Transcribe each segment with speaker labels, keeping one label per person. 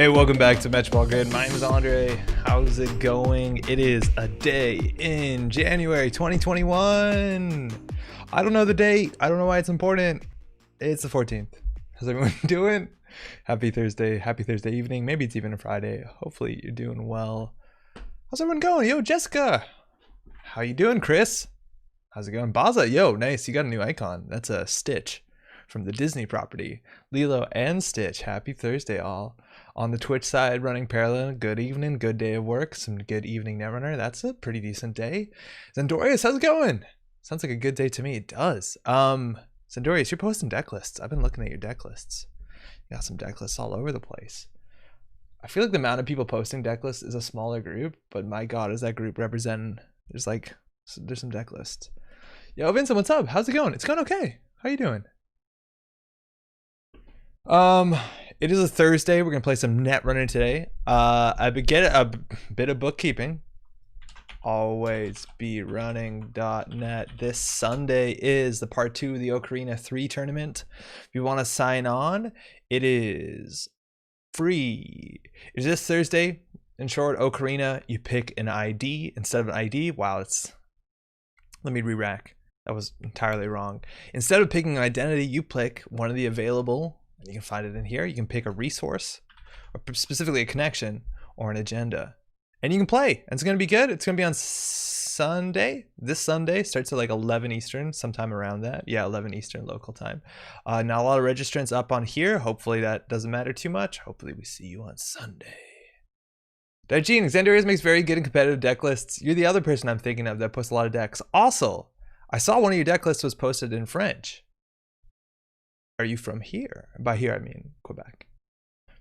Speaker 1: Hey, welcome back to Matchball Grid. My name is Andre. How's it going? It is a day in January 2021. I don't know the date. I don't know why it's important. It's the 14th. How's everyone doing? Happy Thursday. Happy Thursday evening. Maybe it's even a Friday. Hopefully you're doing well. How's everyone going? Yo, Jessica. How you doing, Chris? How's it going? Baza, yo, nice. You got a new icon. That's a Stitch from the Disney property. Lilo and Stitch. Happy Thursday, all. On the Twitch side, running parallel. Good evening, good day of work. Some good evening, Netrunner. That's a pretty decent day. Zendorius, how's it going? Sounds like a good day to me. It does. Zendorius, you're posting deck lists. I've been looking at your deck lists. You got some deck lists all over the place. I feel like the amount of people posting deck lists is a smaller group, but my God, is that group representing? There's some deck lists. Yo, Vincent, what's up? How's it going? It's going okay. How you doing? It is a Thursday. We're gonna play some Netrunner today. I get a bit of bookkeeping. Always be running.net. This Sunday is the part 2 of the Ocarina 3 tournament. If you want to sign on, it is free. It is this Thursday. In short, Ocarina, you pick an ID instead of an ID. Wow, let me re-rack. That was entirely wrong. Instead of picking an identity, you pick one of the available. You can find it in here. You can pick a resource, or specifically a connection, or an agenda. And you can play. And it's going to be good. It's going to be on Sunday. This Sunday starts at like 11 Eastern, sometime around that. Yeah, 11 Eastern local time. Not a lot of registrants up on here. Hopefully that doesn't matter too much. Hopefully we see you on Sunday. Daijin, Xandarius makes very good and competitive deck lists. You're the other person I'm thinking of that posts a lot of decks. Also, I saw one of your deck lists was posted in French. Are you from here? By here, I mean Quebec.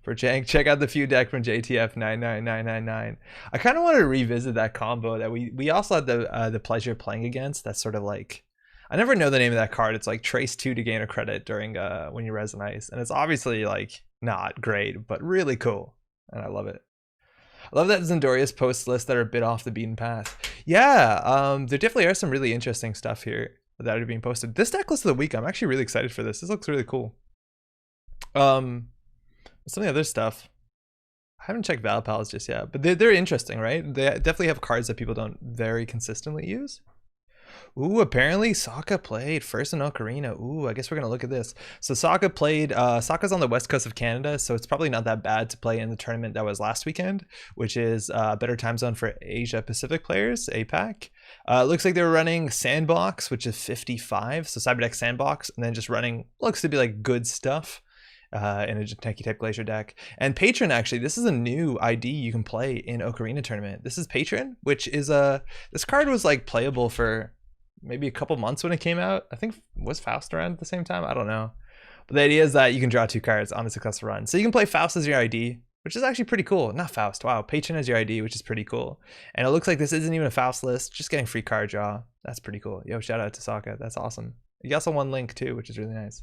Speaker 1: For Jank, check out the few deck from JTF 99999. I kind of wanted to revisit that combo that we also had the pleasure of playing against. That's sort of like, I never know the name of that card. It's like trace 2 to gain a credit during when you res an ice, and it's obviously like not great, but really cool, and I love it. I love that Zendorius post lists that are a bit off the beaten path. Yeah, there definitely are some really interesting stuff here that are being posted. This deck list of the week, I'm actually really excited for this. This looks really cool. Some of the other stuff, I haven't checked Val Pals just yet, but they're interesting, right? They definitely have cards that people don't very consistently use. Ooh, apparently Sokka played first in Ocarina. Ooh, I guess we're gonna look at this. So Sokka played, Sokka's on the west coast of Canada, so it's probably not that bad to play in the tournament that was last weekend, which is a better time zone for Asia Pacific players, APAC. Looks like they were running Sandbox, which is 55, so Cyberdeck Sandbox, and then just running, looks to be like good stuff in a tanky type Glacier deck. And Patron, actually, this is a new ID you can play in Ocarina tournament. This is Patron, which is this card was like playable for maybe a couple months when it came out. I think was Faust around at the same time. I don't know. But the idea is that you can draw 2 cards on a successful run. So you can play Faust as your ID, which is actually pretty cool. Not Faust. Wow. Patron as your ID, which is pretty cool. And it looks like this isn't even a Faust list. Just getting free card draw. That's pretty cool. Yo, shout out to Sokka. That's awesome. You also won Link too, which is really nice.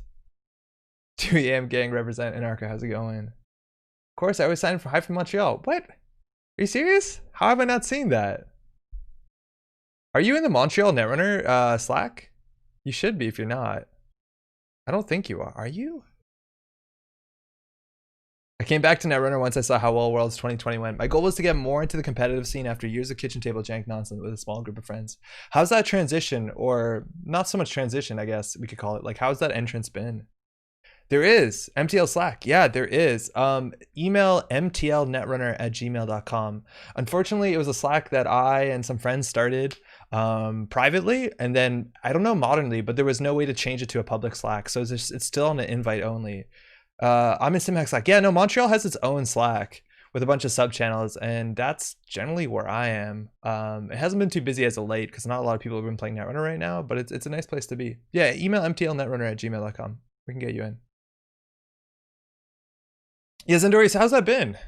Speaker 1: 2 AM gang represent Anarcha. How's it going? Of course, I always sign for High from Montreal. What? Are you serious? How have I not seen that? Are you in the Montreal Netrunner Slack? You should be if you're not. I don't think you are. Are you? I came back to Netrunner once I saw how well Worlds 2020 went. My goal was to get more into the competitive scene after years of kitchen table jank nonsense with a small group of friends. How's that transition, or not so much transition, I guess we could call it. Like, how's that entrance been? There is MTL Slack. Yeah, there is. Email mtlnetrunner@gmail.com. Unfortunately, it was a Slack that I and some friends started privately, and then I don't know modernly, but there was no way to change it to a public Slack, so it's still on an invite only. I'm in Simhack Slack. Yeah, no, Montreal has its own Slack with a bunch of sub channels, and that's generally where I am. It hasn't been too busy as of late because not a lot of people have been playing Netrunner right now, but it's a nice place to be. Yeah, email mtlnetrunner@gmail.com. We can get you in. Yeah, Zendorius, how's that been?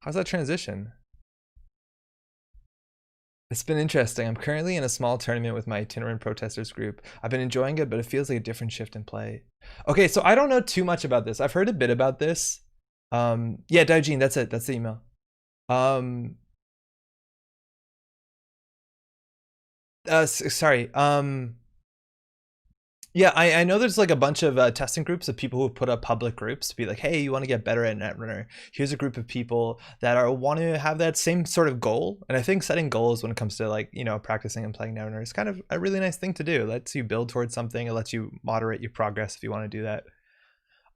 Speaker 1: How's that transition? It's been interesting. I'm currently in a small tournament with my itinerant protesters group. I've been enjoying it, but it feels like a different shift in play. Okay, so I don't know too much about this. I've heard a bit about this. Yeah, Daijin, that's it. That's the email. Sorry. Yeah, I know there's like a bunch of testing groups of people who put up public groups to be like, hey, you want to get better at Netrunner? Here's a group of people that are want to have that same sort of goal. And I think setting goals when it comes to like, you know, practicing and playing Netrunner is kind of a really nice thing to do. It lets you build towards something. It lets you moderate your progress if you want to do that.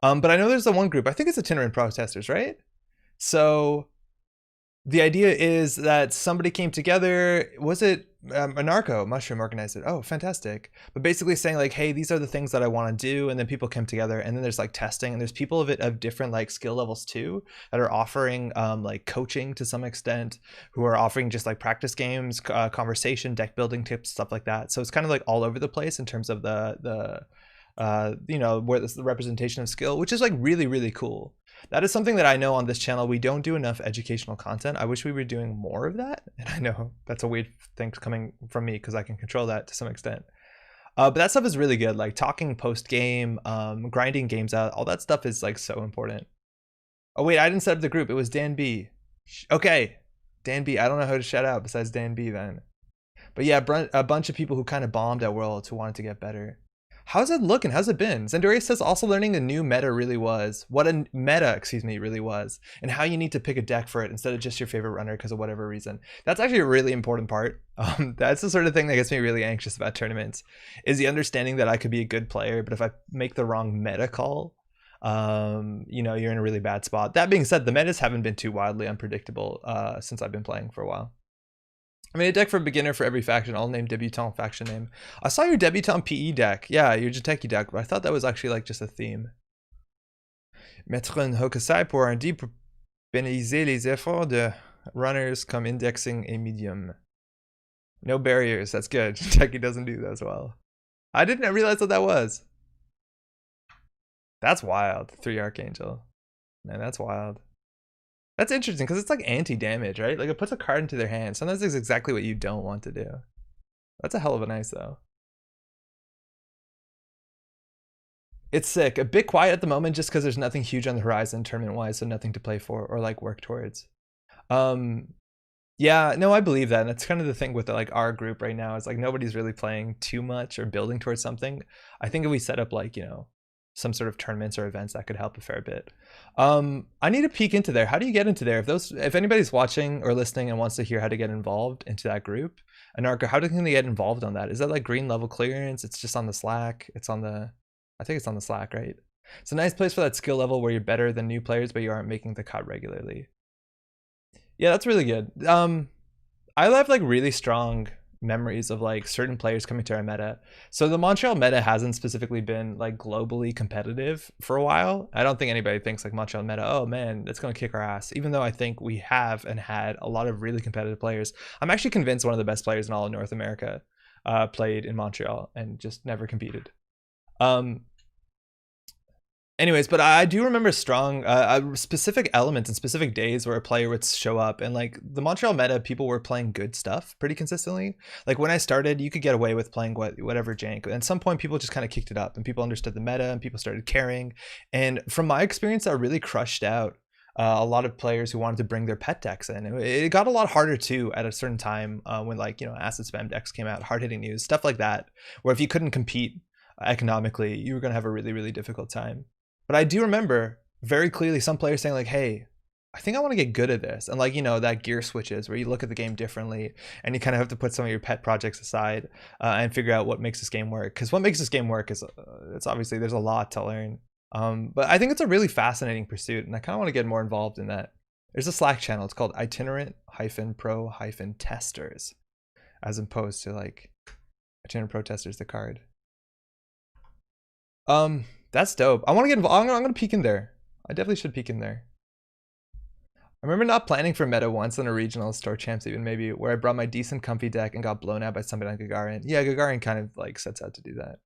Speaker 1: But I know there's the one group, I think it's itinerant protesters, right? So the idea is that somebody came together. Was it Anarcho Mushroom organized it? Oh, fantastic! But basically saying like, hey, these are the things that I want to do, and then people come together, and then there's like testing, and there's people of different like skill levels too that are offering like coaching to some extent, who are offering just like practice games, conversation, deck building tips, stuff like that. So it's kind of like all over the place in terms of the you know, where this the representation of skill, which is like really cool. That is something that I know on this channel we don't do enough educational content. I wish we were doing more of that, and I know that's a weird thing coming from me because I can control that to some extent. But that stuff is really good, like talking post game, grinding games out, all that stuff is like so important. Oh wait, I didn't set up the group. It was Dan B. Okay, Dan B. I don't know who to shout out besides Dan B then. But yeah, a bunch of people who kind of bombed at Worlds who wanted to get better. How's it looking? How's it been? Zendoria says also learning the new meta really was. What a meta, excuse me, really was. And how you need to pick a deck for it instead of just your favorite runner because of whatever reason. That's actually a really important part. That's the sort of thing that gets me really anxious about tournaments, is the understanding that I could be a good player, but if I make the wrong meta call, you know, you're in a really bad spot. That being said, the metas haven't been too wildly unpredictable since I've been playing for a while. I made a deck for a beginner for every faction, all named Debutant faction name. I saw your Debutant PE deck. Yeah, your Jateki deck, but I thought that was actually like just a theme. Mettre un Hokusai pour un D pour pénaliser les efforts de runners comme indexing a medium. No barriers, that's good. Jateki doesn't do that as well. I didn't realize what that was. That's wild. 3 Archangel. Man, that's wild. That's interesting because it's like anti-damage, right? Like it puts a card into their hand. Sometimes it's exactly what you don't want to do. That's a hell of a nice though. It's sick. A bit quiet at the moment just because there's nothing huge on the horizon tournament-wise, so nothing to play for or like work towards. Yeah, no, I believe that. And that's kind of the thing with like our group right now is like nobody's really playing too much or building towards something. I think if we set up like, you know, some sort of tournaments or events, that could help a fair bit. I need to peek into there. How do you get into there? If anybody's watching or listening and wants to hear how to get involved into that group, Anarcho, how can they get involved on that? Is that like green level clearance? It's just on the Slack. It's on the, I think it's on the Slack, right? It's a nice place for that skill level where you're better than new players, but you aren't making the cut regularly. Yeah, that's really good. I have like really strong memories of like certain players coming to our meta. So the Montreal meta hasn't specifically been like globally competitive for a while. I don't think anybody thinks like Montreal meta, oh man, that's going to kick our ass. Even though I think we have and had a lot of really competitive players. I'm actually convinced one of the best players in all of North America played in Montreal and just never competed. Anyways, but I do remember strong specific elements and specific days where a player would show up, and like the Montreal meta, people were playing good stuff pretty consistently. Like when I started, you could get away with playing whatever jank. And at some point, people just kind of kicked it up, and people understood the meta, and people started caring. And from my experience, that really crushed out a lot of players who wanted to bring their pet decks in. It got a lot harder too at a certain time when like, you know, acid spam decks came out, hard hitting news, stuff like that, where if you couldn't compete economically, you were going to have a really difficult time. But I do remember very clearly some players saying like, hey, I think I want to get good at this. And like, you know, that gear switches where you look at the game differently and you kind of have to put some of your pet projects aside and figure out what makes this game work. Because what makes this game work is it's obviously there's a lot to learn. But I think it's a really fascinating pursuit, and I kind of want to get more involved in that. There's a Slack channel. It's called Itinerant-Pro-Testers, as opposed to like Itinerant Pro Testers, the card. That's dope. I want to get involved. I'm gonna peek in there. I definitely should peek in there. I remember not planning for meta once on a regional store champs, even maybe, where I brought my decent comfy deck and got blown out by somebody on Gagarin. Yeah, Gagarin kind of like sets out to do that.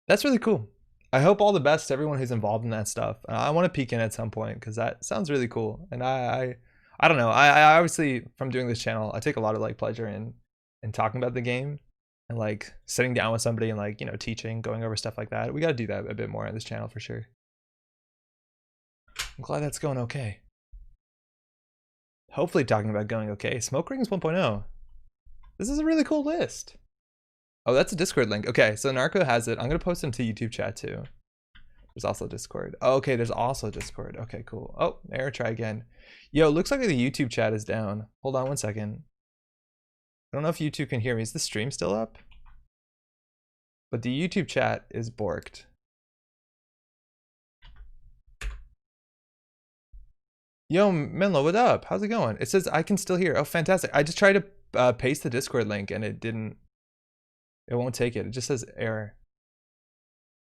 Speaker 1: That's really cool. I hope all the best to everyone who's involved in that stuff. I want to peek in at some point because that sounds really cool. And I don't know. I obviously, from doing this channel, I take a lot of like pleasure in talking about the game. And like sitting down with somebody and like, you know, teaching, going over stuff like that. We got to do that a bit more on this channel for sure. I'm glad that's going okay. Hopefully talking about going okay. Smoke Rings 1.0. This is a really cool list. Oh, that's a Discord link. Okay, so Narco has it. I'm gonna post it into YouTube chat too. There's also Discord. Oh, okay, there's also Discord. Okay, cool. Oh, error, try again. Yo, looks like the YouTube chat is down. Hold on one second. I don't know if YouTube can hear me. Is the stream still up? But the YouTube chat is borked. Yo, Menlo, what up? How's it going? It says I can still hear. Oh, fantastic. I just tried to paste the Discord link and it didn't. It won't take it. It just says error.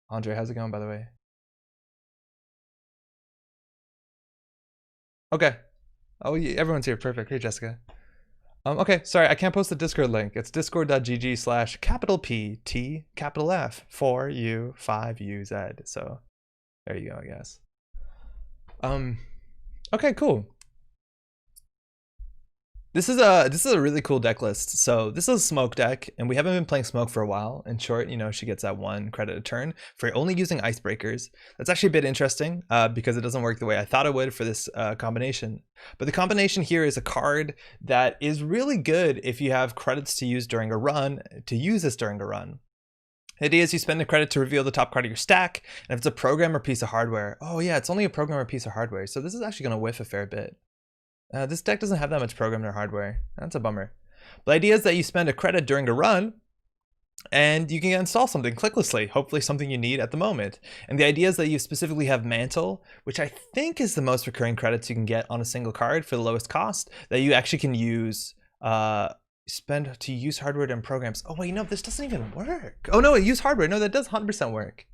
Speaker 1: Andre, how's it going, by the way? Okay. Oh, yeah, everyone's here. Perfect. Hey, Jessica. Okay, sorry, I can't post the Discord link. It's discord.gg/PT_F 4U5UZ. So there you go, I guess. Okay, cool. This is a really cool deck list. So this is a Smoke deck, and we haven't been playing Smoke for a while. In short, you know, she gets that 1 credit a turn for only using Icebreakers. That's actually a bit interesting because it doesn't work the way I thought it would for this combination. But the combination here is a card that is really good if you have credits to use during a run, to use this during a run. The idea is you spend a credit to reveal the top card of your stack, and if it's a program or piece of hardware, oh yeah, it's only a program or piece of hardware, so this is actually going to whiff a fair bit. This deck doesn't have that much program or hardware. That's a bummer. But the idea is that you spend a credit during a run and you can install something clicklessly, hopefully something you need at the moment. And the idea is that you specifically have Mantle, which I think is the most recurring credits you can get on a single card for the lowest cost, that you actually can use, spend to use hardware and programs. Oh wait, no, this doesn't even work. Oh no, use hardware. No, that does 100% work.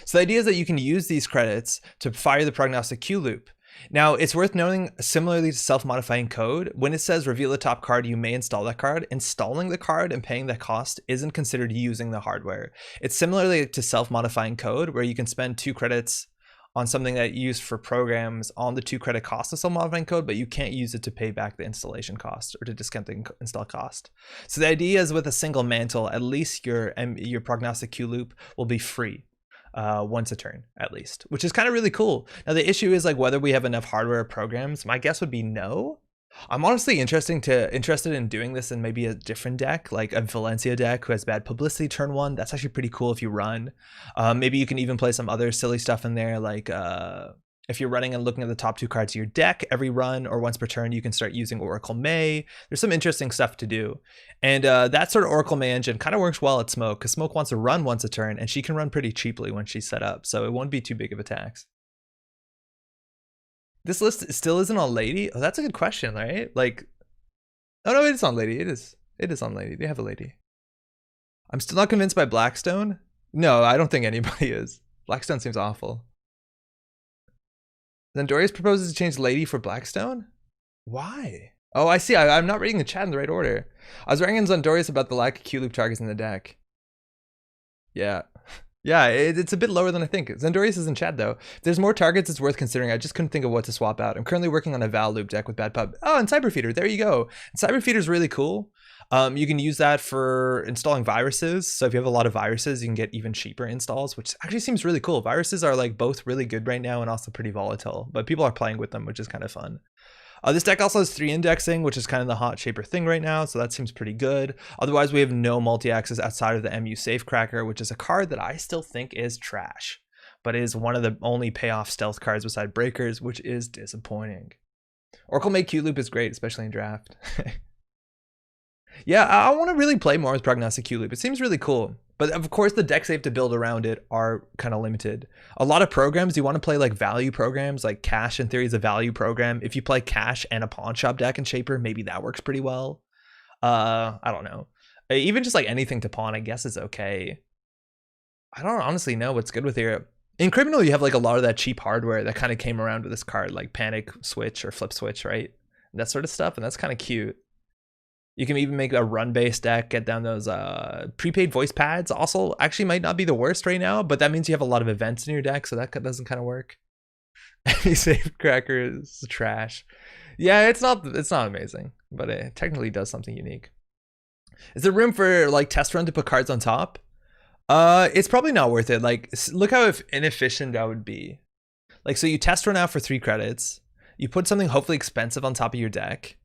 Speaker 1: So the idea is that you can use these credits to fire the prognostic Q loop. Now, it's worth noting, similarly to self-modifying code, when it says reveal the top card, you may install that card. Installing the card and paying that cost isn't considered using the hardware. It's similarly to self-modifying code, where you can spend 2 credits on something that you use for programs on the 2 credit cost of self-modifying code, but you can't use it to pay back the installation cost or to discount the install cost. So the idea is with a single Mantle, at least your prognostic Q loop will be free. Once a turn at least, which is kind of really cool. Now the issue is like whether we have enough hardware or programs. My guess would be no. I'm honestly interested in doing this in maybe a different deck, like a Valencia deck who has bad publicity turn 1. That's actually pretty cool if you run. Maybe you can even play some other silly stuff in there, like if you're running and looking at the top 2 cards of your deck every run or once per turn, you can start using Oracle May. There's some interesting stuff to do. And that sort of Oracle May engine kind of works well at Smoke, because Smoke wants to run once a turn, and she can run pretty cheaply when she's set up, so it won't be too big of a tax. This list still isn't on Lady? Oh, that's a good question, right? Like, oh no, it is on Lady. It is on Lady. They have a Lady. I'm still not convinced by Blackstone. No, I don't think anybody is. Blackstone seems awful. Zendorius proposes to change Lady for Blackstone? Why? Oh, I see. I'm not reading the chat in the right order. I was writing in Zendorius about the lack of Q-loop targets in the deck. Yeah. Yeah, it's a bit lower than I think. Zendorius is in chat, though. If there's more targets, it's worth considering. I just couldn't think of what to swap out. I'm currently working on a Val loop deck with Bad Pub. Oh, and Cyberfeeder. There you go. And Cyberfeeder is really cool. You can use that for installing viruses. So if you have a lot of viruses, you can get even cheaper installs, which actually seems really cool. Viruses are like both really good right now and also pretty volatile, but people are playing with them, which is kind of fun. This deck also has 3 indexing, which is kind of the hot Shaper thing right now, so that seems pretty good. Otherwise, we have no multi-axis outside of the MU Safecracker, which is a card that I still think is trash, but is one of the only payoff stealth cards beside Breakers, which is disappointing. Oracle May Q-Loop is great, especially in draft. Yeah, I want to really play more with Prognostic Q-Loop. It seems really cool. But of course, the decks they have to build around it are kind of limited. A lot of programs, you want to play like value programs, like Cash in theory is a value program. If you play Cash and a Pawn Shop deck in Shaper, maybe that works pretty well. I don't know. Even just like anything to pawn, I guess is okay. I don't honestly know what's good with here. In Criminal, you have like a lot of that cheap hardware that kind of came around with this card, like Panic Switch or Flip Switch, right? That sort of stuff, and that's kind of cute. You can even make a run-based deck, get down those prepaid voice pads. Also, actually might not be the worst right now, but that means you have a lot of events in your deck, so that doesn't kind of work. Any Safecracker is trash. Yeah, it's not amazing, but it technically does something unique. Is there room for like test run to put cards on top? It's probably not worth it. Like, look how inefficient that would be. Like, so you test run out for 3 credits. You put something hopefully expensive on top of your deck.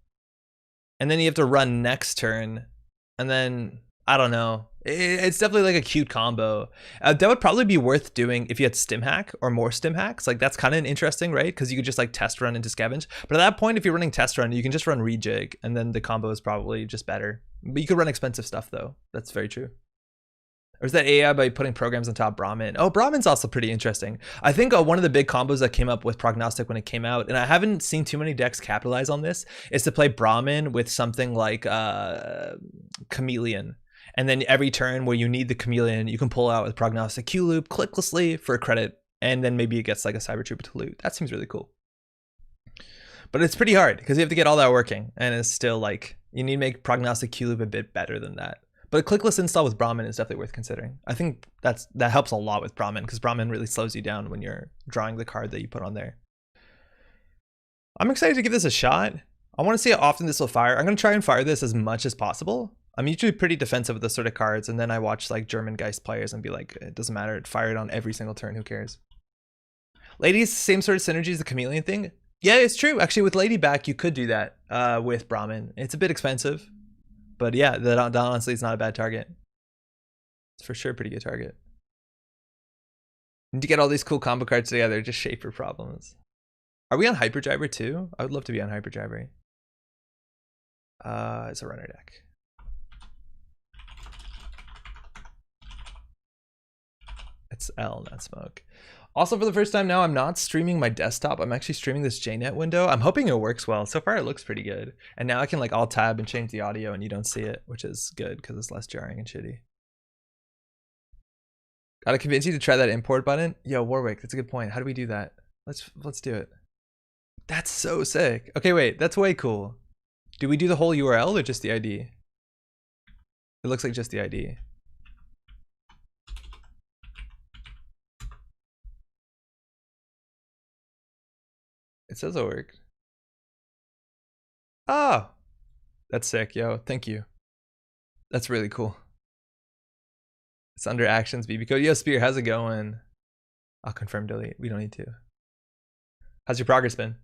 Speaker 1: And then you have to run next turn. And then, I don't know. It's definitely like a cute combo. That would probably be worth doing if you had stim hack or more stim hacks. Like that's kind of interesting, right? Because you could just like test run into scavenge. But at that point, if you're running test run, you can just run rejig, and then the combo is probably just better. But you could run expensive stuff though. That's very true. Or is that AI by putting programs on top Brahmin? Oh, Brahmin's also pretty interesting. I think one of the big combos that came up with Prognostic when it came out, and I haven't seen too many decks capitalize on this, is to play Brahmin with something like Chameleon. And then every turn where you need the Chameleon, you can pull out with Prognostic Q loop clicklessly for a credit, and then maybe it gets like a Cyber Trooper to loot. That seems really cool. But it's pretty hard because you have to get all that working, and it's still like you need to make Prognostic Q loop a bit better than that. But a clickless install with Brahmin is definitely worth considering. I think that helps a lot with Brahmin because Brahmin really slows you down when you're drawing the card that you put on there. I'm excited to give this a shot. I want to see how often this will fire. I'm going to try and fire this as much as possible. I'm usually pretty defensive with this sort of cards, and then I watch like German Geist players and be like, it doesn't matter, fire it on every single turn, who cares? Ladies, same sort of synergy as the Chameleon thing. Yeah, it's true. Actually, with Lady back, you could do that with Brahmin. It's a bit expensive. But yeah, that honestly is not a bad target. It's for sure a pretty good target. Need to get all these cool combo cards together, just shaper problems. Are we on Hyperdriver too? I would love to be on Hyperdriver. It's a runner deck. It's L, not smoke. Also, for the first time now, I'm not streaming my desktop. I'm actually streaming this JNet window. I'm hoping it works well. So far, it looks pretty good. And now I can like alt tab and change the audio and you don't see it, which is good because it's less jarring and shitty. Gotta convince you to try that import button. Yo, Warwick, that's a good point. How do we do that? Let's do it. That's so sick. Okay, wait, that's way cool. Do we do the whole URL or just the ID? It looks like just the ID. It says it worked. Oh, that's sick, yo. Thank you. That's really cool. It's under actions, BB code. Yo, Spear, how's it going? I'll confirm delete. We don't need to. How's your progress been?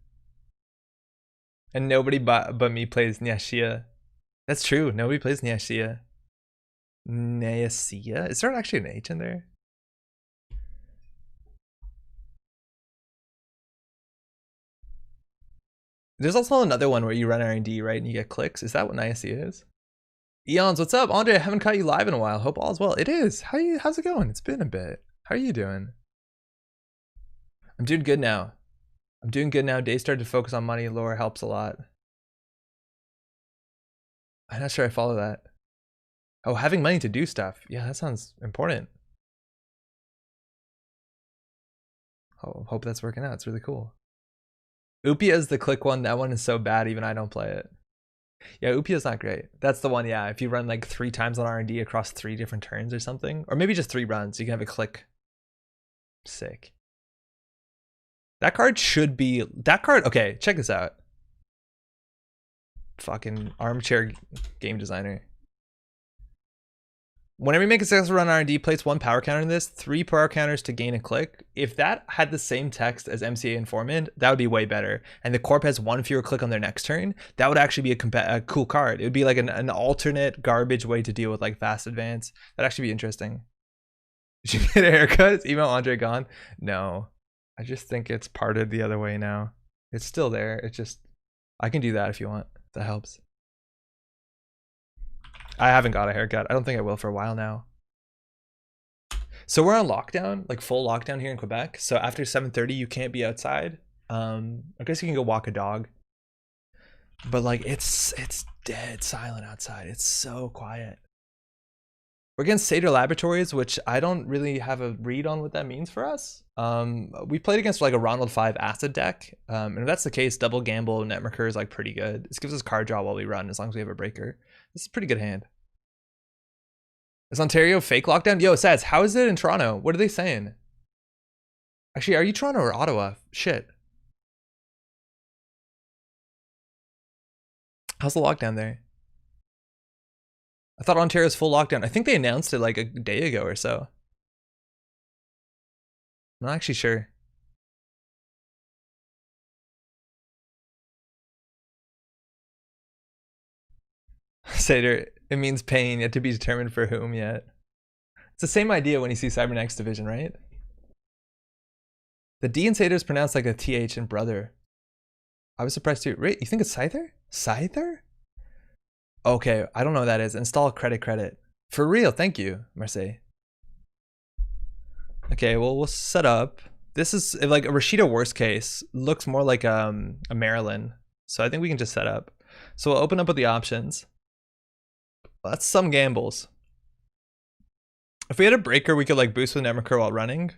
Speaker 1: And nobody but me plays Nyashia. That's true. Nobody plays Nyashia. Nyashia? Is there actually an H in there? There's also another one where you run R&D, right? And you get clicks. Is that what Nyashia is? Eons, what's up? Andre, I haven't caught you live in a while. Hope all's well. It is. How's it going? It's been a bit. How are you doing? I'm doing good now. Days started to focus on money. Lore helps a lot. I'm not sure I follow that. Oh, having money to do stuff. Yeah, that sounds important. Oh, hope that's working out. It's really cool. Upia is the click one. That one is so bad, even I don't play it. Yeah, Upia's not great. That's the one, yeah. If you run like 3 times on R&D across 3 different turns or something, or maybe just 3 runs, you can have a click. Sick. That card should be, okay, check this out. Fucking armchair game designer. Whenever you make a successful run R&D, place 1 power counter in this, 3 power counters to gain a click. If that had the same text as MCA Informant, that would be way better. And the corp has 1 fewer click on their next turn, that would actually be a cool card. It would be like an alternate garbage way to deal with like fast advance. That'd actually be interesting. Did you get a haircut? Is email Andre gone? No. I just think it's parted the other way now. It's still there. It's just, I can do that if you want. That helps. I haven't got a haircut. I don't think I will for a while now. So we're on lockdown, like full lockdown here in Quebec. So after 7:30, you can't be outside. I guess you can go walk a dog. But like it's dead silent outside. It's so quiet. We're against Seder Laboratories, which I don't really have a read on what that means for us. We played against like a Ronald 5 acid deck. And if that's the case, double gamble Netmarker is like pretty good. This gives us card draw while we run, as long as we have a breaker. This is a pretty good hand. Is Ontario fake lockdown? Yo, Sads, how is it in Toronto? What are they saying? Actually, are you Toronto or Ottawa? Shit. How's the lockdown there? I thought Ontario's full lockdown. I think they announced it like a day ago or so. I'm not actually sure. Seder, It means pain, yet to be determined for whom yet. It's the same idea when you see Cybernetics Division, right? The D in Seder is pronounced like a TH in brother. I was surprised too. Wait, you think it's Scyther? Scyther? Okay, I don't know what that is. Install credit. For real, thank you, Marseille. Okay, well, we'll set up. This is like a Rashida worst case. Looks more like a Maryland. So I think we can just set up. So we'll open up with the options. Well, that's some gambles. If we had a breaker, we could like boost with Netrunner while running.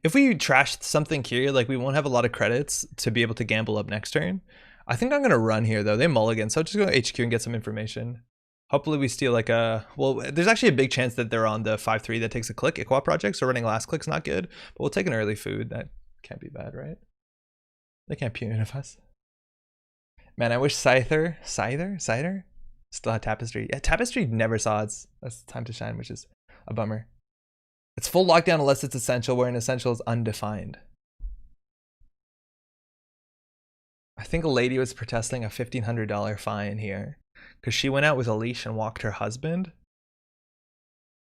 Speaker 1: If we trash something here, like we won't have a lot of credits to be able to gamble up next turn. I think I'm gonna run here though. They mulligan, so I'll just go to HQ and get some information. Hopefully we steal like a, well, there's actually a big chance that they're on the 5-3 that takes a click. Iqua project, so running last click's not good, but we'll take an early food. That can't be bad, right? They can't punitive us. Man, I wish Scyther still had Tapestry. Yeah, Tapestry never saw its time to shine, which is a bummer. It's full lockdown unless it's essential, where an essential is undefined. I think a lady was protesting a $1,500 fine here because she went out with a leash and walked her husband.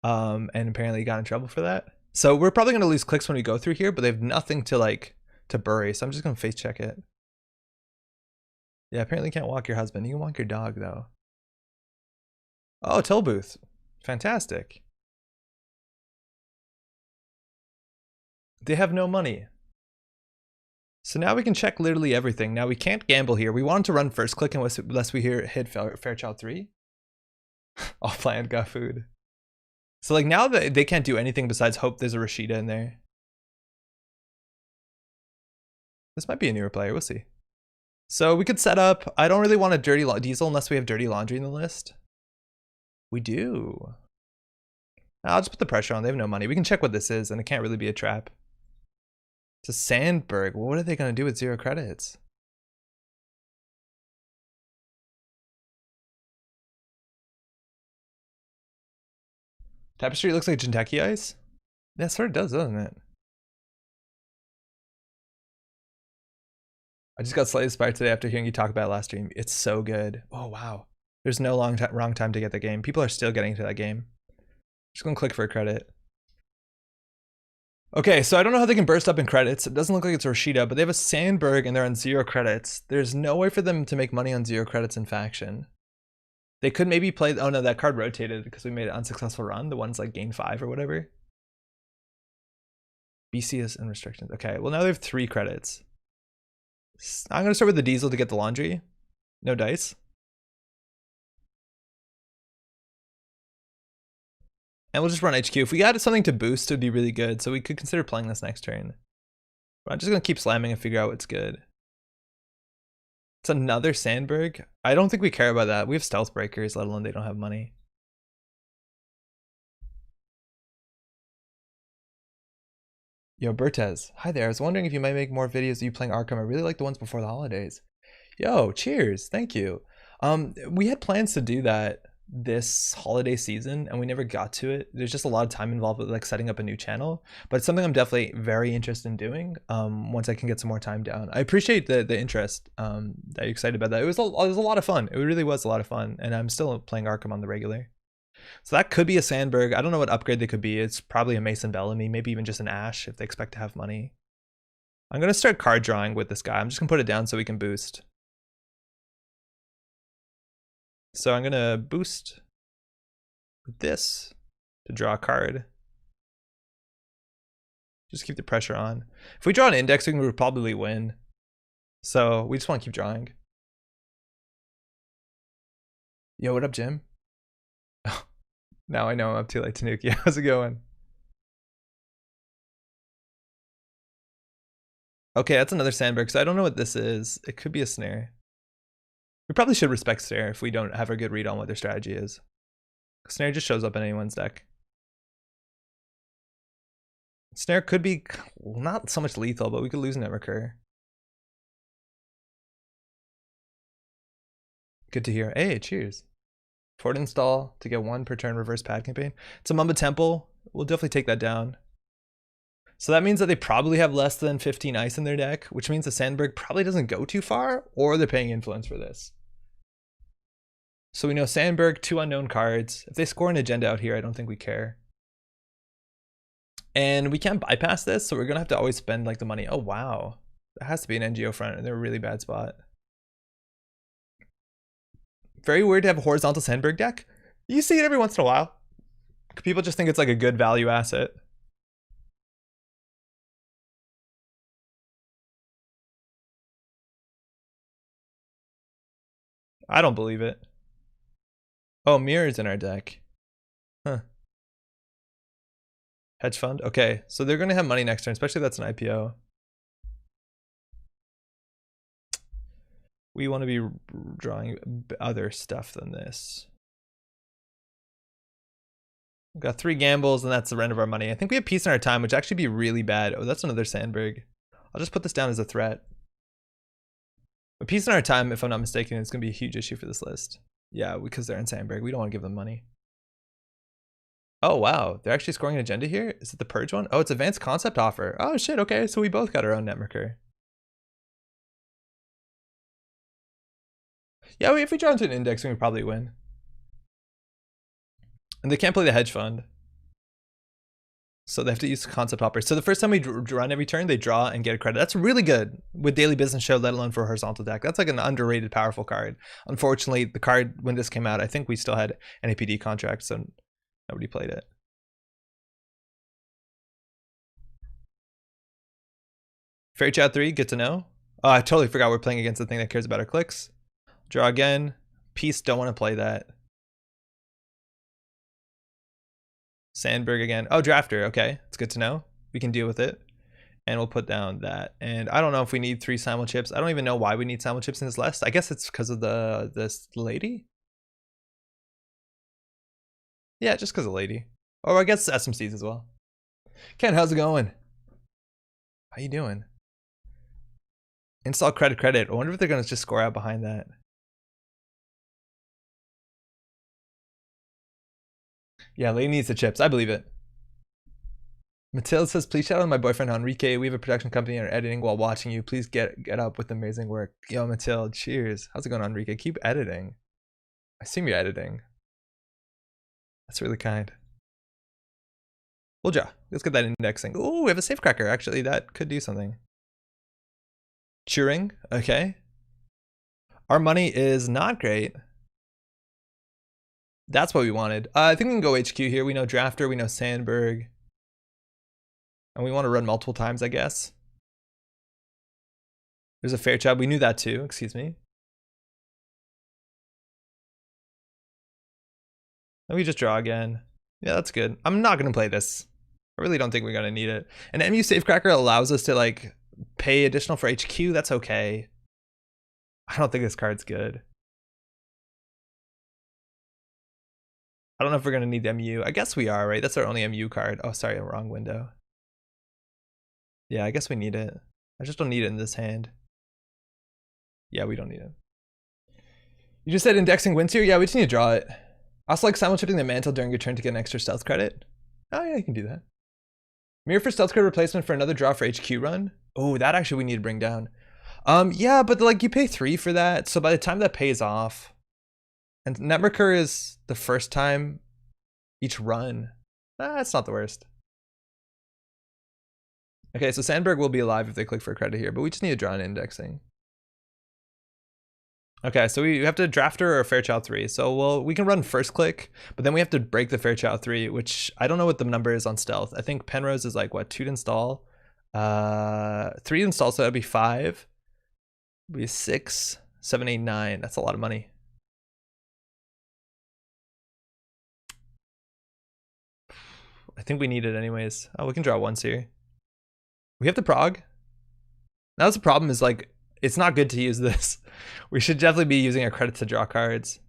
Speaker 1: And apparently got in trouble for that. So we're probably going to lose clicks when we go through here, but they have nothing to like to bury. So I'm just going to face check it. Yeah, apparently you can't walk your husband. You can walk your dog though. Oh, till booth. Fantastic. They have no money. So now we can check literally everything. Now we can't gamble here. We want to run first click unless we hit Fairchild 3. All planned, got food. So like now they can't do anything besides hope there's a Rashida in there. This might be a newer player, we'll see. So we could set up, I don't really want a dirty diesel unless we have dirty laundry in the list. We do. I'll just put the pressure on, they have no money. We can check what this is and it can't really be a trap. It's a Sandberg. Well, what are they going to do with 0 credits? Tapestry looks like Jinteki Ice. Yeah, it sort of does, doesn't it? I just got slightly inspired today after hearing you talk about it last stream. It's so good. Oh, wow. There's no wrong time to get the game. People are still getting to that game. Just going to click for a credit. Okay, so I don't know how they can burst up in credits. It doesn't look like it's Rashida, but they have a Sandberg and they're on 0 credits. There's no way for them to make money on 0 credits in faction. They could maybe play, oh no, that card rotated because we made an unsuccessful run. The one's like gain 5 or whatever. BCS and restrictions. Okay, well now they have 3 credits. I'm gonna start with the diesel to get the laundry. No dice. And we'll just run HQ. If we got something to boost, it would be really good. So we could consider playing this next turn. But I'm just going to keep slamming and figure out what's good. It's another Sandberg. I don't think we care about that. We have stealth breakers, let alone they don't have money. Yo, Bertez. Hi there. I was wondering if you might make more videos of you playing Arkham. I really like the ones before the holidays. Yo, cheers. Thank you. We had plans to do that this holiday season and we never got to it. There's just a lot of time involved with like setting up a new channel, but it's something I'm definitely very interested in doing once I can get some more time down. I appreciate the interest that you're excited about that. It was a lot of fun. It really was a lot of fun, and I'm still playing Arkham on the regular. So that could be a Sandberg. I don't know what upgrade they could be. It's probably a Mason Bellamy, maybe even just an Ash if they expect to have money. I'm gonna start card drawing with this guy. I'm just gonna put it down so we can boost. So I'm gonna boost with this to draw a card. Just keep the pressure on. If we draw an index, we would probably win. So we just want to keep drawing. Yo, what up, Jim? Now I know I'm up too late, Tanuki. How's it going? Okay, that's another Sandberg. So I don't know what this is. It could be a snare. We probably should respect Snare if we don't have a good read on what their strategy is. Snare just shows up in anyone's deck. Snare could be not so much lethal, but we could lose Netrunner. Good to hear. Hey, cheers. Fort install to get 1 per turn reverse pad campaign. It's a Mamba Temple. We'll definitely take that down. So that means that they probably have less than 15 ice in their deck, which means the Sandberg probably doesn't go too far, or they're paying influence for this. So we know Sandberg, 2 unknown cards. If they score an agenda out here, I don't think we care. And we can't bypass this, so we're gonna have to always spend like the money. Oh wow, that has to be an NGO front, and they're a really bad spot. Very weird to have a horizontal Sandberg deck. You see it every once in a while. People just think it's like a good value asset. I don't believe it. Oh, Mirror's in our deck. Huh. Hedge fund? Okay, so they're going to have money next turn, especially if that's an IPO. We want to be drawing other stuff than this. We've got 3 gambles, and that's the end of our money. I think we have peace in our time, which actually be really bad. Oh, that's another Sandberg. I'll just put this down as a threat. But peace in our time, if I'm not mistaken, is going to be a huge issue for this list. Yeah, because they're in Sandberg. We don't want to give them money. Oh, wow. They're actually scoring an agenda here? Is it the Purge one? Oh, it's Advanced Concept Offer. Oh, shit. Okay, so we both got our own Netrunner. Yeah, if we draw into an index, we probably win. And they can't play the hedge fund. So they have to use concept hopper. So the first time we run every turn, they draw and get a credit. That's really good with Daily Business Show, let alone for a horizontal deck. That's like an underrated, powerful card. Unfortunately, the card, when this came out, I think we still had an APD contract, so nobody played it. Fairy Chat 3, good to know. Oh, I totally forgot we're playing against the thing that cares about our clicks. Draw again. Peace, don't want to play that. Sandberg again. Oh, Drafter. Okay, it's good to know. We can deal with it. And we'll put down that. And I don't know if we need 3 simul chips. I don't even know why we need simul chips in this list. I guess it's because of this lady. Yeah, just because of lady. Or I guess SMCs as well. Ken, how's it going? How you doing? Install credit. I wonder if they're going to just score out behind that. Yeah, lady needs the chips. I believe it. Matilda says, please shout out my boyfriend Enrique. We have a production company and are editing while watching you. Please get up with amazing work. Yo, Matilda, cheers. How's it going, Enrique? Keep editing. I assume you're editing. That's really kind. We'll draw. Let's get that indexing. Oh, we have a safecracker. Actually, that could do something. Turing. Okay. Our money is not great. That's what we wanted. I think we can go HQ here. We know Drafter. We know Sandberg. And we want to run multiple times, I guess. There's a fair job. We knew that too. Excuse me. And we just draw again. Yeah, that's good. I'm not going to play this. I really don't think we're going to need it. And MU Safecracker allows us to like pay additional for HQ. That's okay. I don't think this card's good. I don't know if we're going to need MU. I guess we are, right? That's our only MU card. Oh, sorry, wrong window. Yeah, I guess we need it. I just don't need it in this hand. Yeah, we don't need it. You just said indexing wins here? Yeah, we just need to draw it. Also like simul chipping the mantle during your turn to get an extra stealth credit. Oh yeah, you can do that. Mirror for stealth credit replacement for another draw for HQ run. Oh, that actually we need to bring down. Yeah, but like you pay 3 for that, so by the time that pays off, and Netrunner is the first time each run. That's not the worst. Okay, so Sandberg will be alive if they click for a credit here, but we just need to draw an indexing. Okay, so we have to Drafter or Fairchild 3. So we can run first click, but then we have to break the Fairchild 3, which I don't know what the number is on stealth. I think Penrose is like what, 2 to install? 3 to install, so that'd be 5. It'd be 6, 7, 8, 9. That's a lot of money. I think we need it anyways. Oh, we can draw once here. We have the prog. Now the problem is like it's not good to use this. We should definitely be using our credit to draw cards.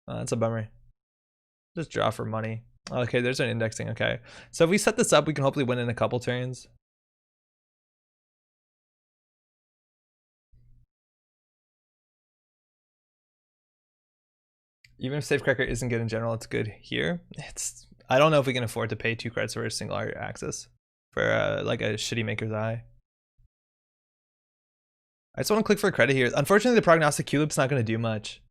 Speaker 1: Oh, that's a bummer. Just draw for money. Okay, there's an indexing. Okay, so if we set this up, we can hopefully win in a couple turns. Even if Safecracker isn't good in general, it's good here. I don't know if we can afford to pay 2 credits for a single axis for like a shitty Maker's Eye. I just want to click for a credit here. Unfortunately, the Prognostic Q Loop's not going to do much.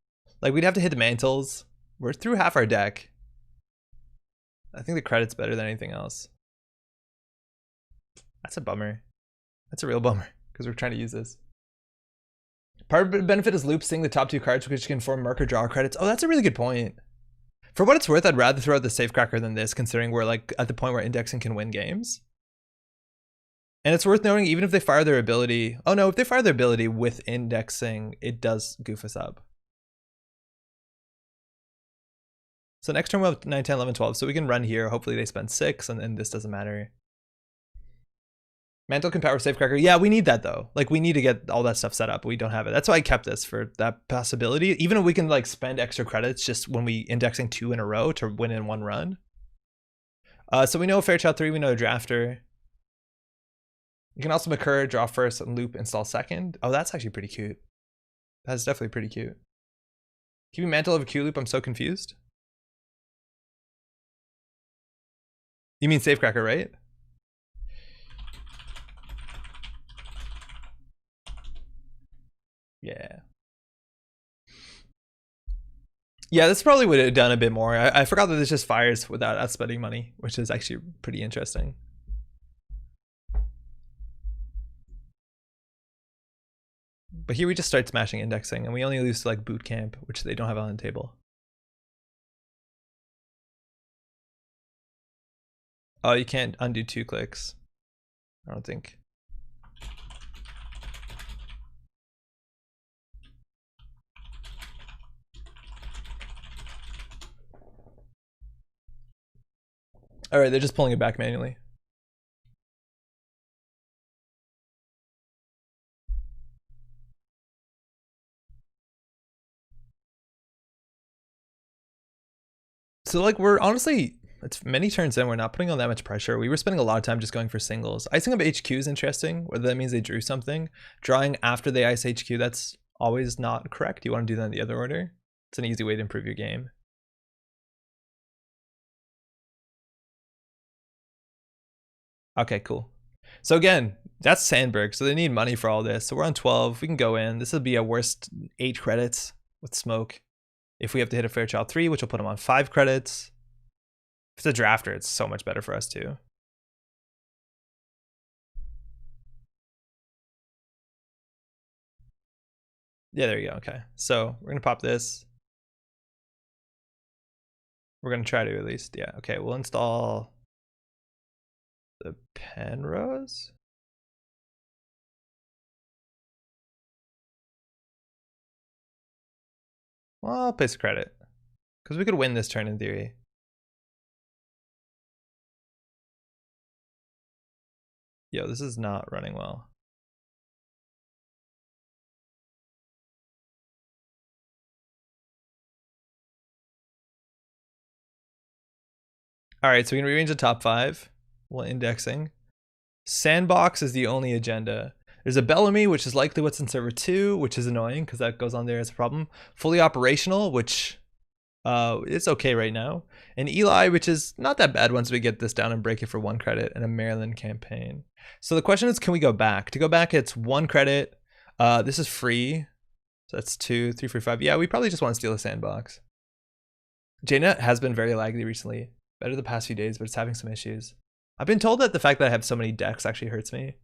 Speaker 1: Like, we'd have to hit the mantles. We're through half our deck. I think the credit's better than anything else. That's a bummer. That's a real bummer, because we're trying to use this. Part of the benefit is loop seeing the top 2 cards, which can form marker draw credits. Oh, that's a really good point. For what it's worth, I'd rather throw out the Safecracker than this, considering we're like at the point where indexing can win games. And it's worth noting, even if they fire their ability... Oh no, if they fire their ability with indexing, it does goof us up. So next turn we'll have 9, 10, 11, 12. So we can run here. Hopefully they spend 6, and then this doesn't matter. Mantle can power Safecracker. Yeah, we need that though. Like, we need to get all that stuff set up. We don't have it. That's why I kept this, for that possibility. Even if we can like spend extra credits just when we indexing 2 in a row to win in 1 run. So we know Fairchild 3, we know Drafter. You can also Macur, draw first, and loop, install second. Oh, that's actually pretty cute. That's definitely pretty cute. Keeping Mantle over Q Loop, I'm so confused. You mean Safecracker, right? Yeah. Yeah, this probably would have done a bit more. I forgot that this just fires without us spending money, which is actually pretty interesting. But here we just start smashing indexing, and we only lose to like boot camp, which they don't have on the table. Oh, you can't undo 2 clicks. I don't think. All right, they're just pulling it back manually. So like, we're honestly, it's many turns in, we're not putting on that much pressure. We were spending a lot of time just going for singles. Icing up HQ is interesting, whether that means they drew something. Drawing after they ice HQ, that's always not correct. You want to do that in the other order. It's an easy way to improve your game. Okay, cool. So again, that's Sandberg, so they need money for all this. So we're on 12, we can go in. This will be a worst 8 credits with smoke. If we have to hit a Fairchild 3, which will put them on 5 credits. If it's a drafter, it's so much better for us too. Yeah, there you go. Okay, so we're gonna pop this. We're gonna try to at least, yeah. Okay, we'll install the Penrose. Well, I'll place a credit, because we could win this turn in theory. Yo, this is not running well. All right, so we can rearrange the top 5 while indexing. Sandbox is the only agenda. There's a Bellamy, which is likely what's in server 2, which is annoying because that goes on there as a problem. Fully operational, which it's okay right now. And Eli, which is not that bad once we get this down and break it for 1 credit, and a Maryland campaign. So the question is, can we go back? To go back, it's 1 credit. This is free. So that's 2, 3, 4, 5. Yeah, we probably just want to steal a Sandbox. JNet has been very laggy recently. Better the past few days, but it's having some issues. I've been told that the fact that I have so many decks actually hurts me.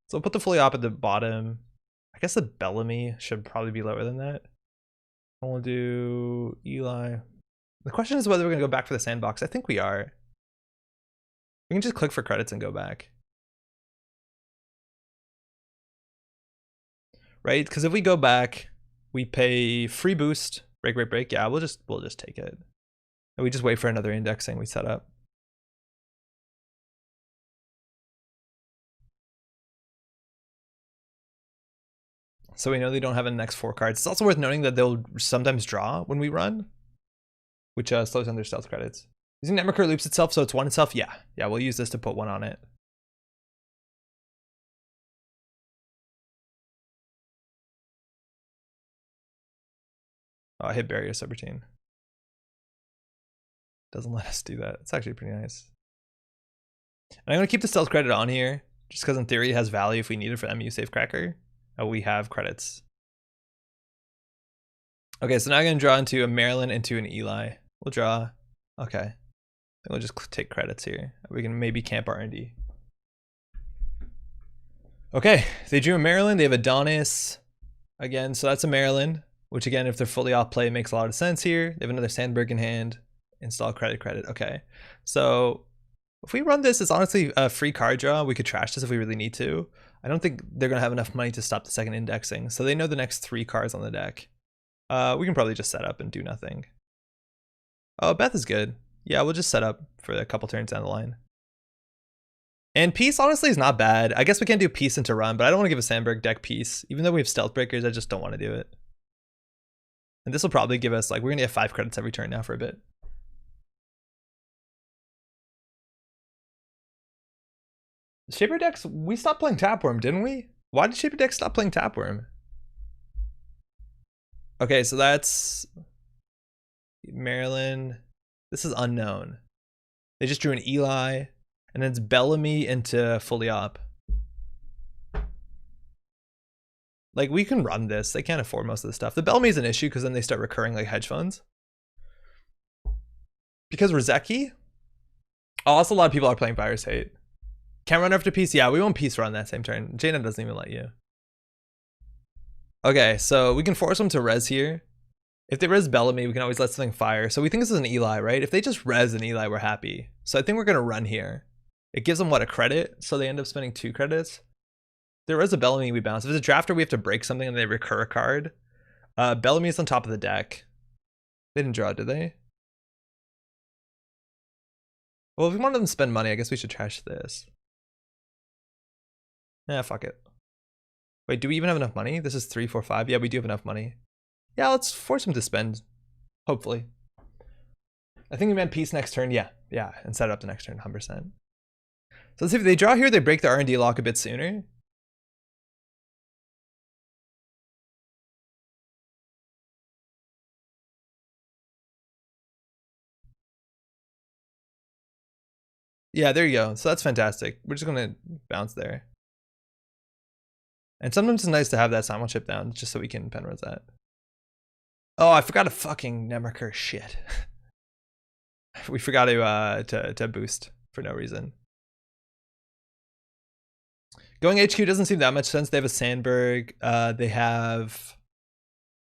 Speaker 1: So I'll put the fully op at the bottom. I guess the Bellamy should probably be lower than that. And we'll do Eli. The question is whether we're going to go back for the Sandbox. I think we are. We can just click for credits and go back. Right? Because if we go back, we pay free boost, break, break, break. Yeah, we'll just take it. And we just wait for another indexing we set up. So we know they don't have the next 4 cards. It's also worth noting that they'll sometimes draw when we run, which slows down their stealth credits. Using Netrunner loops itself, so it's 1 itself. Yeah, we'll use this to put 1 on it. Oh, I hit barrier subroutine. Doesn't let us do that. It's actually pretty nice. And I'm going to keep the stealth credit on here, just because in theory it has value if we need it for MU Safecracker. We have credits. Okay, so now I'm going to draw into a Maryland, into an Eli. We'll draw. Okay. We'll just take credits here. We can maybe camp R&D. Okay, they drew a Maryland. They have Adonis. Again, so that's a Maryland, which again, if they're fully off play, makes a lot of sense here. They have another Sandberg in hand. Install credit. Okay, so if we run this, it's honestly a free card draw. We could trash this if we really need to. I don't think they're going to have enough money to stop the second indexing. So they know the next 3 cards on the deck. We can probably just set up and do nothing. Oh, Beth is good. Yeah, we'll just set up for a couple turns down the line. And Peace honestly is not bad. I guess we can do Peace into run, but I don't want to give a Sandberg deck Peace. Even though we have Stealth Breakers, I just don't want to do it. And this will probably give us, like, we're going to get 5 credits every turn now for a bit. Shaper decks, we stopped playing Tapworm, didn't we? Why did Shaper decks stop playing Tapworm? Okay, so that's Maryland. This is unknown. They just drew an Eli, and then it's Bellamy into fully op. Like, we can run this. They can't afford most of the stuff. The Bellamy is an issue because then they start recurring like hedge funds. Because Rozeki? Oh, also a lot of people are playing Virus Hate. Can't run after Peace. Yeah, we won't Peace run that same turn. Jaina doesn't even let you. Okay, so we can force them to res here. If they res Bellamy, we can always let something fire. So we think this is an Eli, right? If they just res an Eli, we're happy. So I think we're going to run here. It gives them, what, a credit? So they end up spending 2 credits. If there is a Bellamy, we bounce. If it's a drafter, we have to break something and they recur a card. Bellamy is on top of the deck. They didn't draw, did they? Well, if we wanted them to spend money, I guess we should trash this. Yeah, fuck it. Wait, do we even have enough money? This is 3, 4, 5. Yeah, we do have enough money. Yeah, let's force him to spend. Hopefully. I think we meant Peace next turn. Yeah, and set it up the next turn, 100%. So let's see if they draw here, they break the R&D lock a bit sooner. Yeah, there you go. So that's fantastic. We're just going to bounce there. And sometimes it's nice to have that Simul chip down just so we can Penrose that. Oh, I forgot to fucking Nemerker. Shit. We forgot to boost for no reason. Going HQ doesn't seem that much sense. They have a Sandberg. They have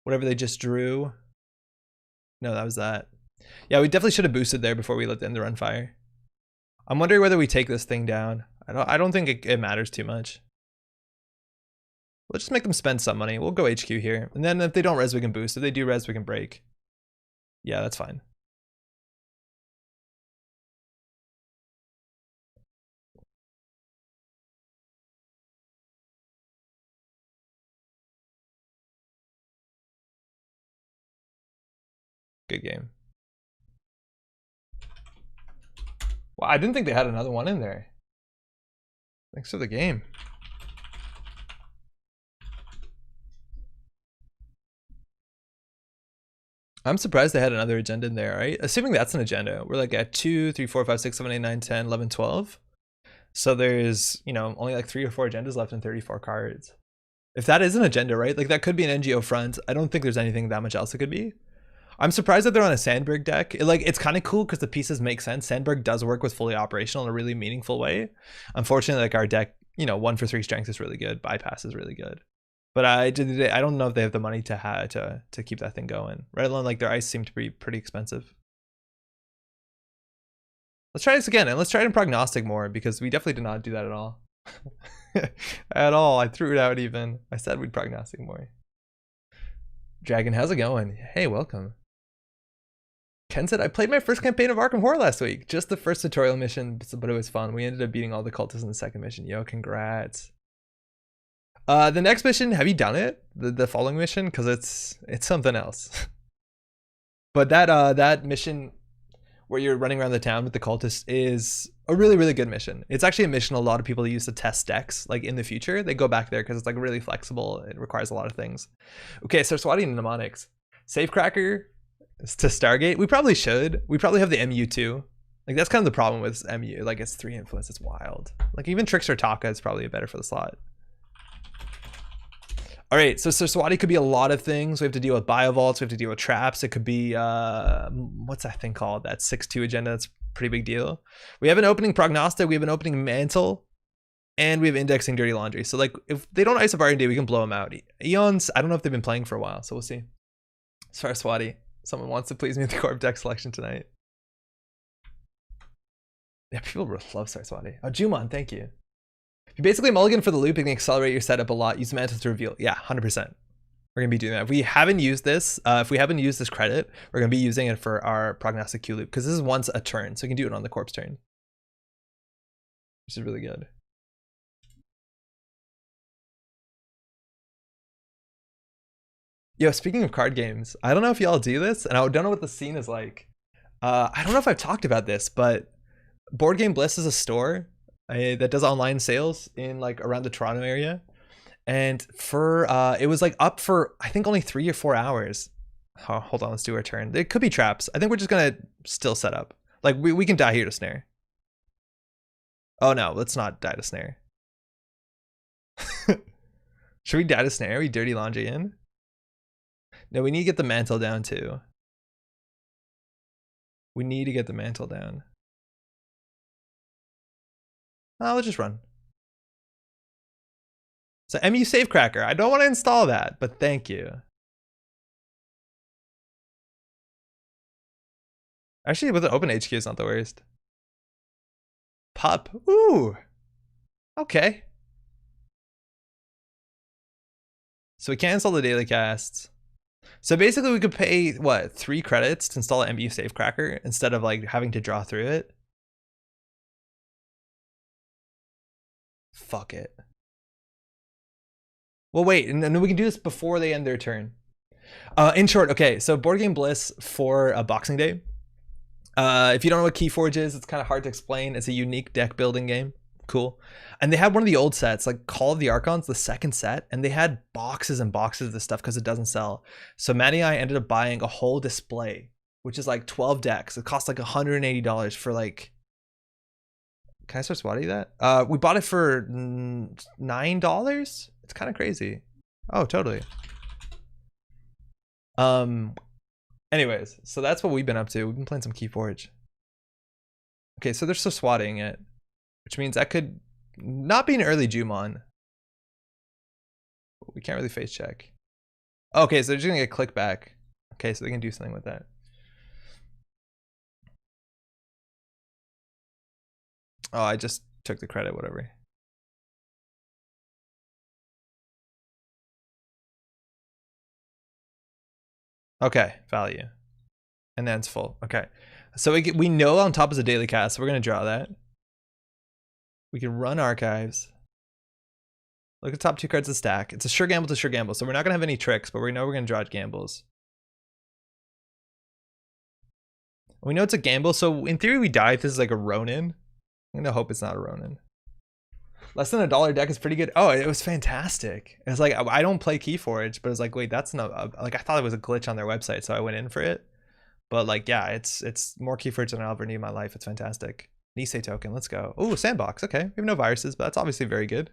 Speaker 1: whatever they just drew. No, that was that. Yeah, we definitely should have boosted there before we let them run fire. I'm wondering whether we take this thing down. I don't think it matters too much. Let's just make them spend some money. We'll go HQ here. And then if they don't res, we can boost. If they do res, we can break. Yeah, that's fine. Good game. Wow, I didn't think they had another one in there. Thanks for the game. I'm surprised they had another agenda in there, right? Assuming that's an agenda. We're like at 2, 3, 4, 5, 6, 7, 8, 9, 10, 11, 12. So there's, you know, only like 3 or 4 agendas left in 34 cards. If that is an agenda, right? Like that could be an NGO front. I don't think there's anything that much else it could be. I'm surprised that they're on a Sandberg deck. It's kind of cool because the pieces make sense. Sandberg does work with fully operational in a really meaningful way. Unfortunately, like our deck, you know, 1 for 3 strength is really good. Bypass is really good. But I don't know if they have the money to keep that thing going. Right along, like their ice seem to be pretty expensive. Let's try this again, and let's try it in prognostic more because we definitely did not do that at all. At all. I threw it out even. I said we'd prognostic more. Dragon, how's it going? Hey, welcome. Ken said, I played my first campaign of Arkham Horror last week. Just the first tutorial mission, but it was fun. We ended up beating all the cultists in the second mission. Yo, congrats. The next mission, have you done it? The following mission? Because it's something else. But that mission where you're running around the town with the cultists is a really, really good mission. It's actually a mission a lot of people use to test decks, like in the future. They go back there because it's like really flexible. It requires a lot of things. Okay, so Swati and mnemonics. Safecracker to Stargate. We probably should. We probably have the MU too. Like that's kind of the problem with MU. Like it's 3 influence. It's wild. Like even Trickster Taka is probably better for the slot. All right, so Swati could be a lot of things. We have to deal with biovaults. We have to deal with traps. It could be what's that thing called? That 6-2 agenda. That's a pretty big deal. We have an opening prognostic. We have an opening mantle, and we have indexing dirty laundry. So like if they don't ice up R&D, we can blow them out. Eons. I don't know if they've been playing for a while, so we'll see. Sorry, Swati. Someone wants to please me with the Corp deck selection tonight. Yeah, people love Saraswati. Oh, Juman, thank you. You basically mulligan for the loop, you can accelerate your setup a lot. Use Mantle to reveal. Yeah, 100%. We're going to be doing that. If we haven't used this, credit, we're going to be using it for our prognostic Q loop because this is once a turn. So we can do it on the corpse turn, which is really good. Yo, speaking of card games, I don't know if y'all do this, and I don't know what the scene is like. I don't know if I've talked about this, but Board Game Bliss is a store that does online sales in like around the Toronto area, and for it was like up for I think only 3 or 4 hours. Oh, hold on, let's do our turn. It could be traps. I think we're just gonna still set up. Like we can die here to snare. Oh no, let's not die to snare. Should we die to snare? We dirty laundry in? No, we need to get the mantle down too. We need to get the mantle down. Oh, let's just run. So MU Safecracker. I don't want to install that, but thank you. Actually, with the open HQ, it's not the worst. Pup. Ooh. Okay. So we cancel the daily casts. So basically we could pay, what, 3 credits to install an MU Safecracker instead of like having to draw through it. Fuck it. Well, wait, and we can do this before they end their turn. In short, okay, so Board Game Bliss for Boxing Day. If you don't know what Keyforge is, it's kind of hard to explain. It's a unique deck building game. Cool. And they had one of the old sets, like Call of the Archons, the second set, and they had boxes and boxes of this stuff because it doesn't sell. So Maddie and I ended up buying a whole display, which is like 12 decks. It cost like $180 for like, can I start swatting that? We bought it for $9. It's kind of crazy. Oh, totally. Anyways, so that's what we've been up to. We've been playing some Keyforge. Okay, so they're still swatting it, which means that could not be an early Jumon. We can't really face check. Okay, so they're just gonna get click back. Okay, so they can do something with that. Oh, I just took the credit, whatever. Okay, value. And then it's full. Okay. So we know on top is a daily cast, so we're going to draw that. We can run archives. Look at the top 2 cards of the stack. It's a sure gamble to sure gamble, so we're not going to have any tricks, but we know we're going to draw gambles. We know it's a gamble, so in theory we die if this is like a Ronin. I'm going to hope it's not a Ronin. Less than $1 deck is pretty good. Oh, it was fantastic. It's like, I don't play Keyforge, but it's like, wait, that's not, like I thought it was a glitch on their website, so I went in for it. But like, yeah, it's more Keyforge than I'll ever need in my life. It's fantastic. Nisei token, let's go. Oh, sandbox, okay. We have no viruses, but that's obviously very good.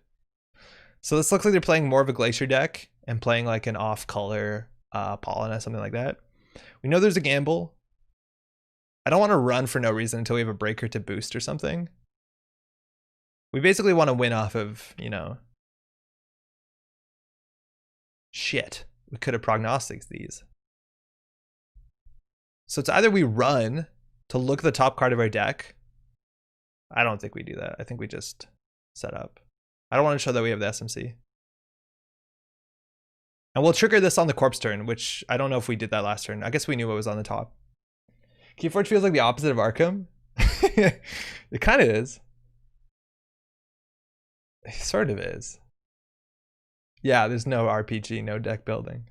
Speaker 1: So this looks like they're playing more of a Glacier deck and playing like an off-color Paulina, something like that. We know there's a gamble. I don't want to run for no reason until we have a breaker to boost or something. We basically want to win off of, you know, shit. We could have prognostics these. So it's either we run to look at the top card of our deck. I don't think we do that. I think we just set up. I don't want to show that we have the SMC. And we'll trigger this on the corpse turn, which I don't know if we did that last turn. I guess we knew what was on the top. Keyforge feels like the opposite of Arkham. It kind of is. It sort of is. Yeah, there's no RPG, no deck building.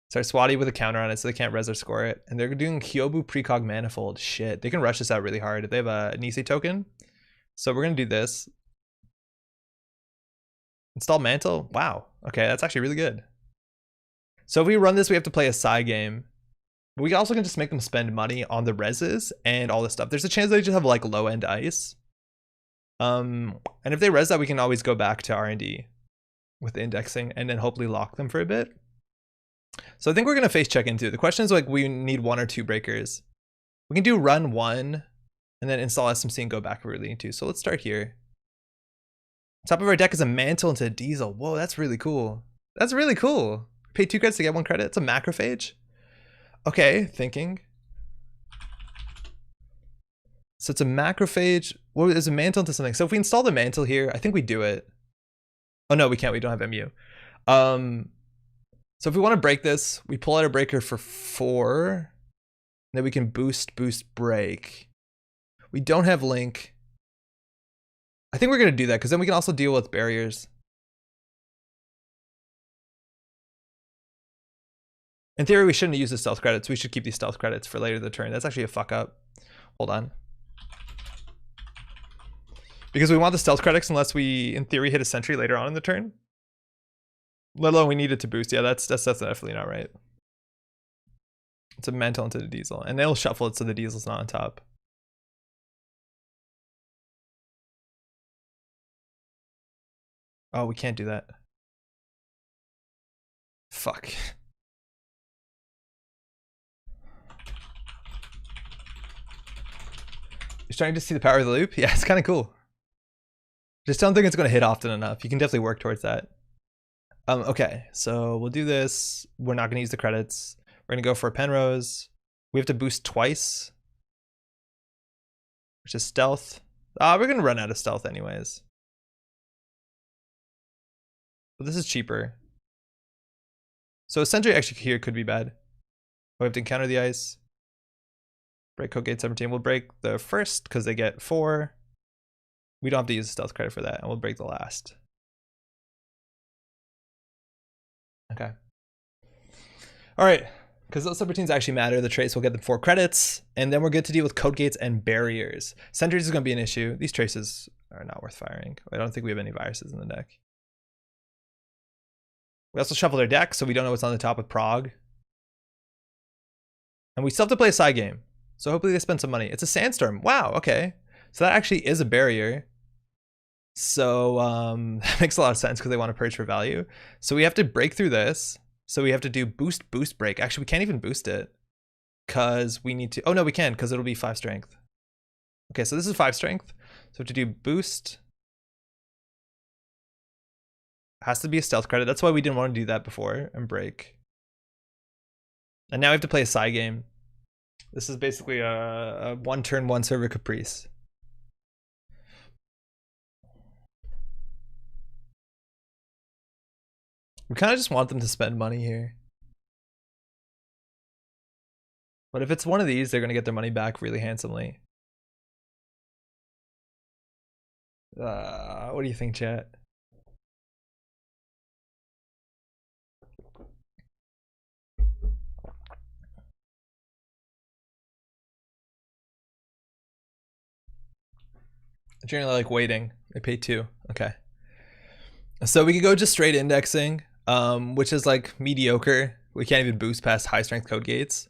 Speaker 1: Start Swati with a counter on it so they can't res or score it. And they're doing Kyobu Precog Manifold. Shit, they can rush this out really hard. They have a Nisei token. So we're going to do this. Install Mantle. Wow. Okay, that's actually really good. So if we run this, we have to play a side game. But we also can just make them spend money on the reses and all this stuff. There's a chance they just have like low end ice. And if they res that, we can always go back to R&D with the indexing and then hopefully lock them for a bit. So I think we're going to face check into. The question is like we need 1 or 2 breakers. We can do run 1 and then install SMC and go back if we really need to. So let's start here. Top of our deck is a mantle into a diesel. Whoa, that's really cool. That's really cool. Pay 2 credits to get 1 credit. It's a macrophage. Okay, thinking. So it's a macrophage. Well, there's a mantle into something. So if we install the mantle here, I think we do it. Oh no, we can't. We don't have MU. So if we want to break this, we pull out a breaker for 4. Then we can boost, break. We don't have link. I think we're going to do that because then we can also deal with barriers. In theory, we shouldn't use the stealth credits. We should keep these stealth credits for later in the turn. That's actually a fuck up. Hold on. Because we want the stealth credits unless we, in theory, hit a sentry later on in the turn. Let alone we need it to boost. Yeah, that's definitely not right. It's a mantle into the diesel. And they'll shuffle it so the diesel's not on top. Oh, we can't do that. Fuck. You're starting to see the power of the loop? Yeah, it's kind of cool. Just don't think it's going to hit often enough. You can definitely work towards that. Okay, so we'll do this. We're not going to use the credits. We're going to go for a Penrose. We have to boost twice, which is stealth. We're going to run out of stealth anyways. But this is cheaper. So a sentry actually here could be bad. We have to encounter the ice. Break code gate 17. We'll break the first because they get 4. We don't have to use the stealth credit for that, and we'll break the last. Okay. All right, because those subroutines actually matter. The trace will get them 4 credits, and then we're good to deal with code gates and barriers. Sentries is going to be an issue. These traces are not worth firing. I don't think we have any viruses in the deck. We also shuffled our deck, so we don't know what's on the top with Prague. And we still have to play a side game. So hopefully they spend some money. It's a Sandstorm. Wow, okay. So that actually is a barrier. So that makes a lot of sense because they want to purge for value. So we have to break through this. So we have to do boost, break. Actually, we can't even boost it because we need to. Oh, no, we can because it'll be 5 strength. Okay, so this is 5 strength. So we have to do boost. Has to be a stealth credit. That's why we didn't want to do that before. And break. And now we have to play a side game. This is basically a 1 turn, 1 server caprice. We kind of just want them to spend money here. But if it's one of these, they're going to get their money back really handsomely. What do you think, chat? Generally like waiting. They pay 2. Okay. So we could go just straight indexing, which is like mediocre. We can't even boost past high strength code gates.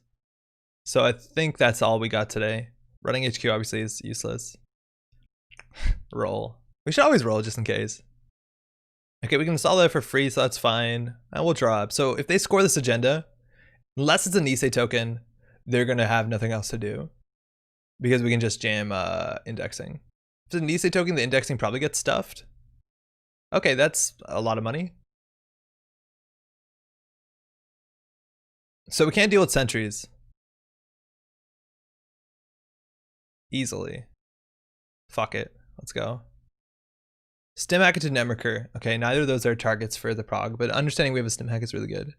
Speaker 1: So I think that's all we got today. Running HQ obviously is useless. Roll. We should always roll just in case. Okay, we can install that for free, so that's fine. And we'll draw up. So if they score this agenda, unless it's a Nisei token, they're going to have nothing else to do. Because we can just jam indexing. If it's a Nisei token, the indexing probably gets stuffed. Okay, that's a lot of money. So we can't deal with sentries. Easily. Fuck it. Let's go. Stim hack to Nemerker. Okay, neither of those are targets for the Prague, but understanding we have a stim hack is really good.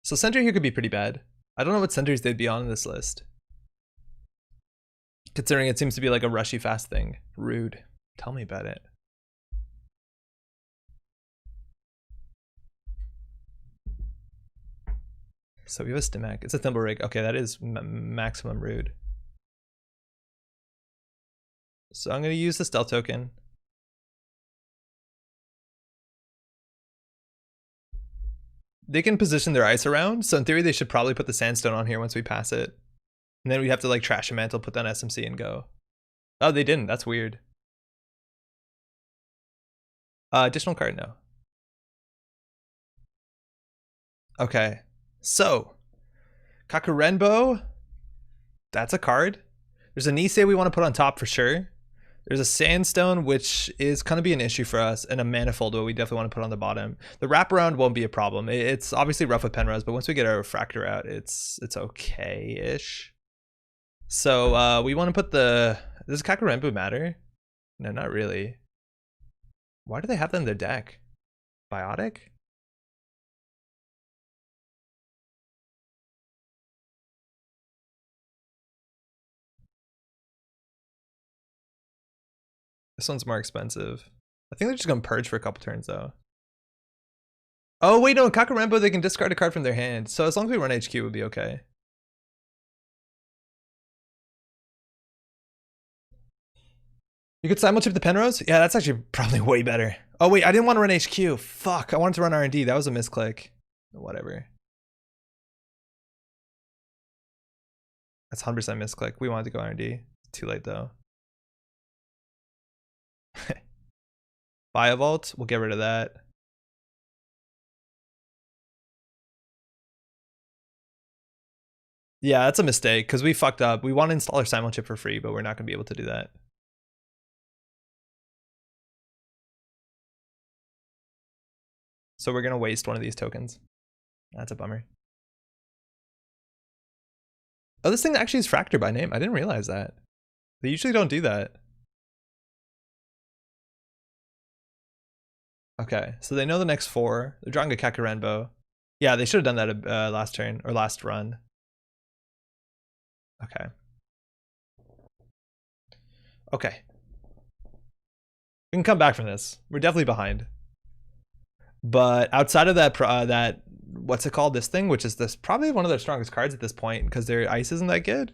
Speaker 1: So sentry here could be pretty bad. I don't know what sentries they'd be on this list. Considering it seems to be like a rushy fast thing. Rude. Tell me about it. So we have a stim hack. It's a thimble rig. Okay, that is maximum rude. So I'm going to use the stealth token. they can position their ice around. So in theory, they should probably put the Sandstone on here once we pass it. And then we have to like trash a mantle, put down SMC and go. Oh, they didn't. That's weird. Additional card, no. Okay. So, Kakurenbo, that's a card. There's a Nisei we want to put on top for sure. There's a Sandstone, which is going to be an issue for us, and a Manifold, what we definitely want to put on the bottom. The wraparound won't be a problem. It's obviously rough with Penrose, but once we get our Refractor out, it's okay-ish. So we want to put the... Does Kakurenbo matter? No, not really. Why do they have that in their deck? Biotic? This one's more expensive. I think they're just going to purge for a couple turns, though. Oh, wait, no. In Kakurenbo, they can discard a card from their hand. So as long as we run HQ, it would be okay. You could simulchip the Penrose? Yeah, that's actually probably way better. Oh, wait, I didn't want to run HQ. Fuck, I wanted to run R&D. That was a misclick. Whatever. That's 100% misclick. We wanted to go R&D. Too late, though. Buy a vault. We'll get rid of that. Yeah, that's a mistake because we fucked up. We want to install our simulchip for free, but we're not going to be able to do that. So we're going to waste one of these tokens. That's a bummer. Oh, this thing actually is Fractor by name. I didn't realize that. They usually don't do that. Okay, so they know the next 4. They're drawing a Kakurenbo. Yeah, they should have done that last turn, or last run. Okay. Okay. We can come back from this. We're definitely behind. But outside of that, what's it called? This thing, which is this probably one of their strongest cards at this point because their ice isn't that good.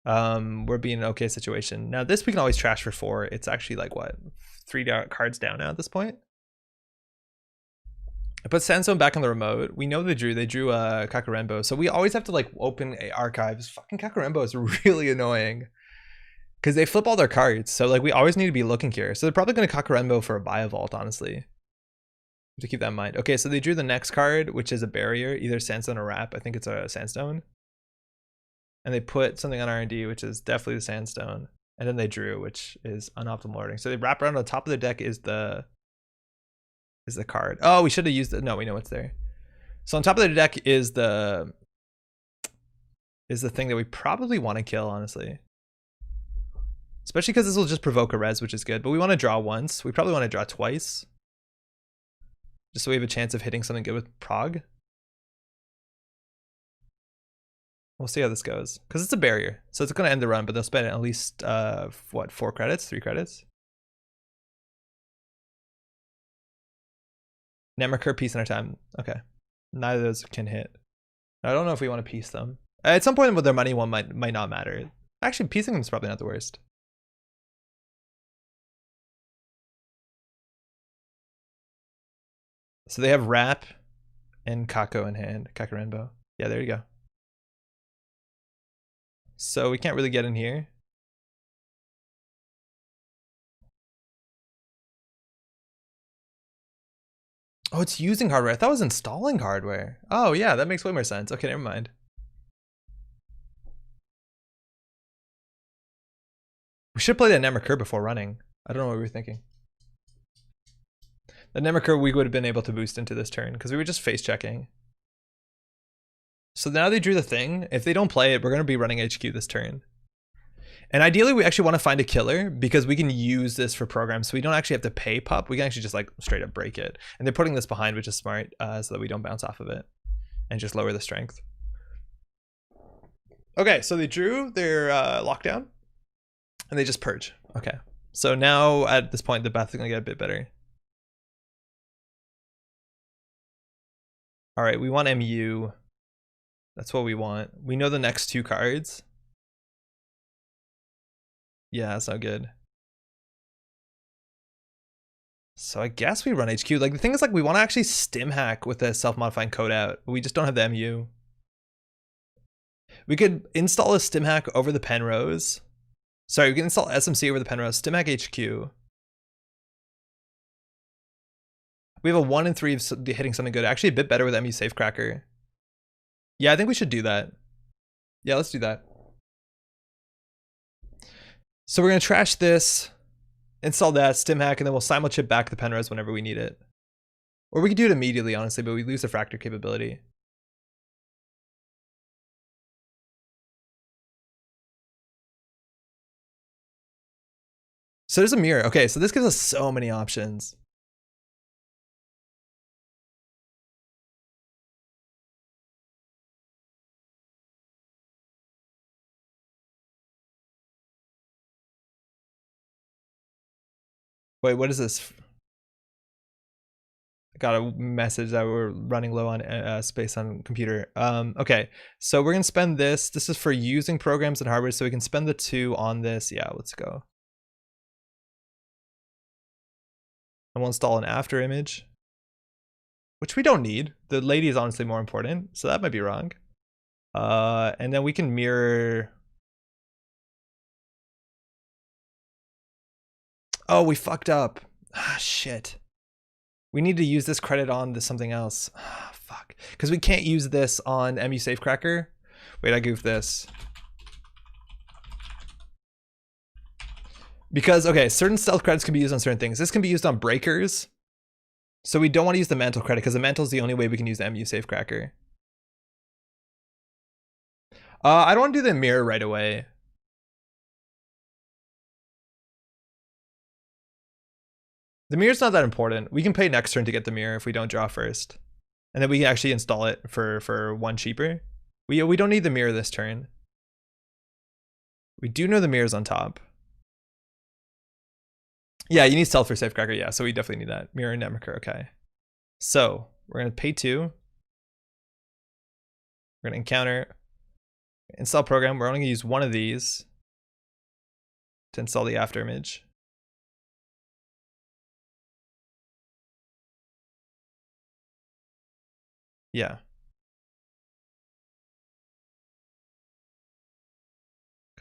Speaker 1: We're being in an okay situation. Now this we can always trash for 4. It's actually like what, 3 cards down now at this point. I put Sandstorm back on the remote. We know they drew Kakurenbo, so we always have to like open archives. Fucking Kakurenbo is really annoying because they flip all their cards. So like we always need to be looking here. So they're probably going to Kakurenbo for a buy a vault, honestly. To keep that in mind. Okay, so they drew the next card, which is a barrier, either Sandstone or Wrap. I think it's a Sandstone. And they put something on R&D, which is definitely the Sandstone. And then they drew, which is unoptimal ordering. So they wrap around on the top of the deck is the card. Oh, we should have used it. No, we know what's there. So on top of the deck is the thing that we probably want to kill, honestly. Especially because this will just provoke a res, which is good. But we want to draw once. We probably want to draw twice. Just so we have a chance of hitting something good with Prog. We'll see how this goes. Because it's a barrier. So it's going to end the run, but they'll spend at least, what, 4 credits? 3 credits? Netrunner, piece in our time. Okay. Neither of those can hit. I don't know if we want to piece them. At some point with their money, one might not matter. Actually, piecing them is probably not the worst. So they have Wrap and Kako in hand. Kakurenbo. Yeah, there you go. So we can't really get in here. Oh, it's using hardware. I thought it was installing hardware. Oh, yeah, that makes way more sense. Okay, never mind. We should play that Netrunner before running. I don't know what we were thinking. The Netrunner we would have been able to boost into this turn because we were just face checking. So now they drew the thing. If they don't play it, we're going to be running HQ this turn. And ideally, we actually want to find a killer because we can use this for programs. So we don't actually have to pay pup. We can actually just like straight up break it. And they're putting this behind, which is smart, so that we don't bounce off of it and just lower the strength. Okay, so they drew their lockdown and they just purge. Okay, so now at this point, the Beth is going to get a bit better. All right, we want MU. That's what we want. We know the next 2 cards. Yeah, that's not good. So I guess we run HQ. Like the thing is, like we want to actually stim hack with the self-modifying code out. We just don't have the MU. We could install a stim hack over the pen rows. Sorry, we can install SMC over the pen rows. Stim hack HQ. We have a 1 in 3 of hitting something good. Actually, a bit better with MU Safecracker. Yeah, I think we should do that. Yeah, let's do that. So we're gonna trash this, install that, stim hack, and then we'll simul-chip back the pen res whenever we need it. Or we could do it immediately, honestly, but we lose the fractor capability. So there's a mirror. Okay, so this gives us so many options. Wait, what is this? I got a message that we're running low on space on computer. Okay, so we're gonna spend this. This is for using programs and hardware, so we can spend the 2 on this. Yeah, let's go. And we'll install an after image, which we don't need. The lady is honestly more important, so that might be wrong. And then we can mirror. Oh, we fucked up. Ah, shit. We need to use this credit on to something else. Ah, fuck. Because we can't use this on MU Safecracker. Wait, I goofed this. Because, okay, certain stealth credits can be used on certain things. This can be used on breakers. So we don't want to use the mantle credit because the mantle is the only way we can use the MU Safecracker. I don't want to do the mirror right away. The mirror's not that important. We can pay next turn to get the mirror if we don't draw first. And then we can actually install it for 1 cheaper. We don't need the mirror this turn. We do know the mirror's on top. Yeah, you need stealth for Safecracker, yeah, so we definitely need that. Mirror and Netmarker, okay. So, we're gonna pay 2. We're gonna encounter, install program. We're only gonna use 1 of these to install the after image. Yeah.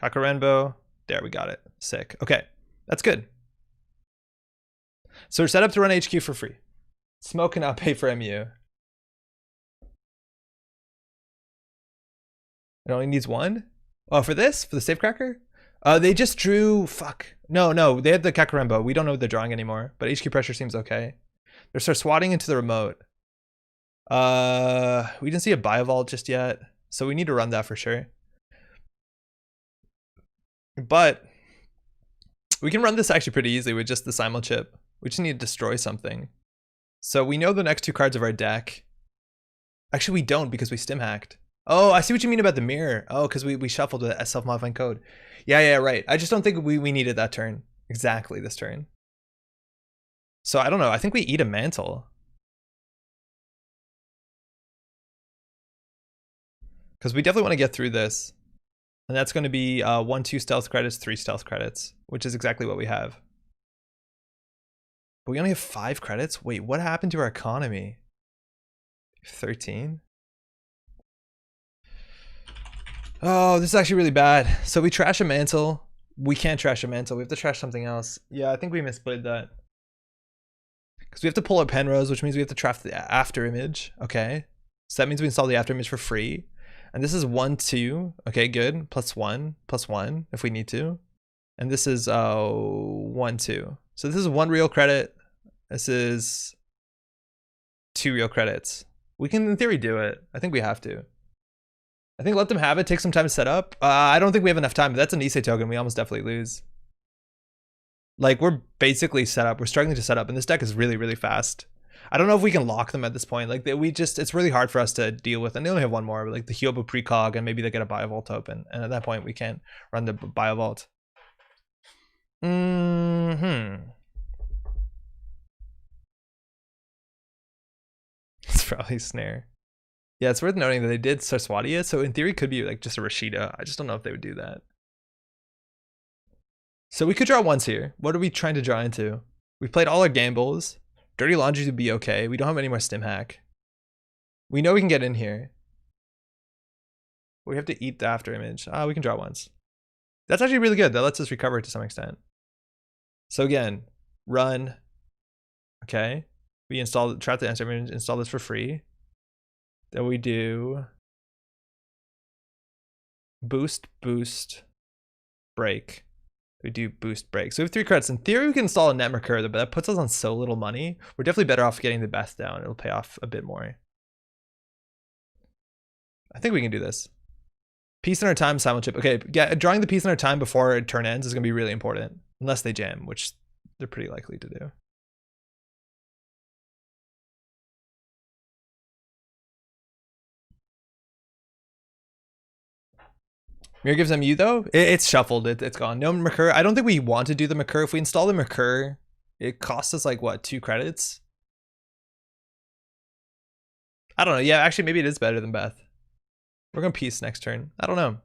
Speaker 1: Kakarenbo. There, we got it. Sick. Okay, that's good. So we're set up to run HQ for free. Smoke cannot pay for MU. It only needs 1? Oh, for this? For the Safecracker? They just drew, fuck. No, they had the Kakarenbo. We don't know what they're drawing anymore, but HQ pressure seems okay. They're start swatting into the remote. We didn't see a Biovault just yet, so we need to run that for sure. But we can run this actually pretty easily with just the simul chip. We just need to destroy something. So we know the next 2 cards of our deck. Actually, we don't because we stim hacked. Oh, I see what you mean about the mirror. Oh, because we shuffled a self-modifying code. Yeah, right. I just don't think we needed that turn. Exactly this turn. So I don't know. I think we eat a mantle. Because we definitely want to get through this. And that's going to be 1, 2 stealth credits, 3 stealth credits, which is exactly what we have. But we only have 5 credits? Wait, what happened to our economy? 13? Oh, this is actually really bad. So we trash a mantle. We can't trash a mantle. We have to trash something else. Yeah, I think we misplayed that. Because we have to pull our pen rows, which means we have to trash the after image. Okay. So that means we install the after image for free. And this is 1, 2. Okay, good. +1, +1 if we need to. And this is 1, 2. So this is 1 real credit. This is 2 real credits. We can, in theory, do it. I think we have to. I think let them have it. Take some time to set up. I don't think we have enough time. But that's an Issei token. We almost definitely lose. Like, we're basically set up. We're struggling to set up. And this deck is really, really fast. I don't know if we can lock them at this point. Like, it's really hard for us to deal with. And they only have 1 more. But like the Hyobu precog, and maybe they get a Biovault open. And at that point, we can't run the Biovault. It's probably Snare. Yeah, it's worth noting that they did Sarswadia, so in theory it could be like just a Rashida. I just don't know if they would do that. So we could draw once here. What are we trying to draw into? We played all our gambles. Dirty Laundry would be okay. We don't have any more stim hack. We know we can get in here. We have to eat the after image. We can draw once. That's actually really good. That lets us recover to some extent. So again, run. Okay. We install, trap the answer image, install this for free. Then we do boost, break. We do boost, break. So we have 3 credits. In theory, we can install a net recur, but that puts us on so little money. We're definitely better off getting the Beth down. It'll pay off a bit more. I think we can do this. Piece in our time, simul chip. Okay, yeah, drawing the piece in our time before turn ends is going to be really important. Unless they jam, which they're pretty likely to do. Mirror gives them you though? It's shuffled, it's gone. No recur. I don't think we want to do the recur. If we install the recur, it costs us like what, 2 credits? I don't know. Yeah, actually maybe it is better than Beth. We're gonna piece next turn. I don't know.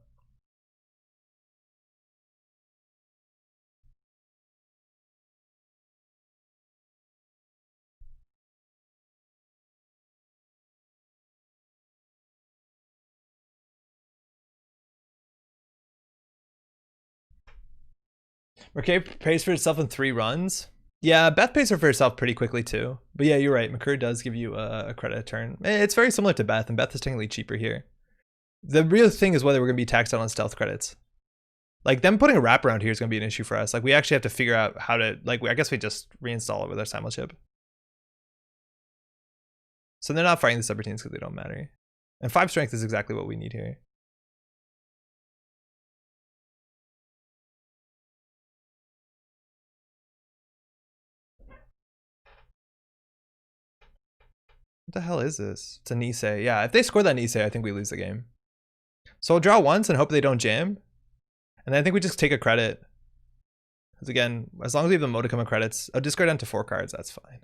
Speaker 1: Mercure pays for itself in 3 runs. Yeah, Beth pays for herself pretty quickly too. But yeah, you're right. Mercure does give you a credit a turn. It's very similar to Beth, and Beth is technically cheaper here. The real thing is whether we're going to be taxed out on stealth credits. Like, them putting a wraparound here is going to be an issue for us. Like, we actually have to figure out how to, like, I guess we just reinstall it with our simul chip. So they're not fighting the subroutines because they don't matter. And 5 strength is exactly what we need here. What the hell is this? It's a Nisei. Yeah, if they score that Nisei, I think we lose the game. So I'll draw once and hope they don't jam. And then I think we just take a credit. Because again, as long as we have the modicum of credits, I'll discard down to 4 cards, that's fine.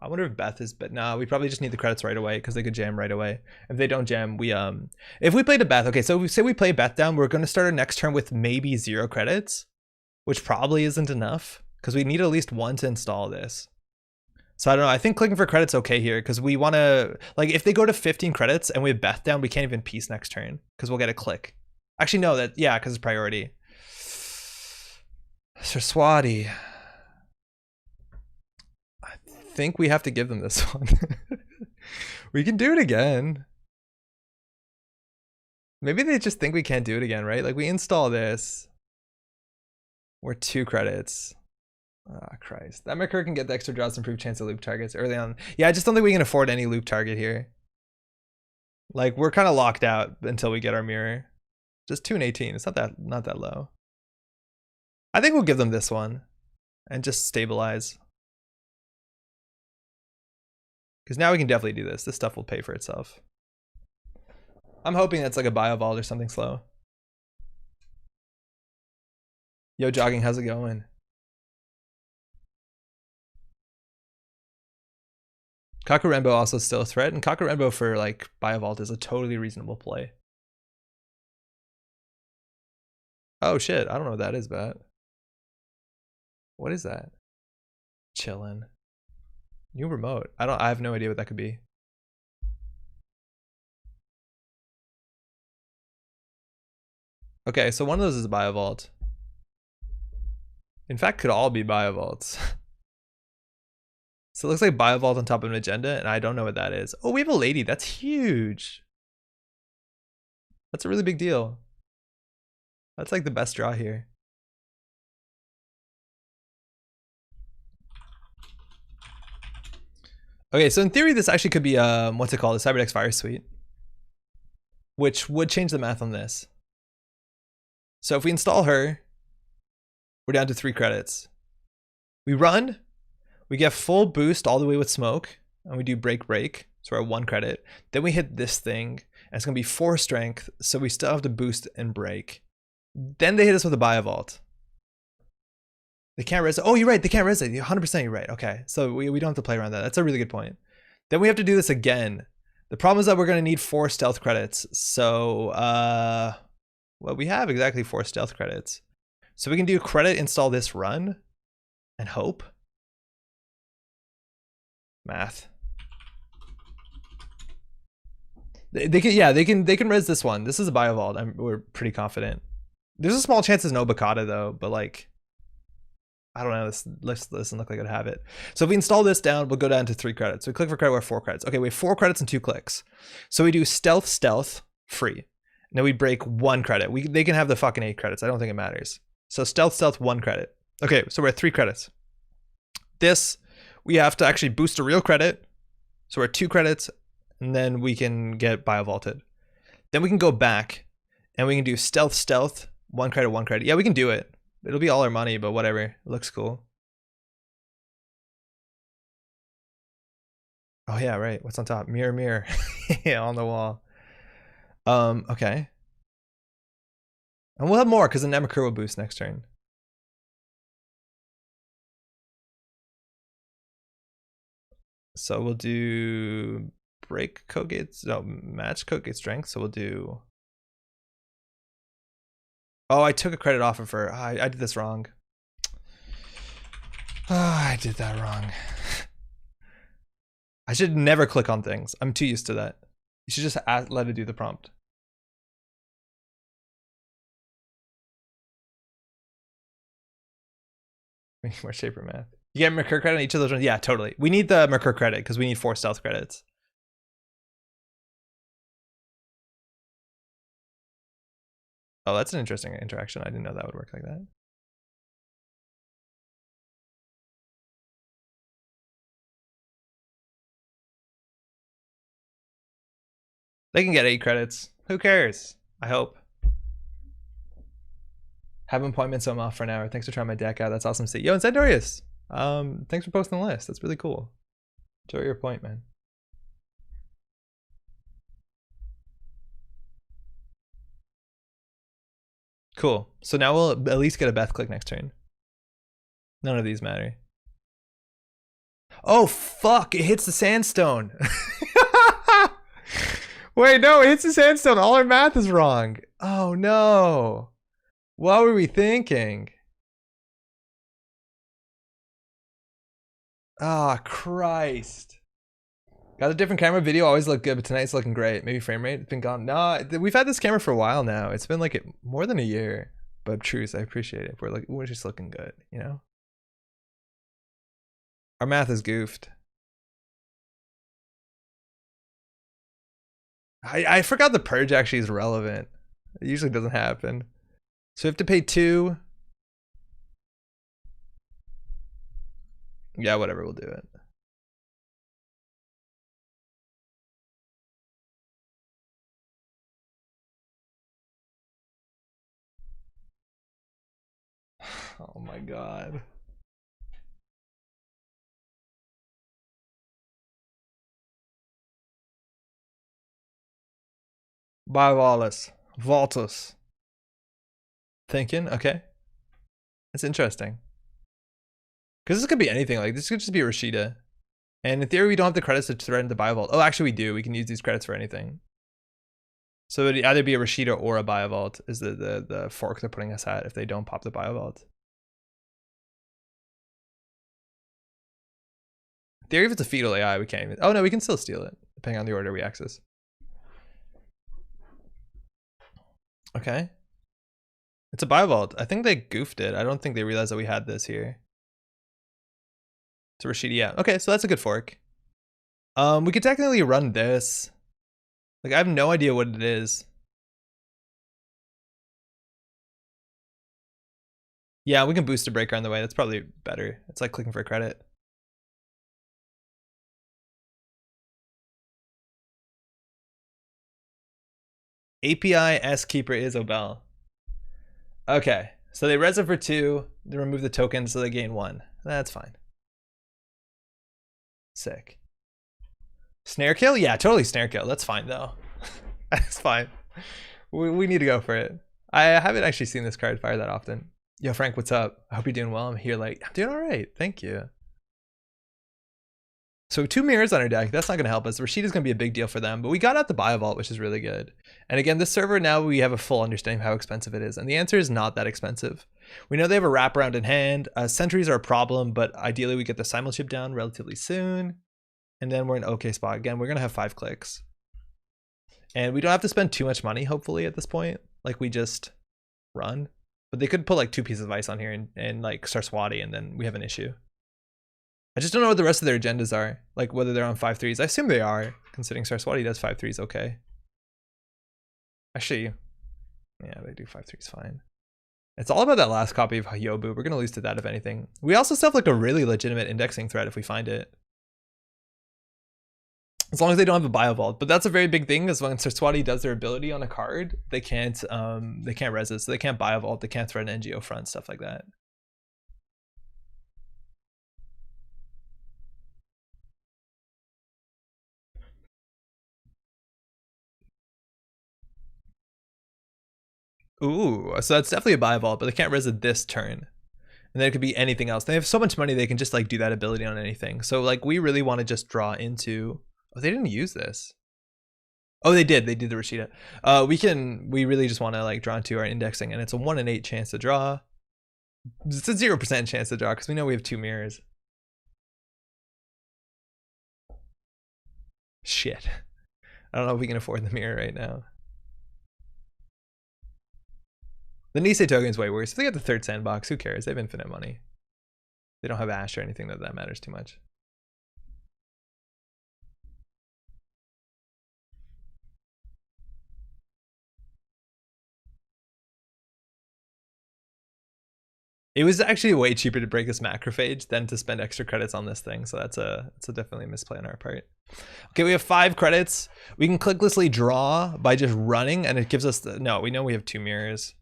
Speaker 1: I wonder if Beth is, but no, we probably just need the credits right away because they could jam right away. If they don't jam, we if we played a Beth, okay, so we say we play Beth down, we're going to start our next turn with maybe 0 credits, which probably isn't enough because we need at least 1 to install this. So I don't know, I think clicking for credits okay here because we want to, like, if they go to 15 credits and we have Beth down, we can't even piece next turn because we'll get a click. Actually, no, that, yeah, because it's priority. Sir Swati. I think we have to give them this one. We can do it again. Maybe they just think we can't do it again, right? Like, we install this. We're 2 credits. Ah, Christ. That Mercure can get the extra draws, improved chance of loop targets early on. Yeah, I just don't think we can afford any loop target here. Like, we're kind of locked out until we get our mirror. Just 2 and 18. It's not that low. I think we'll give them this one and just stabilize. Because now we can definitely do this. This stuff will pay for itself. I'm hoping that's like a Biovault or something slow. Yo, Jogging, how's it going? Kakarembo also still a threat, and Kakarembo for like Biovault is a totally reasonable play. Oh shit, I don't know what that is, Bat. What is that? Chillin'. New remote. I have no idea what that could be. Okay, so one of those is a Biovault. In fact, could all be Biovaults. So it looks like Biovault on top of an agenda, and I don't know what that is. Oh, we have a lady. That's huge. That's a really big deal. That's like the best draw here. Okay, so in theory, this actually could be, what's it called? A Cyberdex Fire Suite. Which would change the math on this. So if we install her, we're down to 3 credits. We run. We get full boost all the way with smoke, and we do break, so we're at 1 credit. Then we hit this thing, and it's gonna be 4 strength, so we still have to boost and break. Then they hit us with a Biovault. They can't res it. Oh, you're right, they can't res it. 100% you're right. Okay, so we don't have to play around that. That's a really good point. Then we have to do this again. The problem is that we're gonna need 4 stealth credits. So, well, we have exactly 4 stealth credits. So we can do credit, install this run, and hope. Math. They can, yeah, they can res this one. This is a Biovault. We're pretty confident. There's a small chance it's no Bacata though, but like, I don't know. This doesn't look like it'd have it. So if we install this down, we'll go down to 3 credits. So we click for credit, we have 4 credits. Okay, we have 4 credits and 2 clicks. So we do stealth, free. Now we break 1 credit. They can have the fucking 8 credits. I don't think it matters. So stealth, 1 credit. Okay, so we're at 3 credits. This, we have to actually boost a real credit. So we're at 2 credits, and then we can get Biovaulted. Then we can go back, and we can do stealth, 1 credit, 1 credit. Yeah, we can do it. It'll be all our money, but whatever. It looks cool. Oh yeah, right. What's on top? Mirror. Yeah, on the wall. Okay. And we'll have more because the Nemakur will boost next turn. So we'll do break Kogate's, no, match Kogate's strength. So we'll do. Oh, I took a credit off of her. I did this wrong. Oh, I did that wrong. I should never click on things. I'm too used to that. You should just let it do the prompt. We need more Shaper math. You get Mercur credit on each of those ones? Yeah, totally. We need the Mercur credit because we need 4 stealth credits. Oh, that's an interesting interaction. I didn't know that would work like that. They can get 8 credits. Who cares? I hope. Have appointments, so I'm off for an hour. Thanks for trying my deck out. That's awesome to see. Yo, and Sandorius, thanks for posting the list. That's really cool. Enjoy your appointment. Cool. So now we'll at least get a Beth click next turn. None of these matter. Oh, fuck. It hits the Sandstone. Wait, no, it hits the Sandstone. All our math is wrong. Oh, no. What were we thinking? Ah, oh, Christ. Got a different camera. Video always looked good, but tonight's looking great. Maybe frame rate has been gone. No, we've had this camera for a while now. It's been like more than a year. But truth, I appreciate it. We're just looking good, you know? Our math is goofed. I forgot the purge actually is relevant. It usually doesn't happen. So we have to pay 2. Yeah, whatever, we'll do it. Oh my god. Bye, Wallace. Voltus. Thinking, okay. It's interesting. Because this could be anything. Like, this could just be Rashida. And in theory, we don't have the credits to threaten the Biovault. Oh, actually, we do. We can use these credits for anything. So it'd either be a Rashida or a Biovault is the fork they're putting us at if they don't pop the Biovault. In theory, if it's a fetal AI, we can't even. Oh, no, we can still steal it, depending on the order we access. Okay. It's a Biovault. I think they goofed it. I don't think they realized that we had this here. It's a Rashida, yeah. Okay, so that's a good fork. We could technically run this. Like, I have no idea what it is. Yeah, we can boost a breaker on the way. That's probably better. It's like clicking for a credit. API S Keeper is Obel. Okay, so they res it for 2. They remove the token, so they gain 1. That's fine. Sick. Snare kill? Yeah, totally snare kill. That's fine though. That's fine. We need to go for it. I haven't actually seen this card fire that often. Yo, Frank, what's up? I hope you're doing well. I'm here late. I'm doing all right. Thank you. So 2 mirrors on our deck. That's not going to help us. Rashid is going to be a big deal for them. But we got out the Biovault, which is really good. And again, this server, now we have a full understanding of how expensive it is. And the answer is not that expensive. We know they have a wraparound in hand. Sentries are a problem, but ideally we get the simul chip down relatively soon. And then we're in an okay spot. Again, we're going to have 5 clicks. And we don't have to spend too much money, hopefully, at this point. Like, we just run. But they could put like 2 pieces of ice on here and like Sarswati, and then we have an issue. I just don't know what the rest of their agendas are. Like whether they're on 5-3s. I assume they are, considering Sarswati does 5-3s okay. Actually, yeah, they do 5-3s fine. It's all about that last copy of Yobu. We're gonna lose to that if anything. We also still have like a really legitimate indexing threat if we find it. As long as they don't have a Biovault. But that's a very big thing, is when Sarswati does their ability on a card, they can't resist, so they can't Biovault, they can't threaten NGO front, stuff like that. Ooh, so that's definitely a Biovault, but they can't resist this turn. And then it could be anything else. They have so much money they can just like do that ability on anything. So like we really want to just draw into. Oh, they didn't use this. Oh, they did. They did the Rashida. We really just want to like draw into our indexing, and it's a 1 in 8 chance to draw. It's a 0% chance to draw because we know we have 2 mirrors. Shit. I don't know if we can afford the mirror right now. The Nisei token is way worse. If they get the 3rd sandbox, who cares? They have infinite money. They don't have Ash or anything that matters too much. It was actually way cheaper to break this macrophage than to spend extra credits on this thing. So that's a definitely a misplay on our part. Okay, we have 5 credits. We can clicklessly draw by just running, and it gives us the, no, we know we have 2 mirrors.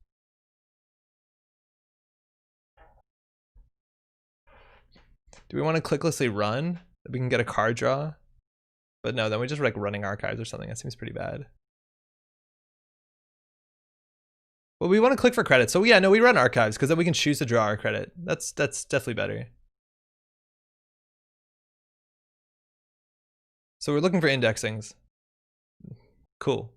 Speaker 1: Do we want to clicklessly run? We can get a card draw. But no, then we just like running archives or something. That seems pretty bad. Well, we want to click for credit. So yeah, no, we run archives because then we can choose to draw our credit. That's definitely better. So we're looking for indexings. Cool.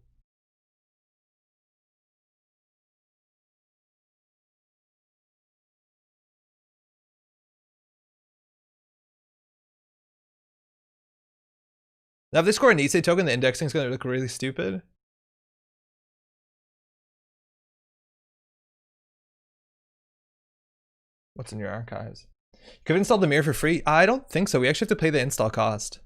Speaker 1: Now if they score a Nisei token, the indexing is going to look really stupid. What's in your archives? You could have installed the mirror for free. I don't think so. We actually have to pay the install cost.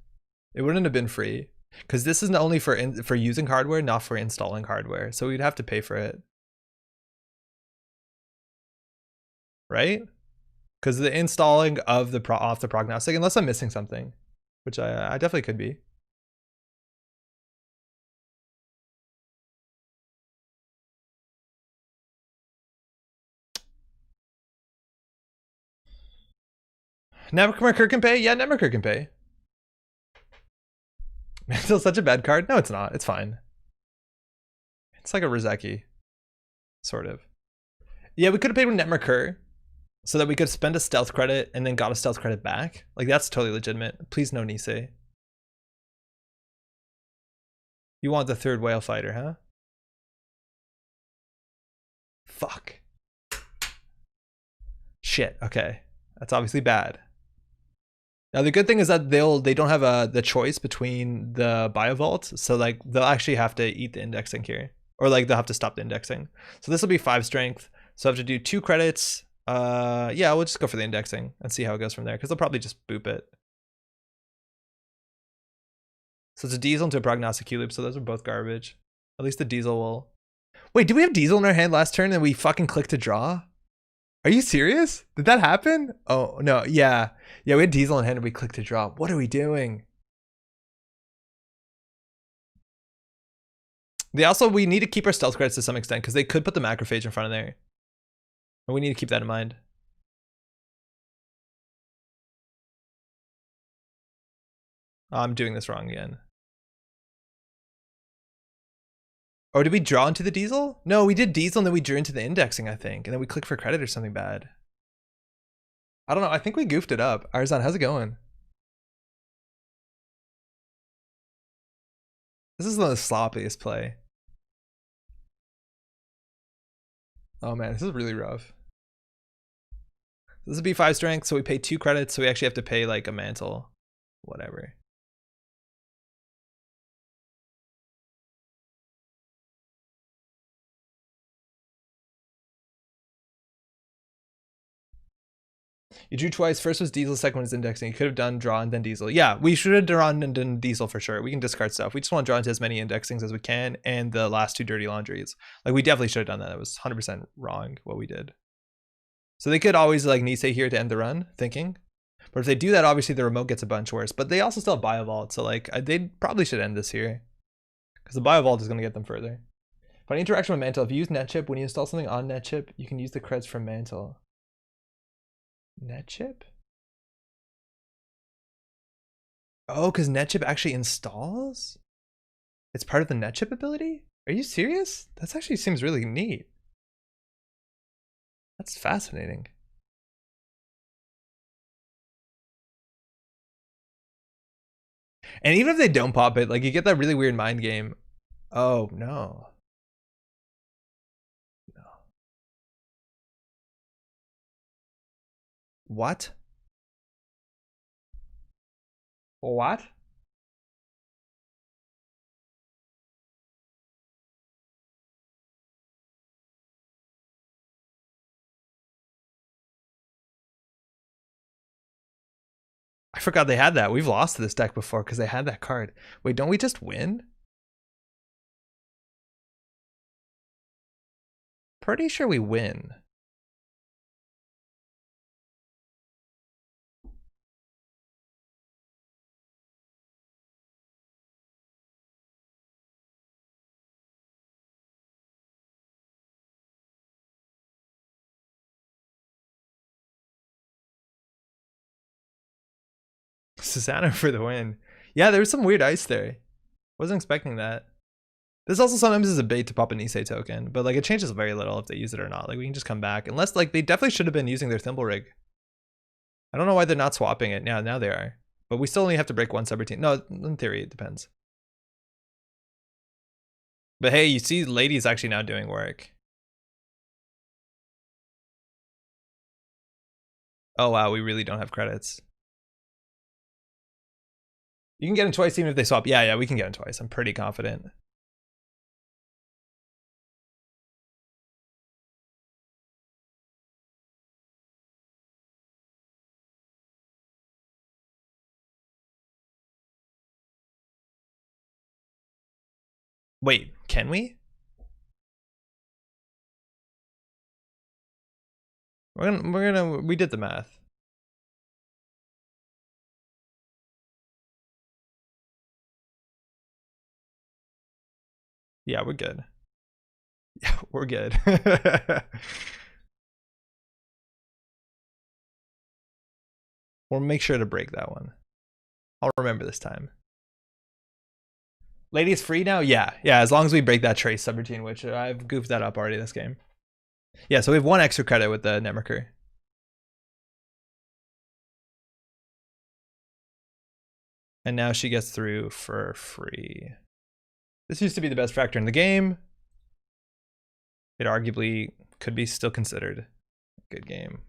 Speaker 1: It wouldn't have been free because this is only for using hardware, not for installing hardware. So we'd have to pay for it, right? Because the installing of the off the prognostic, unless I'm missing something, which I definitely could be. Netrunner can pay? Yeah, Netrunner can pay. It's still such a bad card? No, it's not. It's fine. It's like a Rizeki. Sort of. Yeah, we could have paid with Netrunner so that we could spend a stealth credit and then got a stealth credit back. Like, that's totally legitimate. Please no Nisei. You want the 3rd whale fighter, huh? Fuck. Shit, okay. That's obviously bad. Now the good thing is that they don't have the choice between the Biovault, so like they'll actually have to eat the indexing here, or like they'll have to stop the indexing. So this will be 5 strength. So I have to do 2 credits. Yeah, we'll just go for the indexing and see how it goes from there, because they'll probably just boop it. So it's a diesel into a prognostic loop. So those are both garbage. At least the diesel will. Wait, did we have diesel in our hand last turn and we fucking clicked to draw? Are you serious? Did that happen? Oh, no. Yeah. Yeah, we had diesel in hand and we clicked to draw. What are we doing? We need to keep our stealth credits to some extent because they could put the macrophage in front of there. And we need to keep that in mind. I'm doing this wrong again. Or did we draw into the diesel? No, we did diesel and then we drew into the indexing, I think. And then we clicked for credit or something bad. I don't know. I think we goofed it up. Arzan, how's it going? This is the sloppiest play. Oh man, this is really rough. This is B5 strength, so we pay 2 credits, so we actually have to pay like a mantle. Whatever. You drew twice. First was Diesel, second was indexing. You could have done draw and then Diesel. Yeah, we should have drawn and done Diesel for sure. We can discard stuff. We just want to draw into as many indexings as we can and the last 2 dirty laundries. Like, we definitely should have done that. It was 100% wrong what we did. So they could always like Nisei here to end the run, thinking. But if they do that, obviously the remote gets a bunch worse. But they also still have Biovault, so like they probably should end this here. Because the Biovault is going to get them further. Funny interaction with Mantle. If you use NetChip, when you install something on NetChip, you can use the creds from Mantle. NetChip? Oh, because NetChip actually installs? It's part of the NetChip ability? Are you serious? That actually seems really neat. That's fascinating. And even if they don't pop it, like you get that really weird mind game. Oh, no. No. What? What? I forgot they had that. We've lost to this deck before because they had that card. Wait, don't we just win? Pretty sure we win. Susanna for the win. Yeah, there was some weird ice there. Wasn't expecting that. This also sometimes is a bait to pop a Nisei token, but like it changes very little if they use it or not. Like we can just come back. Unless like they definitely should have been using their Thimble Rig. I don't know why they're not swapping it. Now they are. But we still only have to break 1 subroutine. No, in theory, it depends. But hey, you see Lady's actually now doing work. Oh wow, we really don't have credits. You can get them twice even if they swap. Yeah, we can get them twice. I'm pretty confident. Wait, can we? We did the math. Yeah, we're good. Yeah, we're good. We'll make sure to break that one. I'll remember this time. Lady is free now? Yeah, as long as we break that trace subroutine, which I've goofed that up already this game. Yeah, so we have 1 extra credit with the Netrunner. And now she gets through for free. This used to be the best factor in the game. It arguably could be still considered a good game.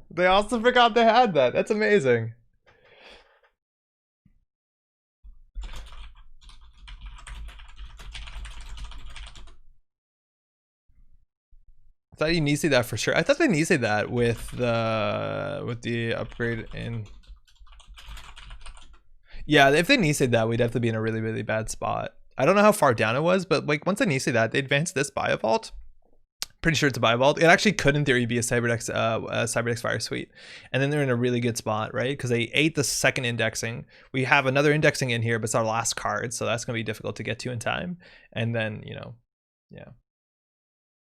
Speaker 1: They also forgot they had that. That's amazing. I thought you need to see that for sure. I thought they need to see that with the upgrade in. Yeah, if they Nisei that, we'd have to be in a really, really bad spot. I don't know how far down it was, but like once they Nisei that, they advanced this Biovault. Pretty sure it's a Biovault. It actually could, in theory, be a Cyberdex Fire Suite. And then they're in a really good spot, right? Because they ate the second indexing. We have another indexing in here, but it's our last card, so that's going to be difficult to get to in time. And then, you know, yeah.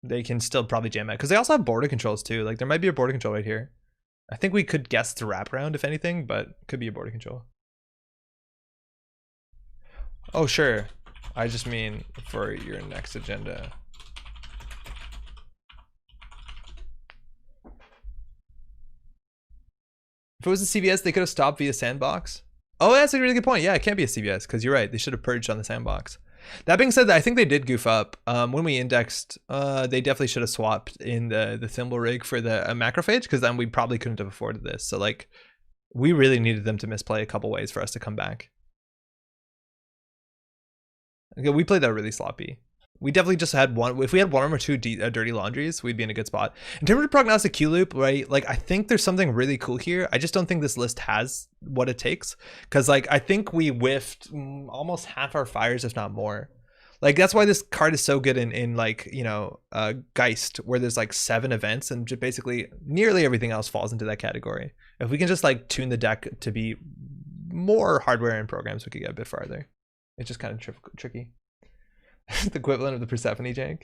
Speaker 1: They can still probably jam out. Because they also have border controls, too. Like, there might be a border control right here. I think we could guess the wraparound, if anything, but it could be a border control. Oh, sure. I just mean for your next agenda. If it was a CVS, they could have stopped via sandbox. Oh, that's a really good point. Yeah, it can't be a CVS because you're right. They should have purged on the sandbox. That being said, I think they did goof up. When we indexed, they definitely should have swapped in the thimble rig for the macrophage, because then we probably couldn't have afforded this. So like, we really needed them to misplay a couple ways for us to come back. Okay, we played that really sloppy. We definitely just had one. If we had one or two dirty laundries, we'd be in a good spot. In terms of prognostic Q loop, right? Like, I think there's something really cool here. I just don't think this list has what it takes. Because, like, I think we whiffed almost half our fires, if not more. Like, that's why this card is so good in like, you know, Geist, where there's like 7 events and just basically nearly everything else falls into that category. If we can just like tune the deck to be more hardware and programs, we could get a bit farther. It's just kind of tricky. The equivalent of the Persephone jank.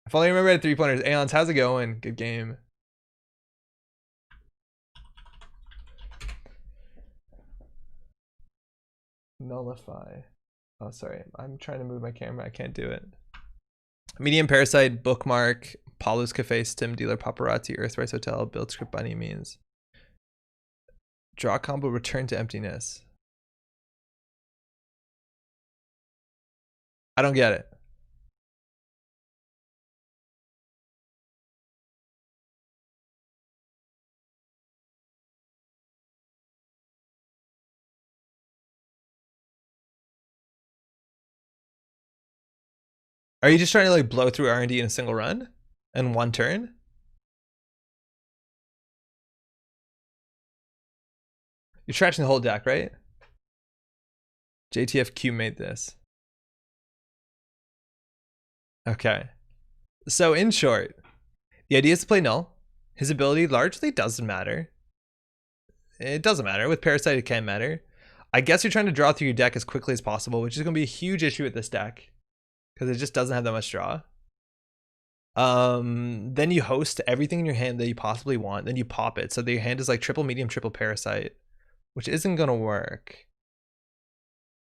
Speaker 1: If only I remember at 3-pointers. Aeons, how's it going? Good game. Nullify. Oh, sorry. I'm trying to move my camera. I can't do it. Medium Parasite, Bookmark, Paulu's Cafe, Stim Dealer, Paparazzi, Earthrise Hotel, Build Script Bunny means. Draw combo, return to emptiness. I don't get it. Are you just trying to like blow through R&D in a single run? In one turn? You're trashing the whole deck, right? JTFQ made this. Okay. So in short, the idea is to play null. His ability largely doesn't matter. It doesn't matter. With Parasite, it can matter. I guess you're trying to draw through your deck as quickly as possible, which is going to be a huge issue with this deck because it just doesn't have that much draw. Then you host everything in your hand that you possibly want. Then you pop it. So that your hand is like triple medium, triple Parasite, which isn't going to work.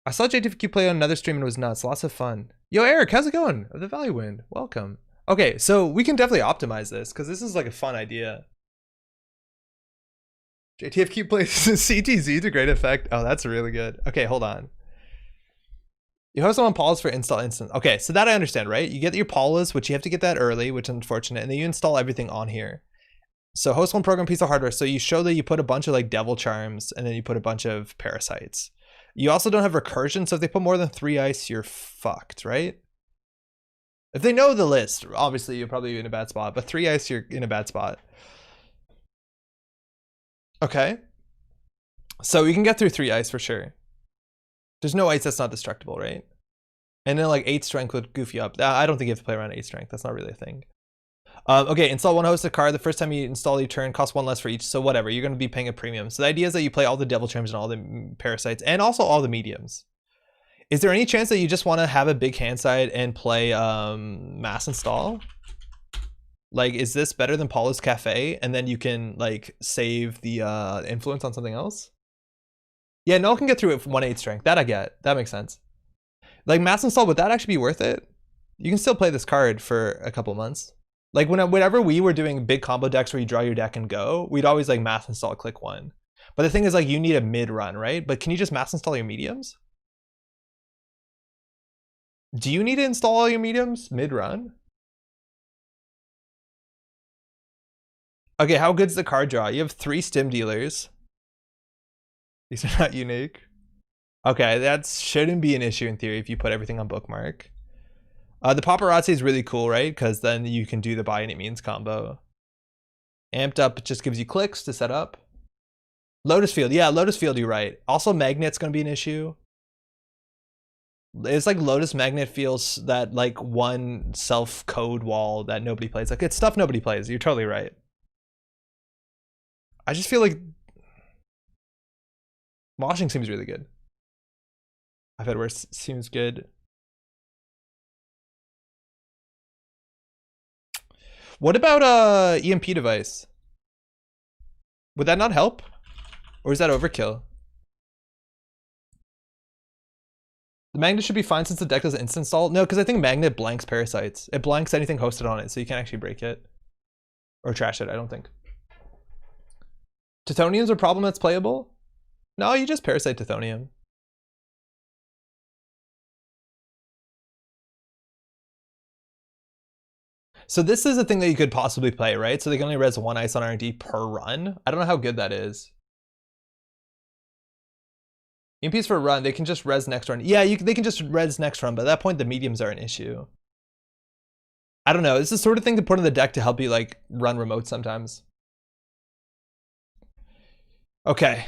Speaker 1: I saw JTFQ play on another stream and it was nuts. Lots of fun. Yo, Eric, how's it going? The Value Wind, welcome. Okay, so we can definitely optimize this because this is like a fun idea. JTFQ plays CTZ to great effect. Oh, that's really good. Okay, hold on. You host them on Paulas for install instant. Okay, so that I understand, right? You get your Paulas, which you have to get that early, which is unfortunate, and then you install everything on here. So host one program piece of hardware. So you show that you put a bunch of like Devil Charms and then you put a bunch of Parasites. You also don't have recursion, so if they put more than 3 ice, you're fucked, right? If they know the list, obviously you're probably in a bad spot, but 3 ice, you're in a bad spot. Okay. So you can get through 3 ice for sure. There's no ice that's not destructible, right? And then like 8 strength would goof you up. I don't think you have to play around 8 strength. That's not really a thing. Okay, install one hosted card. The first time you install your turn, costs 1 less for each. So whatever, you're going to be paying a premium. So the idea is that you play all the Devil Charms and all the Parasites and also all the mediums. Is there any chance that you just want to have a big hand side and play mass install? Like, is this better than Paulu's Cafe? And then you can like save the influence on something else? Yeah, Null can get through it 1/8 strength. That I get. That makes sense. Like mass install, would that actually be worth it? You can still play this card for a couple months. Like whenever we were doing big combo decks where you draw your deck and go, we'd always like mass install click 1. But the thing is like you need a mid run, right? But can you just mass install your mediums? Do you need to install all your mediums mid run? Okay, how good's the card draw? You have 3 stim dealers. These are not unique. Okay, that shouldn't be an issue in theory if you put everything on Bookmark. The Paparazzi is really cool, right? Because then you can do the by any means combo. Amped up just gives you clicks to set up. Lotus Field, yeah, Lotus Field, you're right. Also, Magnet's gonna be an issue. It's like Lotus Magnet feels that like one self code wall that nobody plays. Like it's stuff nobody plays. You're totally right. I just feel like Washing seems really good. I've had worse. Seems good. What about EMP device? Would that not help? Or is that overkill? The Magnet should be fine since the deck doesn't instant install. No, because I think Magnet blanks Parasites. It blanks anything hosted on it, so you can't actually break it. Or trash it, I don't think. Tithonium's a problem that's playable? No, you just parasite Tithonium. So this is a thing that you could possibly play, right? So they can only res 1 ice on R&D per run. I don't know how good that is. EMPs for a run, they can just res next run. Yeah, they can just res next run, but at that point the mediums are an issue. I don't know. This is the sort of thing to put in the deck to help you like run remote sometimes. Okay.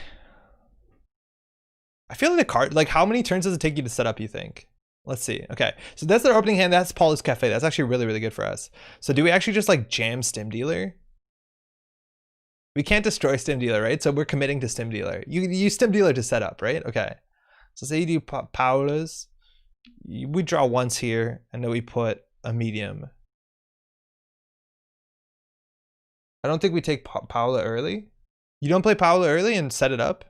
Speaker 1: I feel like the card, like how many turns does it take you to set up, you think? Let's see. Okay, so that's their opening hand. That's Paula's Cafe. That's actually really, really good for us. So do we actually just like jam Stim Dealer? We can't destroy Stim Dealer, right? So we're committing to Stim Dealer. You use Stim Dealer to set up, right? Okay. So say you do Paula's. We draw once here, and then we put a medium. I don't think we take Paula early. You don't play Paula early and set it up?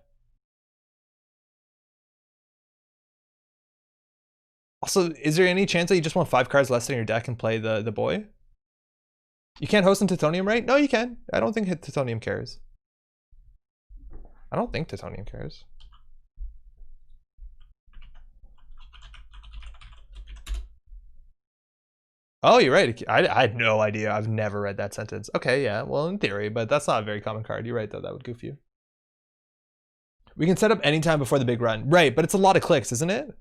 Speaker 1: Also, is there any chance that you just want 5 cards less than your deck and play the boy? You can't host in Tithonium, right? No, you can. I don't think Tithonium cares. I don't think Tithonium cares. Oh, you're right. I had no idea. I've never read that sentence. Okay, yeah. Well, in theory, but that's not a very common card. You're right, though. That would goof you. We can set up anytime before the big run. Right, but it's a lot of clicks, isn't it?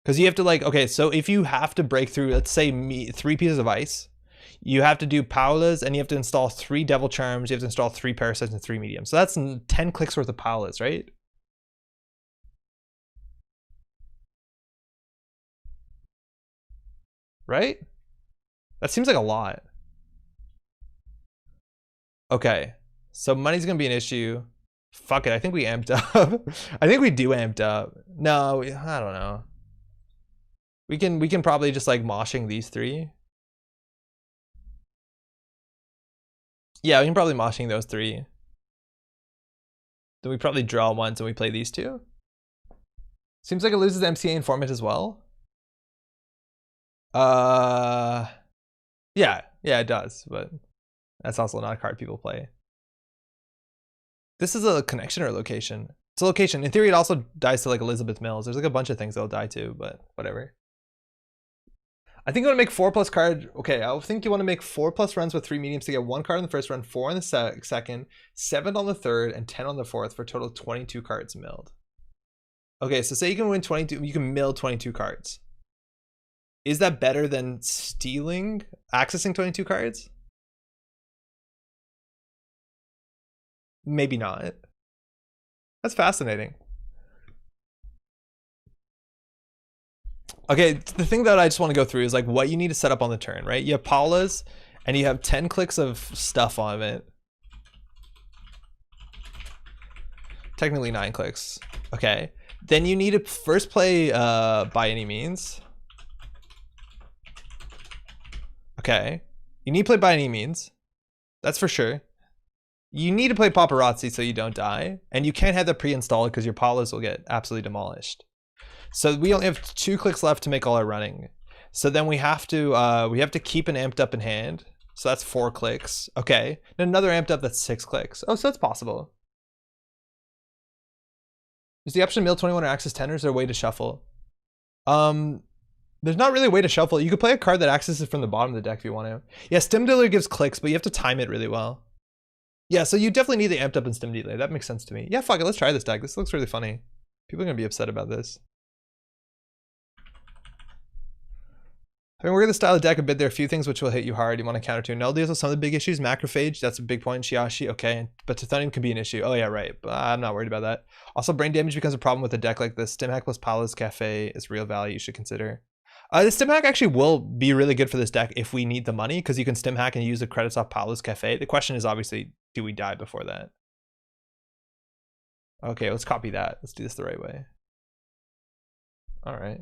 Speaker 1: Because you have to like, okay, so if you have to break through, let's say 3 pieces of ice, you have to do Paula's and you have to install 3 Devil Charms, you have to install 3 Parasites and 3 Mediums. So that's 10 clicks worth of Paula's, right? Right? That seems like a lot. Okay, so money's gonna be an issue. Fuck it, I think we amped up. I think we do amped up. No, I don't know. We can probably just like moshing these 3. Yeah, we can probably moshing those 3. Then we probably draw once and we play these 2. Seems like it loses MCA informant as well. Yeah, it does, but that's also not a card people play. This is a connection or a location? It's a location. In theory, it also dies to like Elizabeth Mills. There's like a bunch of things that'll die to, but whatever. I think you want to make 4+ card. Okay, I think you want to make 4+ runs with 3 mediums to get 1 card in the first run, 4 in the second, 7 on the third, and 10 on the fourth for a total of 22 cards milled. Okay, so say you can win 22, you can mill 22 cards. Is that better than accessing 22 cards? Maybe not. That's fascinating. Okay, the thing that I just want to go through is like what you need to set up on the turn, right? You have Paula's and you have 10 clicks of stuff on it. Technically 9 clicks. Okay. Then you need to first play By Any Means. Okay. You need to play By Any Means. That's for sure. You need to play Paparazzi so you don't die. And you can't have that pre-installed because your Paula's will get absolutely demolished. So we only have 2 clicks left to make all our running. So then we have to keep an amped up in hand. So that's 4 clicks. Okay. And another amped up, that's 6 clicks. Oh, so that's possible. Is the option to mill 21 or access 10, or is there a way to shuffle? There's not really a way to shuffle. You could play a card that accesses from the bottom of the deck if you want to. Yeah, Stim Dealer gives clicks, but you have to time it really well. Yeah, so you definitely need the amped up in Stim Dealer. That makes sense to me. Yeah, fuck it. Let's try this deck. This looks really funny. People are going to be upset about this. I mean, we're going to style the deck a bit. There are a few things which will hit you hard. You want to counter to. Null deals with some of the big issues. Macrophage, that's a big point. Shiashi, okay. But Tithonium can be an issue. Oh, yeah, right. But I'm not worried about that. Also, brain damage becomes a problem with a deck like this. Stim Hack plus Paula's Cafe is real value you should consider. The Stim Hack actually will be really good for this deck if we need the money, because you can Stim Hack and use the credits off Paula's Cafe. The question is obviously, do we die before that? Okay, let's copy that. Let's do this the right way. All right.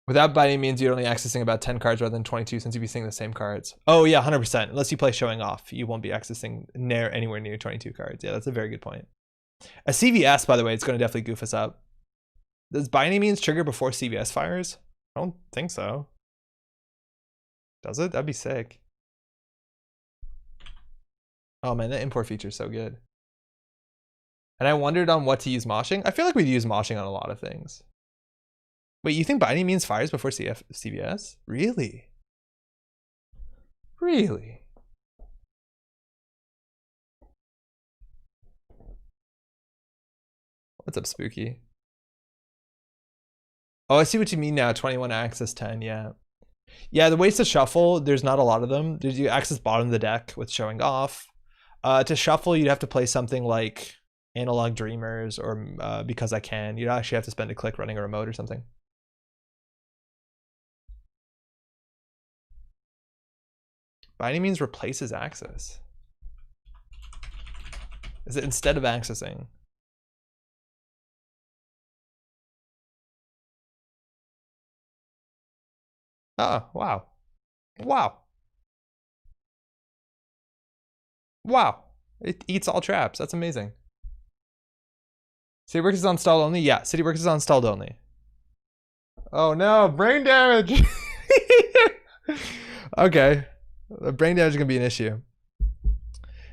Speaker 1: Without By Any Means, you're only accessing about 10 cards rather than 22 since you'd be seeing the same cards. Oh yeah, 100%. Unless you play Showing Off, you won't be accessing anywhere near 22 cards. Yeah, that's a very good point. A CVS, by the way, it's going to definitely goof us up. Does By Any Means trigger before CVS fires? I don't think so. Does it? That'd be sick. Oh man, the import feature is so good. And I wondered on what to use moshing. I feel like we'd use moshing on a lot of things. Wait, you think by any means fires before CVS? Really? Really? What's up, Spooky? Oh, I see what you mean now. 21 access 10, yeah. Yeah, the ways to shuffle, there's not a lot of them. Did you access bottom of the deck with showing off? To shuffle, you'd have to play something like Analog Dreamers or Because I Can. You'd actually have to spend a click running a remote or something. By any means replaces access. Is it instead of accessing? Oh, wow. Wow. Wow. It eats all traps. That's amazing. CityWorks is on stalled only? Yeah, CityWorks is on stalled only. Oh no, brain damage! Okay. Brain damage is going to be an issue.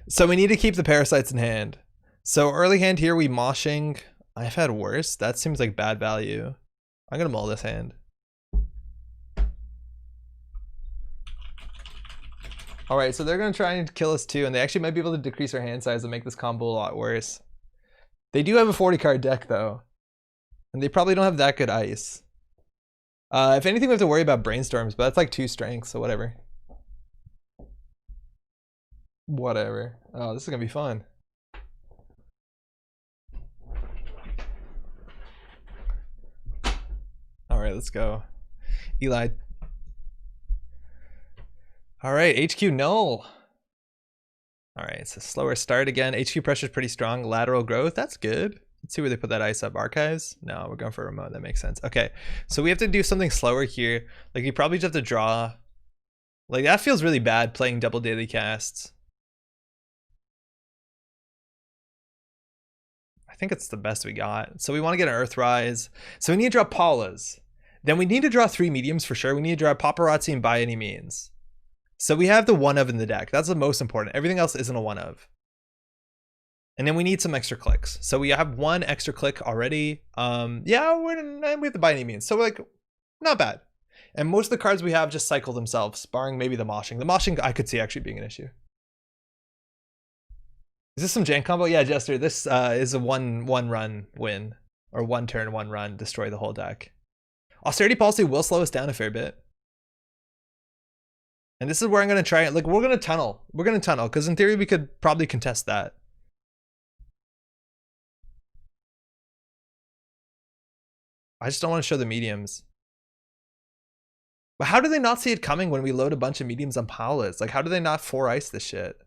Speaker 1: So we need to keep the parasites in hand. So early hand here, we moshing. I've had worse. That seems like bad value. I'm going to mull this hand. All right, so they're going to try and kill us too, and they actually might be able to decrease our hand size and make this combo a lot worse. They do have a 40 card deck though, and they probably don't have that good ice. If anything, we have to worry about brainstorms, but that's like 2 strengths, so whatever. Whatever. Oh, this is gonna be fun. All right, let's go. Eli. All right, HQ null. All right, it's a slower start again. HQ pressure is pretty strong. Lateral growth, that's good. Let's see where they put that ice up. Archives? No, we're going for a remote. That makes sense. Okay, so we have to do something slower here. Like you probably just have to draw. Like that feels really bad playing double daily casts. I think it's the best we got. So we want to get an Earthrise. So we need to draw Paula's. Then we need to draw 3 mediums for sure. We need to draw Paparazzi and By Any Means. So we have the 1 of in the deck. That's the most important. Everything else isn't a 1 of. And then we need some extra clicks. So we have 1 extra click already. Yeah, we have the By Any Means. So we're like, not bad. And most of the cards we have just cycle themselves, barring maybe the moshing. The moshing I could see actually being an issue. Is this some jank combo? Yeah, Jester, this is a one run win. Or 1 turn, 1 run, destroy the whole deck. Austerity Policy will slow us down a fair bit. And this is where I'm going to try it. Like, we're going to tunnel. We're going to tunnel, because in theory we could probably contest that. I just don't want to show the mediums. But how do they not see it coming when we load a bunch of mediums on Paula's? Like, how do they not 4 ice this shit?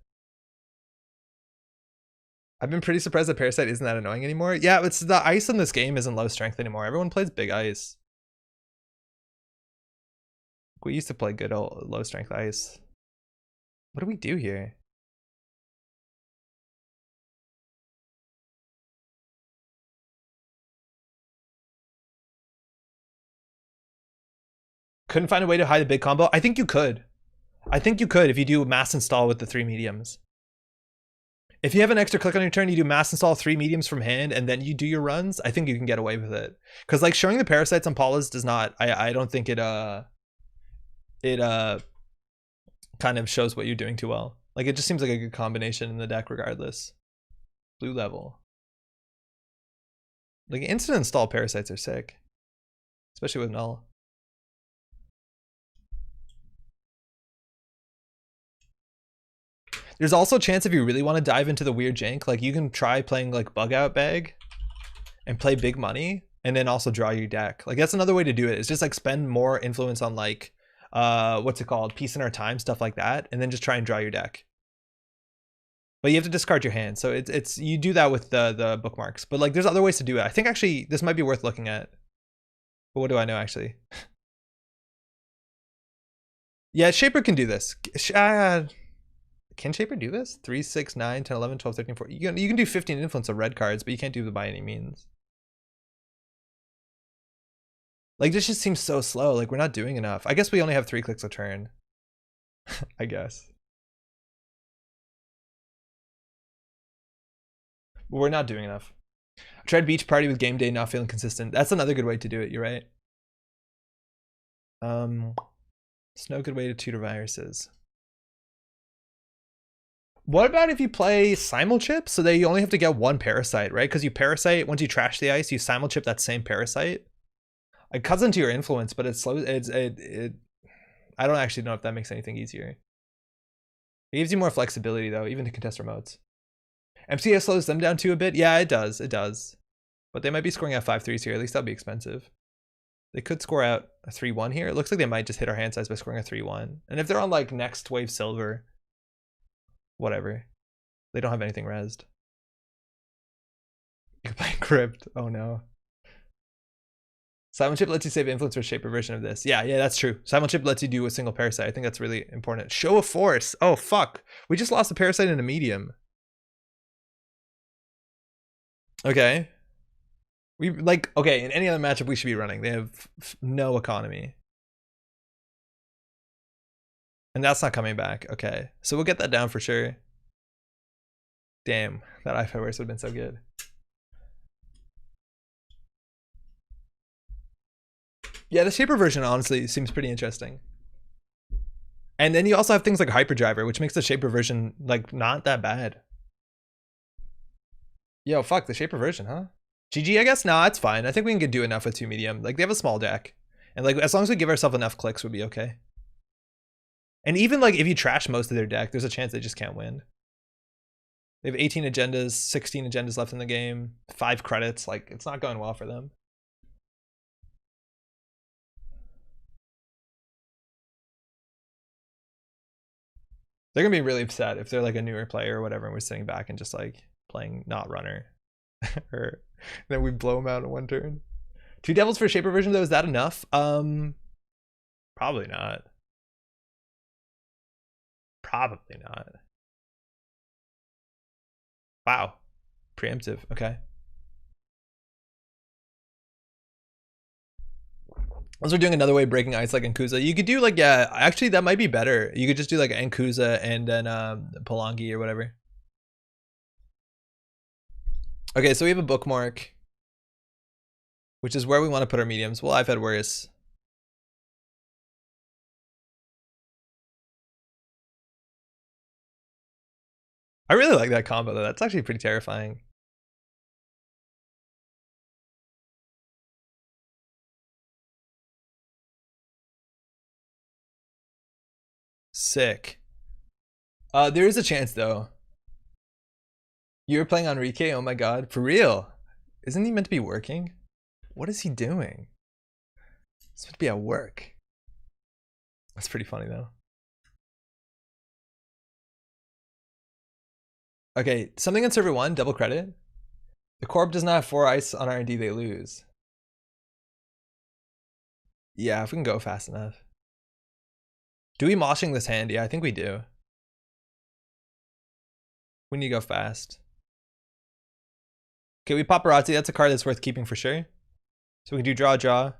Speaker 1: I've been pretty surprised that Parasite isn't that annoying anymore. Yeah, it's the ice in this game isn't low strength anymore. Everyone plays big ice. We used to play good old low strength ice. What do we do here? Couldn't find a way to hide a big combo? I think you could. I think you could if you do mass install with the 3 mediums. If you have an extra click on your turn, you do mass install 3 mediums from hand, and then you do your runs, I think you can get away with it. Because like showing the parasites on Paula's does not, I don't think it kind of shows what you're doing too well. Like it just seems like a good combination in the deck regardless. Blue level. Like instant install parasites are sick. Especially with null. There's also a chance if you really want to dive into the weird jank, like you can try playing like Bug Out Bag and play big money and then also draw your deck. Like that's another way to do it. It's just like spend more influence on like, what's it called? Peace in Our Time, stuff like that. And then just try and draw your deck. But you have to discard your hand. So it's you do that with the bookmarks. But like there's other ways to do it. I think actually this might be worth looking at. But what do I know actually? Yeah, Shaper can do this. Can Shaper do this? 3, 6, 9, 10, 11, 12, 13, 14. You can do 15 influence of red cards, but you can't do the By Any Means. Like this just seems so slow. Like we're not doing enough. I guess we only have 3 clicks a turn. I guess. But we're not doing enough. I tried beach party with game day, not feeling consistent. That's another good way to do it. You're right. It's no good way to tutor viruses. What about if you play simulchip so that you only have to get one parasite, right? Because you parasite, once you trash the ice, you simulchip that same parasite. It cuts into your influence, but it slows it. I don't actually know if that makes anything easier. It gives you more flexibility though, even to contest remotes. MCS slows them down too a bit. Yeah, it does. It does. But they might be scoring out 5-3s here. At least that'd be expensive. They could score out a 3-1 here. It looks like they might just hit our hand size by scoring a 3-1. And if they're on like next wave silver, whatever. They don't have anything rezzed. You can play crypt. Oh no. Simulchip lets you save influence for shaper version of this. Yeah, that's true. Simulchip lets you do a single parasite. I think that's really important. Show of force. Oh fuck. We just lost a parasite in a medium. Okay. We like, okay, in any other matchup we should be running. They have no economy. And that's not coming back. Okay. So we'll get that down for sure. Damn, that I5 Warriors would have been so good. Yeah, the shaper version honestly seems pretty interesting. And then you also have things like Hyperdriver, which makes the shaper version like not that bad. Yo, fuck, the shaper version, huh? GG, I guess? Nah, it's fine. I think we can do enough with 2 medium. Like, they have a small deck. And like, as long as we give ourselves enough clicks, we'll be okay. And even like, if you trash most of their deck, there's a chance they just can't win. They have 18 agendas, 16 agendas left in the game, 5 credits. Like, it's not going well for them. They're gonna be really upset if they're like a newer player or whatever, and we're sitting back and just like playing not runner. Or then we blow them out in 1 turn. 2 devils for shaper version though, is that enough? Probably not. Probably not. Wow. Preemptive, okay. Unless we're doing another way breaking ice like Ankuza. You could do like, yeah, actually that might be better. You could just do like Ankuza and then Palangi or whatever. Okay, so we have a bookmark, which is where we want to put our mediums. Well, I've had worse. I really like that combo though. That's actually pretty terrifying. Sick. There is a chance though. You were playing Enrique? Oh my god, for real? Isn't he meant to be working? What is he doing? He's meant to be at work. That's pretty funny though. Okay, something on server 1, double credit. The Corp does not have 4 ice on R&D, they lose. Yeah, if we can go fast enough. Do we moshing this hand? Yeah, I think we do. We need to go fast. Okay, we paparazzi. That's a card that's worth keeping for sure. So we can do draw.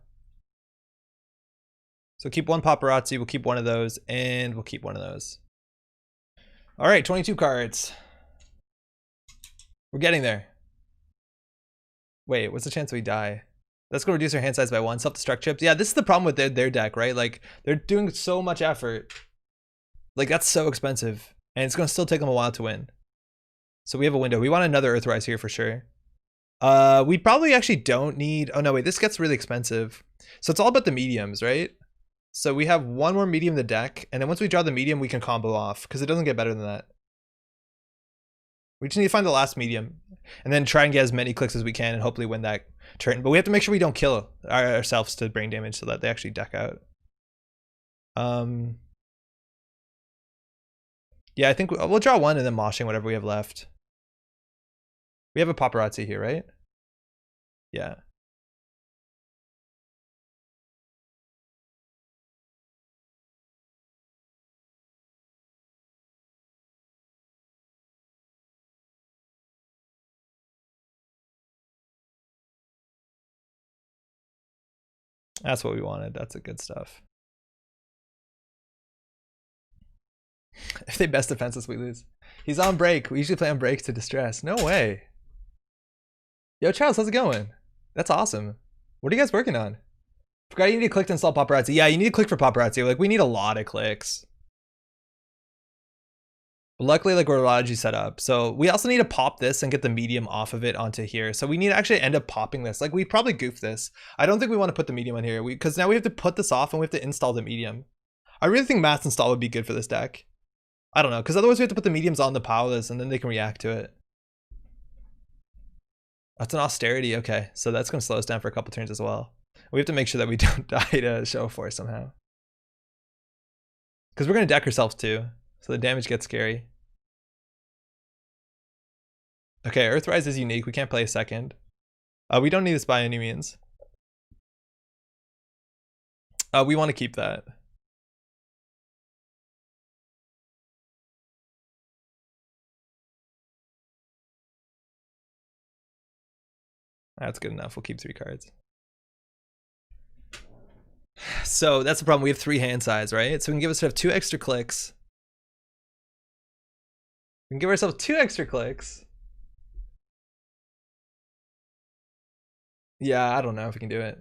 Speaker 1: So keep 1 paparazzi. We'll keep 1 of those, and we'll keep 1 of those. All right, 22 cards. We're getting there. Wait, what's the chance we die? That's gonna reduce our hand size by 1. Self-destruct chips. Yeah, this is the problem with their deck, right? Like, they're doing so much effort. Like, that's so expensive. And it's gonna still take them a while to win. So we have a window. We want another Earthrise here for sure. We probably actually don't need... Oh, no, wait. This gets really expensive. So it's all about the mediums, right? So we have 1 more medium in the deck. And then once we draw the medium, we can combo off. Because it doesn't get better than that. We just need to find the last medium. And then try and get as many clicks as we can and hopefully win that turn. But we have to make sure we don't kill ourselves to brain damage so that they actually deck out. Yeah, I think we'll draw 1 and then moshing whatever we have left. We have a paparazzi here, right? Yeah. That's what we wanted. That's the good stuff. If they best defense us, we lose. He's on break. We usually play on break to distress. No way. Yo, Charles, how's it going? That's awesome. What are you guys working on? Forgot you need to click to install paparazzi. Yeah, you need to click for paparazzi. Like, we need a lot of clicks. But luckily, like, we're Logi set up. So we also need to pop this and get the medium off of it onto here. So we need to actually end up popping this. Like, we probably goofed this. I don't think we want to put the medium on here because now we have to put this off and we have to install the medium. I really think mass install would be good for this deck. I don't know, because otherwise we have to put the mediums on the powerless and then they can react to it. That's an austerity. Okay, so that's going to slow us down for a couple turns as well. We have to make sure that we don't die to show force somehow. Because we're going to deck ourselves too, so the damage gets scary. Okay, Earthrise is unique. We can't play a second. We don't need this by any means. We want to keep that. That's good enough. We'll keep 3 cards. So that's the problem. We have 3 hand size, right? So we can give ourselves 2 extra clicks. We can give ourselves 2 extra clicks. Yeah, I don't know if we can do it.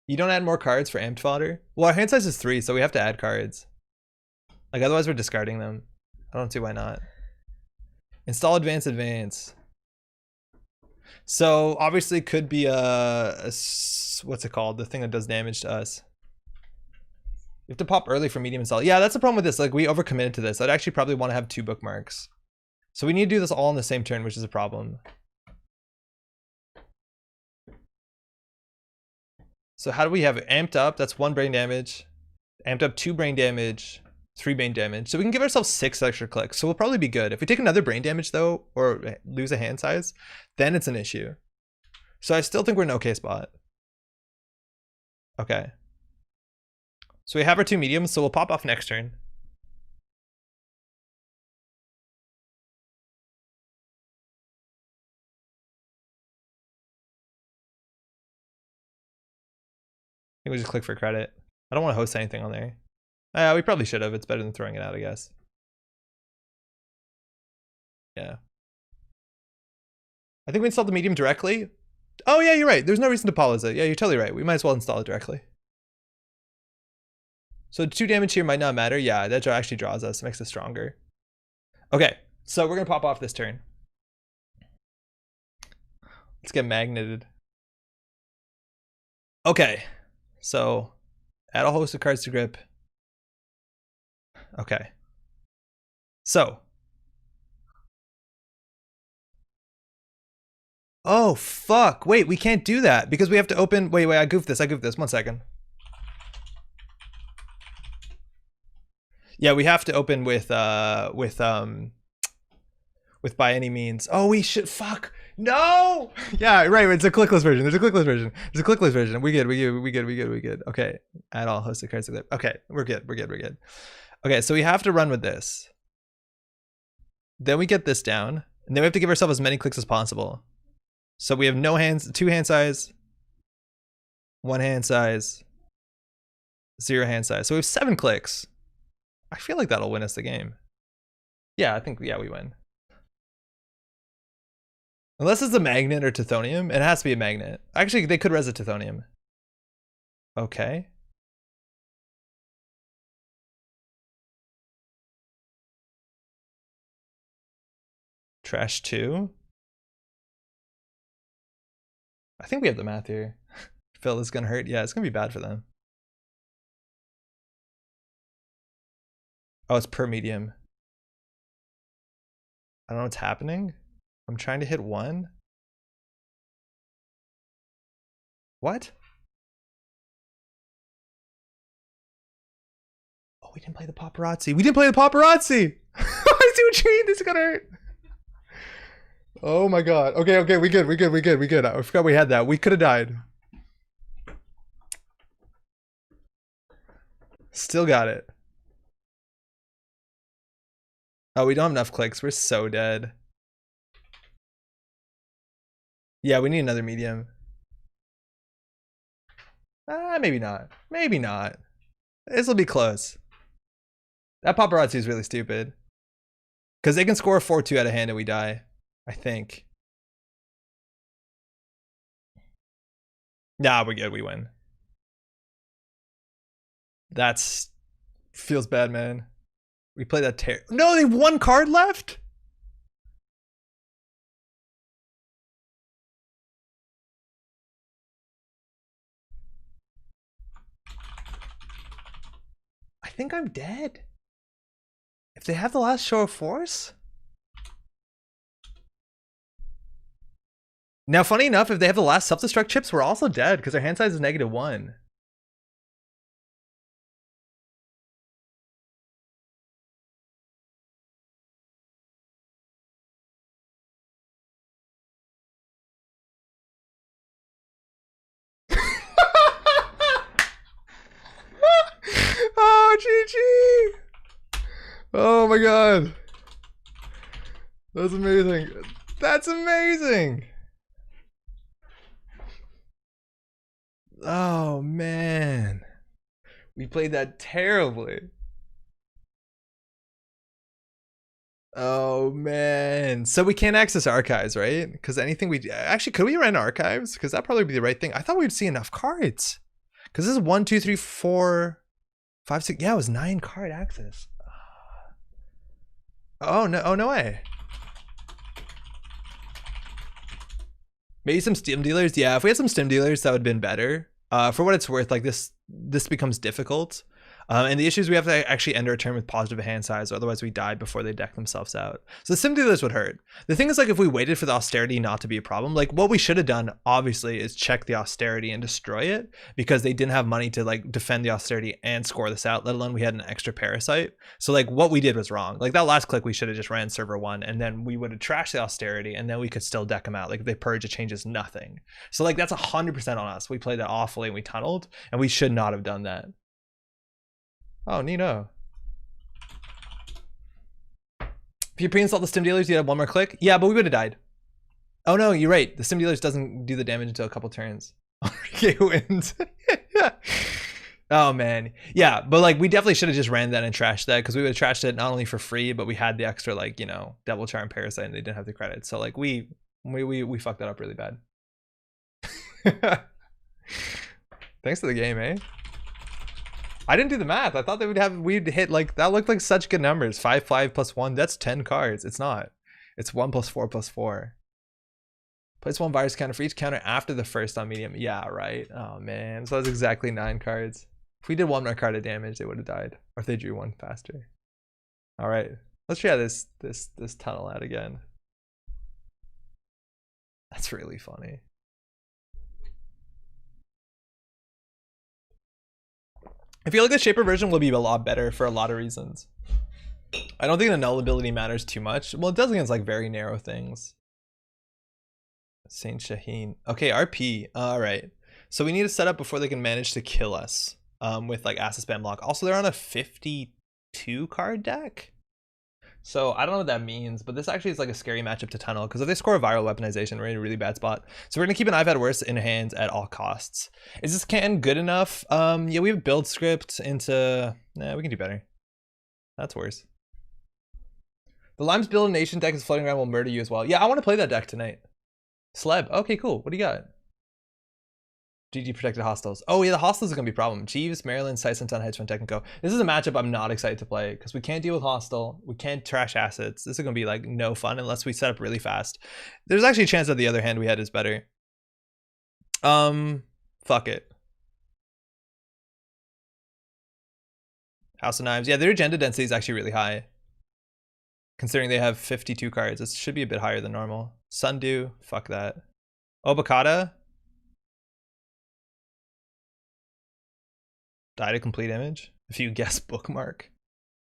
Speaker 1: You don't add more cards for amped fodder? Well, our hand size is 3, so we have to add cards. Like, otherwise we're discarding them. I don't see why not. Install advance. So obviously it could be a what's it called? The thing that does damage to us. You have to pop early for medium install. Yeah, that's the problem with this. Like, we overcommitted to this. I'd actually probably want to have 2 bookmarks. So we need to do this all on the same turn, which is a problem. So how do we have it? Amped up, that's 1 brain damage. Amped up 2 brain damage, 3 brain damage. So we can give ourselves 6 extra clicks. So we'll probably be good. If we take another brain damage though, or lose a hand size, then it's an issue. So I still think we're in an okay spot. Okay. So we have our 2 mediums, so we'll pop off next turn. I think we just click for credit. I don't want to host anything on there. We probably should have. It's better than throwing it out, I guess. Yeah. I think we installed the medium directly. Oh yeah, you're right. There's no reason to pause it. Yeah, you're totally right. We might as well install it directly. So 2 damage here might not matter. Yeah, that actually draws us. It makes us stronger. Okay, so we're going to pop off this turn. Let's get magneted. Okay, so add a host of cards to grip. Okay. So. Oh, fuck. Wait, we can't do that because we have to open. Wait, I goofed this. 1 second. Yeah, we have to open with by any means. Oh, we should. Fuck. No. Yeah, right. It's a clickless version. There's a clickless version. We good. Okay. Add all hosted cards to grip. Okay, we're good. Okay, so we have to run with this. Then we get this down, and then we have to give ourselves as many clicks as possible. So we have no hands, 2 hand size, 1 hand size, 0 hand size. So we have 7 clicks. I feel like that'll win us the game. Yeah, I think, yeah, we win. Unless it's a magnet or Tithonium. It has to be a magnet. Actually, they could res a Tithonium. Okay. Trash 2. I think we have the math here. Phil, this is gonna hurt. Yeah, it's gonna be bad for them. Oh, it's per medium. I don't know what's happening. I'm trying to hit 1. What? Oh, we didn't play the paparazzi. I see what you mean. This is gonna hurt. Oh my god. Okay, we good. I forgot we had that. We could have died. Still got it. Oh, we don't have enough clicks. We're so dead. Yeah, we need another medium. Maybe not. This will be close. That paparazzi is really stupid. Because they can score a 4-2 out of hand and we die. I think. Nah, we're good. We win. That's feels bad, man. We played that No, they have one card left? I think I'm dead. If they have the last show of force? Now, funny enough, if they have the last self-destruct chips, we're also dead because their hand size is -1. Oh, GG! Oh my god. That's amazing. That's amazing. Oh man. We played that terribly. Oh man. So we can't access archives, right? Because anything we actually could we run archives? Because that'd probably be the right thing. I thought we'd see enough cards. Because this is 1, 2, 3, 4, 5, 6. Yeah, it was 9 card access. Oh no! Oh no way. Maybe some stim dealers. Yeah, if we had some stim dealers, that would have been better. For what it's worth, like this becomes difficult. And the issue is we have to actually end our turn with positive hand size, or otherwise we die before they deck themselves out. So the sim dealers would hurt. The thing is, like, if we waited for the austerity not to be a problem, like what we should have done, obviously, is check the austerity and destroy it, because they didn't have money to like defend the austerity and score this out, let alone we had an extra parasite. So like what we did was wrong. Like that last click, we should have just ran server 1, and then we would have trashed the austerity, and then we could still deck them out. Like if they purge, it changes nothing. So like that's 100% on us. We played that awfully and we tunneled, and we should not have done that. Oh, Nino. If you pre-install the stim dealers, you have one more click. Yeah, but we would have died. Oh no, you're right. The stim dealers doesn't do the damage until a couple turns. Okay, wins. Oh man, yeah, but like we definitely should have just ran that and trashed that, because we would have trashed it not only for free, but we had the extra, like, you know, Devil Charm, Parasite, and they didn't have the credit. So like we fucked that up really bad. Thanks to the game, eh? I didn't do the math. I thought we'd hit, like, that looked like such good numbers. 5, 5 plus 1. That's 10 cards. It's not. It's 1 plus 4 plus 4. Place 1 virus counter for each counter after the first on medium. Yeah, right. Oh man. So that's exactly 9 cards. If we did 1 more card of damage, they would have died. Or if they drew 1 faster. All right. Let's try this tunnel out again. That's really funny. I feel like the Shaper version will be a lot better for a lot of reasons. I don't think the null ability matters too much. Well, it does against like very narrow things. Saint Shaheen. Okay, RP. All right. So we need to set up before they can manage to kill us with like acid spam block. Also, they're on a 52 card deck. So I don't know what that means, but this actually is like a scary matchup to tunnel, because if they score a viral weaponization, we're in a really bad spot. So we're gonna keep an I've had worse in hand at all costs. Is this can good enough? Yeah, we have build script into. Nah, we can do better. That's worse. The Limes Build Nation deck is floating around will murder you as well. Yeah, I want to play that deck tonight. Sleb. Okay, cool. What do you got? GG protected hostiles. Oh yeah, the hostiles is gonna be a problem. Jeeves, Maryland, Sicenton, Hedge Fund, Technico. This is a matchup I'm not excited to play, because we can't deal with hostile. We can't trash assets. This is gonna be like no fun unless we set up really fast. There's actually a chance that the other hand we had is better. Fuck it. House of Knives. Yeah, their agenda density is actually really high, considering they have 52 cards. It should be a bit higher than normal. Sundew. Fuck that. Obokata. Die to complete image. If you guess bookmark.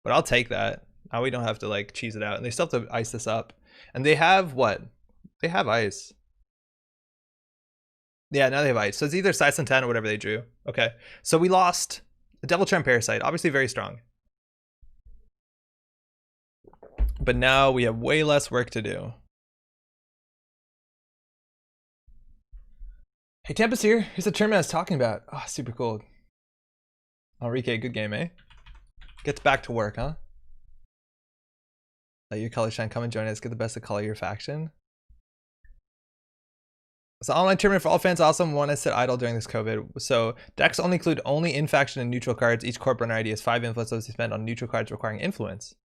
Speaker 1: But I'll take that. Now we don't have to like cheese it out. And they still have to ice this up. And they have what? They have ice. Yeah, now they have ice. So it's either Size and 10 or whatever they drew. Okay. So we lost the Devil Charm Parasite. Obviously very strong. But now we have way less work to do. Hey, Tempest here. Here's the tournament I was talking about. Oh, super cool. Enrique, good game, eh? Gets back to work, huh? Let your color shine. Come and join us. Get the best of color your faction. So online tournament for all fans, awesome. One has sit idle during this COVID. So decks only include only in-faction and neutral cards. Each corp runner ID has 5 influence levels to spend on neutral cards requiring influence.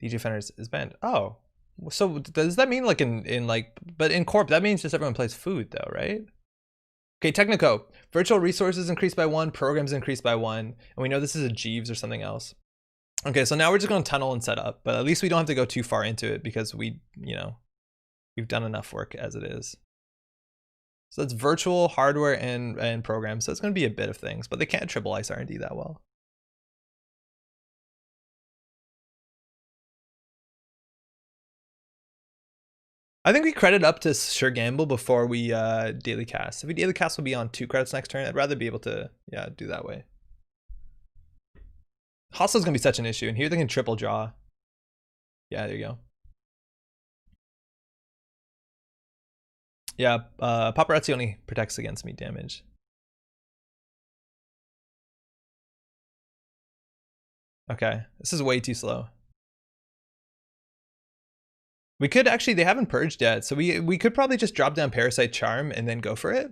Speaker 1: DJ Fenders is banned. Oh, so does that mean like but in corp that means just everyone plays food though, right? Okay, Technico. Virtual resources increased by 1, programs increased by 1, and we know this is a Jeeves or something else. Okay, so now we're just going to tunnel and set up, but at least we don't have to go too far into it because we've done enough work as it is. So that's virtual, hardware, and programs. So it's going to be a bit of things, but they can't triple ice R&D that well. I think we credit up to Sure Gamble before we daily cast. If we daily cast, we'll be on 2 credits next turn. I'd rather be able to do that way. Hostile is going to be such an issue, and here they can triple draw. Yeah, there you go. Yeah, Paparazzi only protects against me damage. Okay, this is way too slow. We could actually, they haven't purged yet, so we could probably just drop down Parasite Charm and then go for it.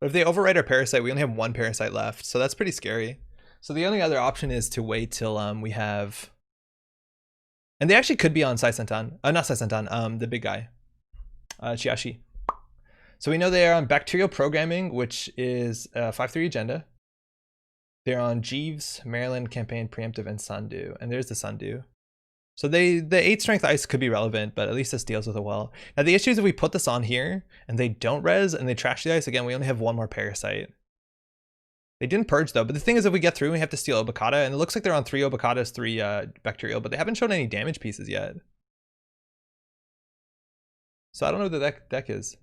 Speaker 1: But if they override our Parasite, we only have 1 Parasite left, so that's pretty scary. So the only other option is to wait till we have... And they actually could be on Sai Sentan. Not Sai Sentan, the big guy. Chiashi. So we know they are on Bacterial Programming, which is a 5-3 agenda. They're on Jeeves, Maryland, Campaign, Preemptive, and Sundew. And there's the Sundew. So the 8 strength ice could be relevant, but at least this deals with it well. Now the issue is if we put this on here and they don't res and they trash the ice, again, we only have 1 more Parasite. They didn't purge though, but the thing is if we get through, we have to steal Obokata, and it looks like they're on 3 Obokatas, 3 Bacterial, but they haven't shown any damage pieces yet. So I don't know what the deck is.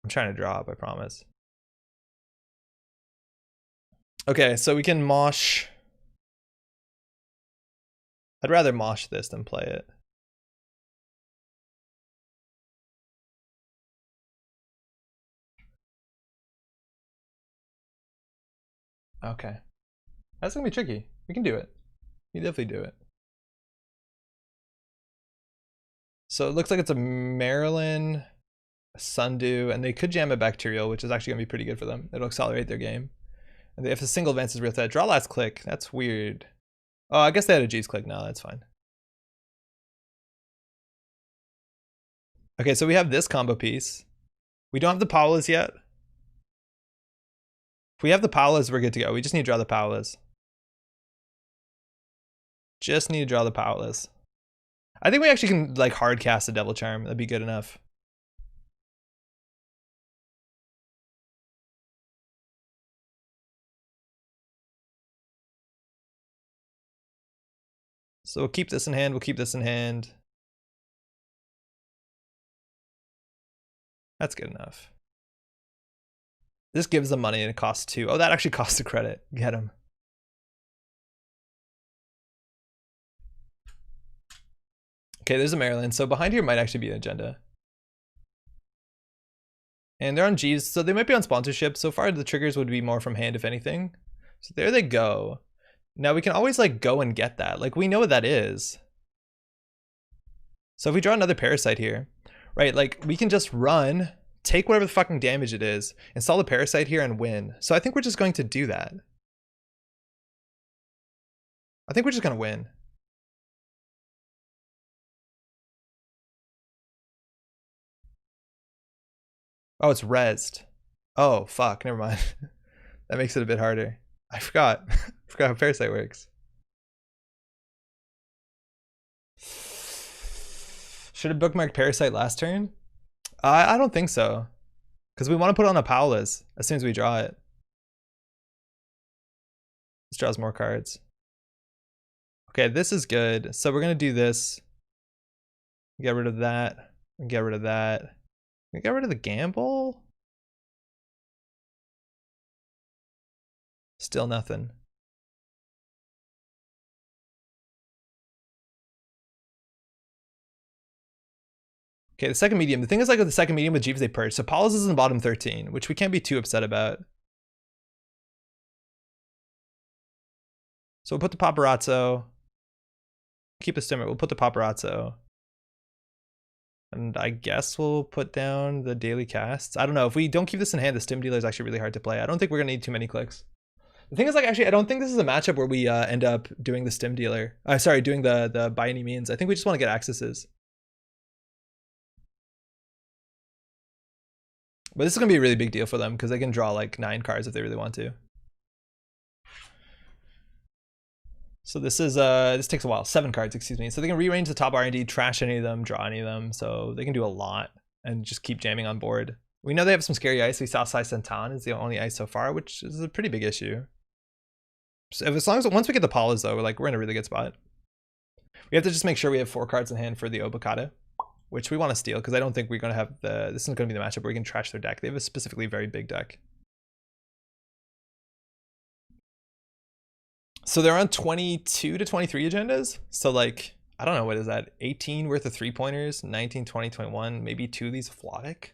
Speaker 1: I'm trying to drop, I promise. Okay, so we can mosh. I'd rather mosh this than play it. Okay. That's gonna be tricky. We can do it. We definitely do it. So it looks like it's a Maryland, a Sundew, and they could jam a Bacterial, which is actually gonna be pretty good for them. It'll accelerate their game. And if a single advance is real threat, draw last click. That's weird. Oh, I guess they had a G's click. No, that's fine. Okay, so we have this combo piece. We don't have the Paulas yet. If we have the Paulas, we're good to go. We just need to draw the Paulas. Just need to draw the Paulas. I think we actually can like hard cast a Devil Charm. That'd be good enough. So we'll keep this in hand. We'll keep this in hand. That's good enough. This gives them money and it costs 2. Oh, that actually costs a credit. Get him. Okay, there's a Maryland. So behind here might actually be an agenda. And they're on G's, so they might be on sponsorship. So far, the triggers would be more from hand, if anything. So there they go. Now we can always like go and get that. Like we know what that is. So if we draw another Parasite here, right? Like we can just run, take whatever the fucking damage it is, install the Parasite here and win. So I think we're just going to do that. I think we're just going to win. Oh, it's rezzed. Oh, fuck. Never mind. That makes it a bit harder. I forgot. I forgot how Parasite works. Should have bookmarked Parasite last turn? I don't think so. Because we want to put on a Paula's as soon as we draw it. This draws more cards. Okay, this is good. So we're going to do this. Get rid of that. Get rid of that. Get rid of the gamble? Still nothing. Okay, the second medium. The thing is like with the second medium with Jeeves they purge. So Paula's is in the bottom 13, which we can't be too upset about. So we'll put the Paparazzo. keep the stimmer. We'll put the paparazzo. And I guess we'll put down the daily casts. I don't know. If we don't keep this in hand, the stim dealer is actually really hard to play. I don't think we're going to need too many clicks. The thing is, like, actually, I don't think this is a matchup where we end up doing the stim dealer. Sorry, doing the by any means. I think we just want to get accesses. But this is going to be a really big deal for them because they can draw like 9 cards if they really want to. So this is this takes a while. 7 cards, excuse me. So they can rearrange the top R&D, trash any of them, draw any of them. So they can do a lot and just keep jamming on board. We know they have some scary ice. We saw Sai Santan is the only ice so far, which is a pretty big issue. So as long as once we get the Palas though, we're in a really good spot. We have to just make sure we have 4 cards in hand for the Obokata, which we want to steal because I don't think we're going to have this isn't going to be the matchup where we can trash their deck. They have a specifically very big deck. So they're on 22 to 23 agendas. So like, I don't know, what is that? 18 worth of 3-pointers, 19, 20, 21, maybe 2 of these Flotic.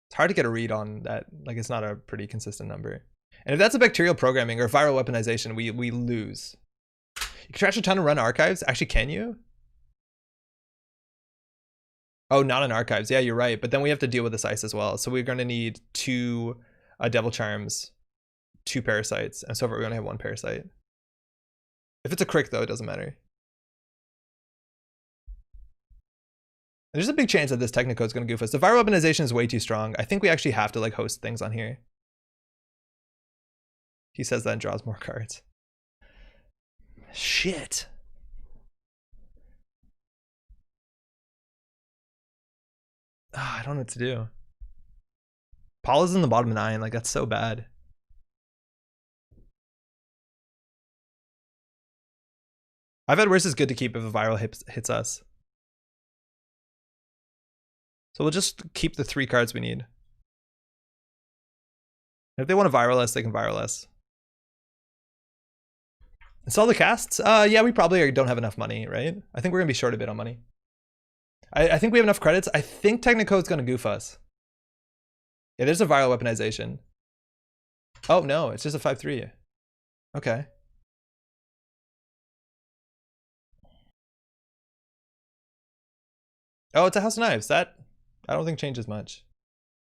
Speaker 1: It's hard to get a read on that. Like, it's not a pretty consistent number. And if that's a bacterial programming or viral weaponization, we lose. You can trash a ton of run archives. Actually, can you? Oh, not in archives. Yeah, you're right. But then we have to deal with this ice as well. So we're going to need 2 Devil Charms, 2 Parasites, and so far we only have 1 Parasite. If it's a crick though, it doesn't matter. There's a big chance that this Technico is going to goof us. The viral weaponization is way too strong. I think we actually have to like host things on here. He says that and draws more cards. Shit. I don't know what to do. Paula's in the bottom 9. Like, that's so bad. I've had worse is good to keep if a viral hits us. So we'll just keep the 3 cards we need. And if they want to viral us, they can viral us. Install the casts? Yeah, we probably don't have enough money, right? I think we're going to be short a bit on money. I think we have enough credits. I think Technico is going to goof us. Yeah, there's a viral weaponization. Oh, no, it's just a 5-3. Okay. Oh, it's a House of Knives. That, I don't think changes much.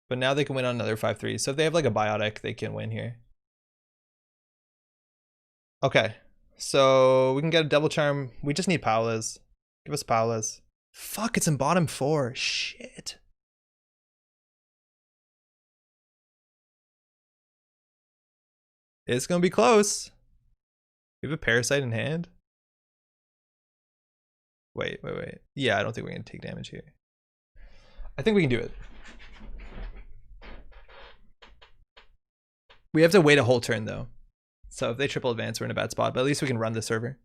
Speaker 1: But now they can win on another 5-3. So if they have like a biotic, they can win here. Okay. So we can get a Devil Charm. We just need Paula's. Give us Paula's. Fuck, it's in bottom 4. Shit. It's going to be close. We have a Parasite in hand. Wait. Yeah, I don't think we're going to take damage here. I think we can do it. We have to wait a whole turn, though. So if they triple advance, we're in a bad spot. But at least we can run the server.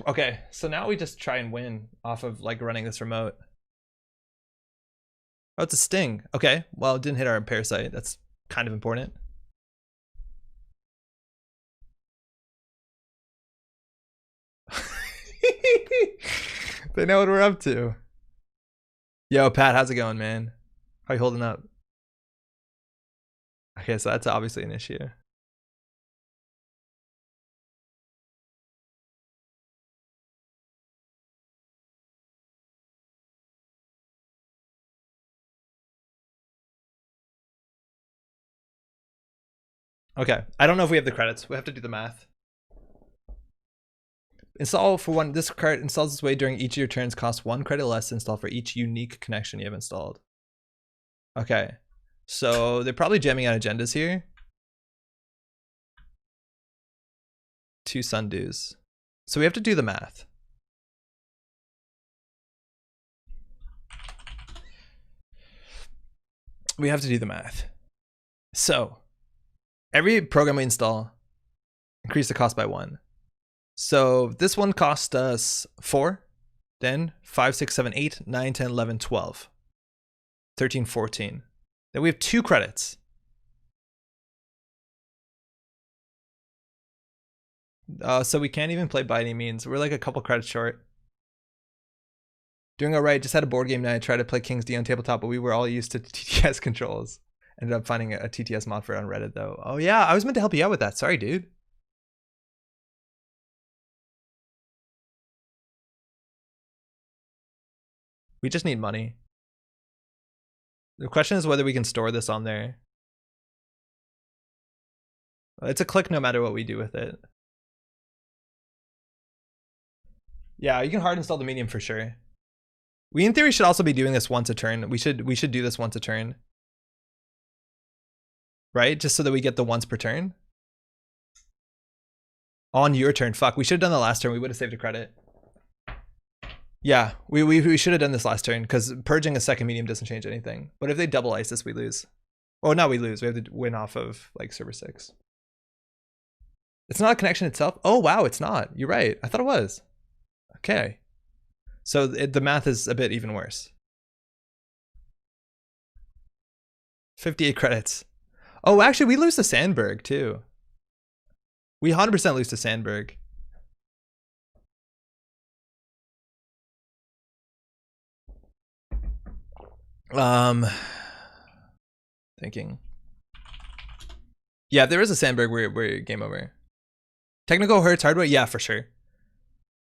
Speaker 1: Okay, so now we just try and win off of like running this remote. Oh, it's a sting. Okay, well, it didn't hit our Parasite. That's kind of important. They know what we're up to. Yo, Pat, how's it going, man? How you holding up? Okay, so that's obviously an issue. Okay, I don't know if we have the credits. We have to do the math. Install for 1. This card installs its way during each of your turns. Costs 1 credit less to install for each unique connection you have installed. Okay, so they're probably jamming out agendas here. 2 Sundews. So we have to do the math. We have to do the math. So every program we install, increase the cost by 1. So this one cost us 4, then 5, 6, 7, 8, 9, 10, 11, 12, 13, 14. Then we have 2 credits. So we can't even play by any means. We're like a couple credits short. Doing all right. Just had a board game night. I tried to play King's D on tabletop, but we were all used to TTS controls. Ended up finding a TTS mod for it on Reddit though. Oh yeah, I was meant to help you out with that. Sorry, dude. We just need money. The question is whether we can store this on there. It's a click no matter what we do with it. Yeah, you can hard install the medium for sure. We in theory should also be doing this once a turn. We should do this once a turn. Right? Just so that we get the once per turn. On your turn. Fuck, we should have done the last turn. We would have saved a credit. Yeah, we should have done this last turn because purging a second medium doesn't change anything. But if they double ice this, we lose. Oh, no, we lose. We have to win off of like server 6. It's not a connection itself. Oh, wow, it's not. You're right. I thought it was. Okay. So the math is a bit even worse. 58 credits. Oh, actually, we lose to Sandberg too. We 100% lose to Sandberg. Thinking. Yeah, if there is a Sandberg, we're game over. Technical hurts, hardware, yeah, for sure.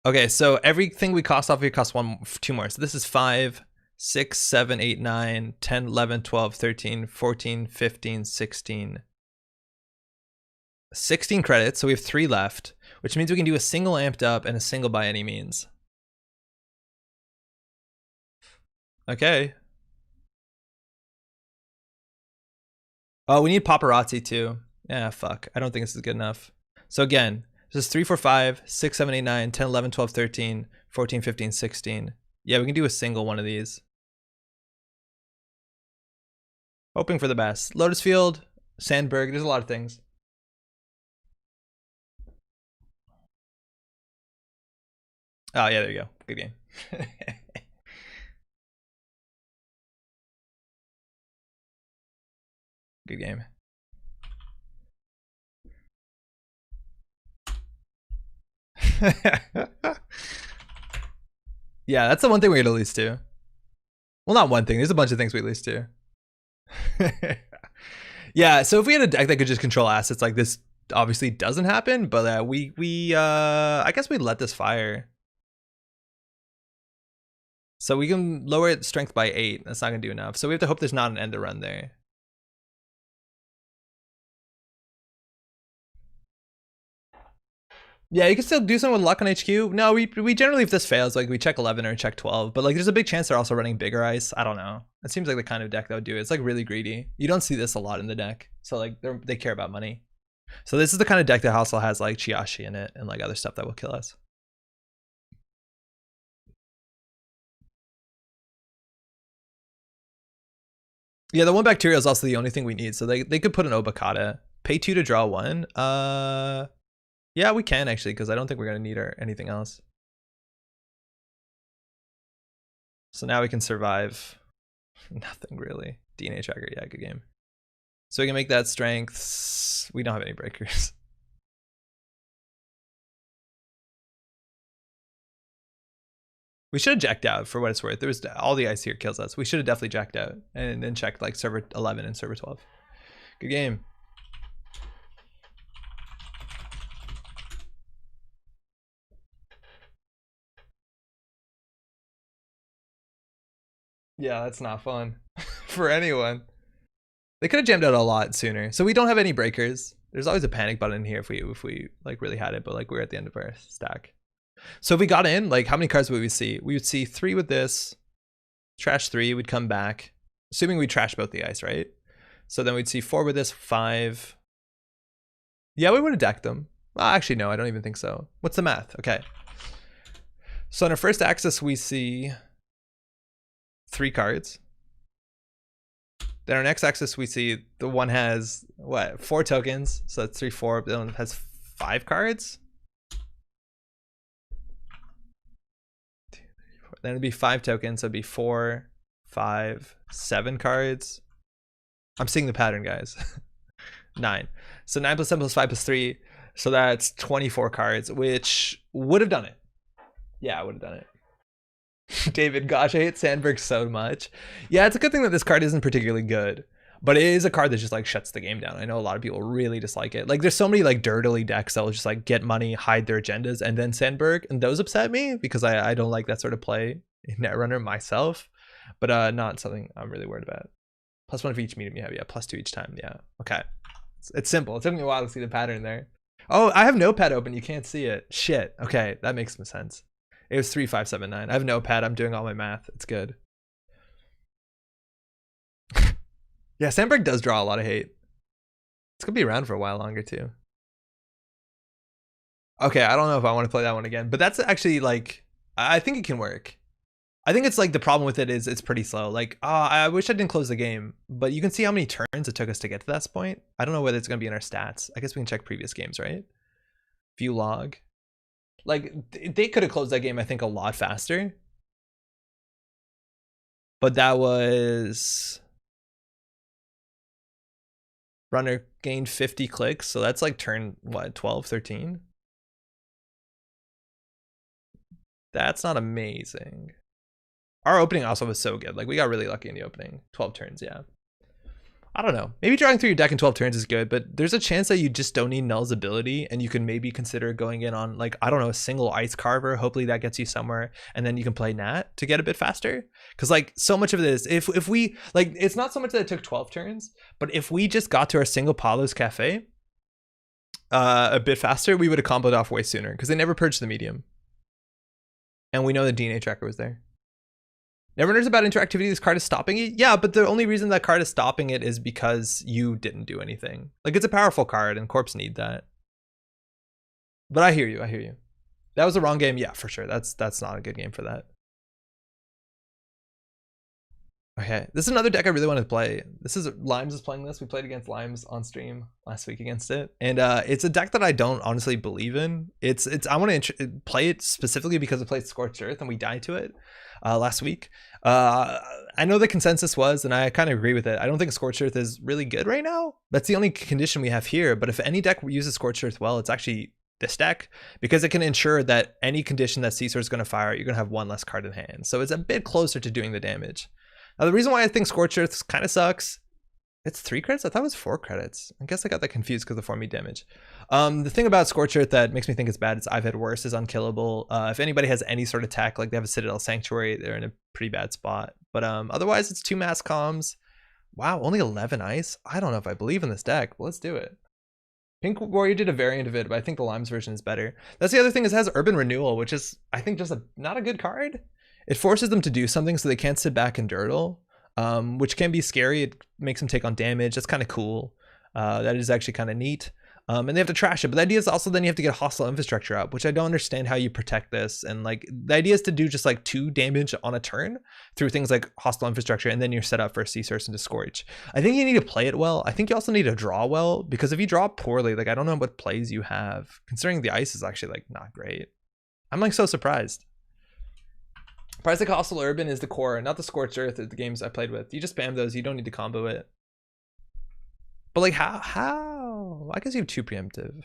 Speaker 1: Okay, so everything we cost off, we cost 2 more. So this is 5, 6, 7, 8, 9, 10, 11, 12, 13, 14, 15, 16. 16 credits, so we have 3 left, which means we can do a single amped up and a single by any means. Okay. Oh, we need paparazzi too. Yeah, fuck. I don't think this is good enough. So again, this is 3, 4, 5, 6, 7, 8, 9, 10, 11, 12, 13, 14, 15, 16. Yeah, we can do a single one of these. Hoping for the best. Lotus Field, Sandberg, there's a lot of things. Oh, yeah, there you go. Good game. Good game. Yeah, that's the one thing we're gonna lose to. Well, not one thing. There's a bunch of things we lose to. Yeah, so if we had a deck that could just control assets like this, obviously doesn't happen. But I guess we let this fire. So we can lower its strength by 8. That's not gonna do enough. So we have to hope there's not an end to run there. Yeah, you can still do something with luck on HQ. No, we generally, if this fails, like we check 11 or check 12, but like there's a big chance they're also running bigger ice. I don't know. It seems like the kind of deck that would do it. It's like really greedy. You don't see this a lot in the deck. So like they care about money. So this is the kind of deck that also has like Chiashi in it and like other stuff that will kill us. Yeah, the 1 bacteria is also the only thing we need. So they could put an Obakata. Pay 2 to draw 1. Yeah, we can actually, because I don't think we're going to need anything else. So now we can survive. Nothing really. DNA tracker, yeah, good game. So we can make that strength. We don't have any breakers. We should have jacked out for what it's worth. There was all the ice here kills us. We should have definitely jacked out and then checked like server 11 and server 12. Good game. Yeah, that's not fun for anyone. They could have jammed out a lot sooner. So we don't have any breakers. There's always a panic button here if we like really had it, but like we're at the end of our stack. So if we got in, like how many cards would we see? We would see 3 with this, trash 3, we'd come back, assuming we trash both the ice, right? So then we'd see 4 with this, 5. Yeah, we would have decked them. Well, actually, no, I don't even think so. What's the math? Okay. So on our first axis, we see 3 cards. Then our next axis, we see the one has what, 4 tokens. So that's 3, 4. The other one has 5 cards. Then it'd be 5 tokens. So it'd be 4, 5, 7 cards. I'm seeing the pattern, guys. 9. So 9 plus 7 plus 5 plus 3. So that's 24 cards, which would have done it. Yeah, I would have done it. David, gosh, I hate Sandberg so much. Yeah, it's a good thing that this card isn't particularly good. But it is a card that just like shuts the game down. I know a lot of people really dislike it. Like there's so many like dirtily decks that will just like get money, hide their agendas, and then Sandberg, and those upset me because I don't like that sort of play in Netrunner myself. But not something I'm really worried about. +1 for each medium you have, yeah. +2 each time, yeah. Okay, it's simple. It took me a while to see the pattern there. Oh, I have Notepad open. You can't see it. Shit. Okay, that makes some sense. It was 3579. I have Notepad. I'm doing all my math. It's good. Yeah, Sandberg does draw a lot of hate. It's gonna be around for a while longer too. Okay, I don't know if I want to play that one again, but that's actually like, I think it can work. I think it's like the problem with it is it's pretty slow. Like, I wish I didn't close the game, but you can see how many turns it took us to get to this point. I don't know whether it's gonna be in our stats. I guess we can check previous games, right? View log. Like, they could have closed that game, I think, a lot faster. But that was... Runner gained 50 clicks, so that's like turn, what, 12, 13? That's not amazing. Our opening also was so good. Like, we got really lucky in the opening. 12 turns, yeah. I don't know. Maybe drawing through your deck in 12 turns is good, but there's a chance that you just don't need Null's ability, and you can maybe consider going in on, like, I don't know, a single Ice Carver. Hopefully that gets you somewhere, and then you can play Nat to get a bit faster. Because, like, so much of it is, if we, like, it's not so much that it took 12 turns, but if we just got to our single Paulo's Cafe a bit faster, we would have comboed off way sooner, because they never purged the medium. And we know the DNA tracker was there. Netrunner's about interactivity. This card is stopping it. Yeah, but the only reason that card is stopping it is because you didn't do anything. Like, it's a powerful card, and Corps need that. But I hear you. I hear you. That was the wrong game. Yeah, for sure. That's not a good game for that. Okay, this is another deck I really want to play. This is Limes is playing this. We played against Limes on stream last week against it, and it's a deck that I don't honestly believe in. I want to play it specifically because it played Scorched Earth, and we died to it last week. I know the consensus was, and I kind of agree with it, I don't think Scorched Earth is really good right now. That's the only condition we have here. But if any deck uses Scorched Earth well, it's actually this deck, because it can ensure that any condition that Caesar is going to fire, you're going to have one less card in hand. So it's a bit closer to doing the damage. Now, the reason why I think Scorched Earth kind of sucks, it's 3 credits? I thought it was 4 credits. I guess I got that confused because of 4 meat damage. The thing about Scorched Earth that makes me think it's bad is I've Had Worse is unkillable. If anybody has any sort of tech, like they have a Citadel Sanctuary, they're in a pretty bad spot. But otherwise, it's 2 mass comms. Wow, only 11 ice? I don't know if I believe in this deck, but let's do it. Pink Warrior did a variant of it, but I think the Limes version is better. That's the other thing, is it has Urban Renewal, which is, I think, just not a good card. It forces them to do something so they can't sit back and durdle, which can be scary. It makes them take on damage. That's kind of cool. That is actually kind of neat. And they have to trash it. But the idea is also then you have to get hostile infrastructure up, which I don't understand how you protect this. And like the idea is to do just like 2 damage on a turn through things like hostile infrastructure, and then you're set up for a Sea Source and to Scorch. I think you need to play it well. I think you also need to draw well, because if you draw poorly, like I don't know what plays you have, considering the ice is actually like not great. I'm like so surprised. Price like Hostile Urban is the core, not the Scorched Earth, the games I played with. You just spam those, you don't need to combo it. But like how? I guess you have 2 preemptive.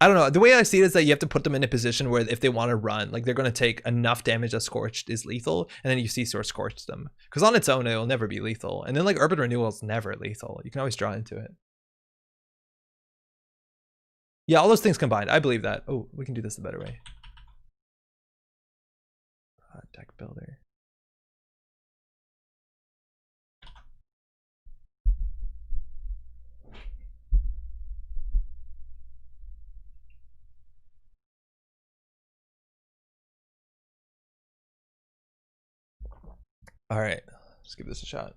Speaker 1: I don't know. The way I see it is that you have to put them in a position where if they want to run, like they're going to take enough damage that Scorched is lethal, and then you see Source Scorch them. Because on its own, it'll never be lethal. And then like Urban Renewal is never lethal. You can always draw into it. Yeah, all those things combined. I believe that. Oh, we can do this the better way. Deck builder. All right, let's give this a shot.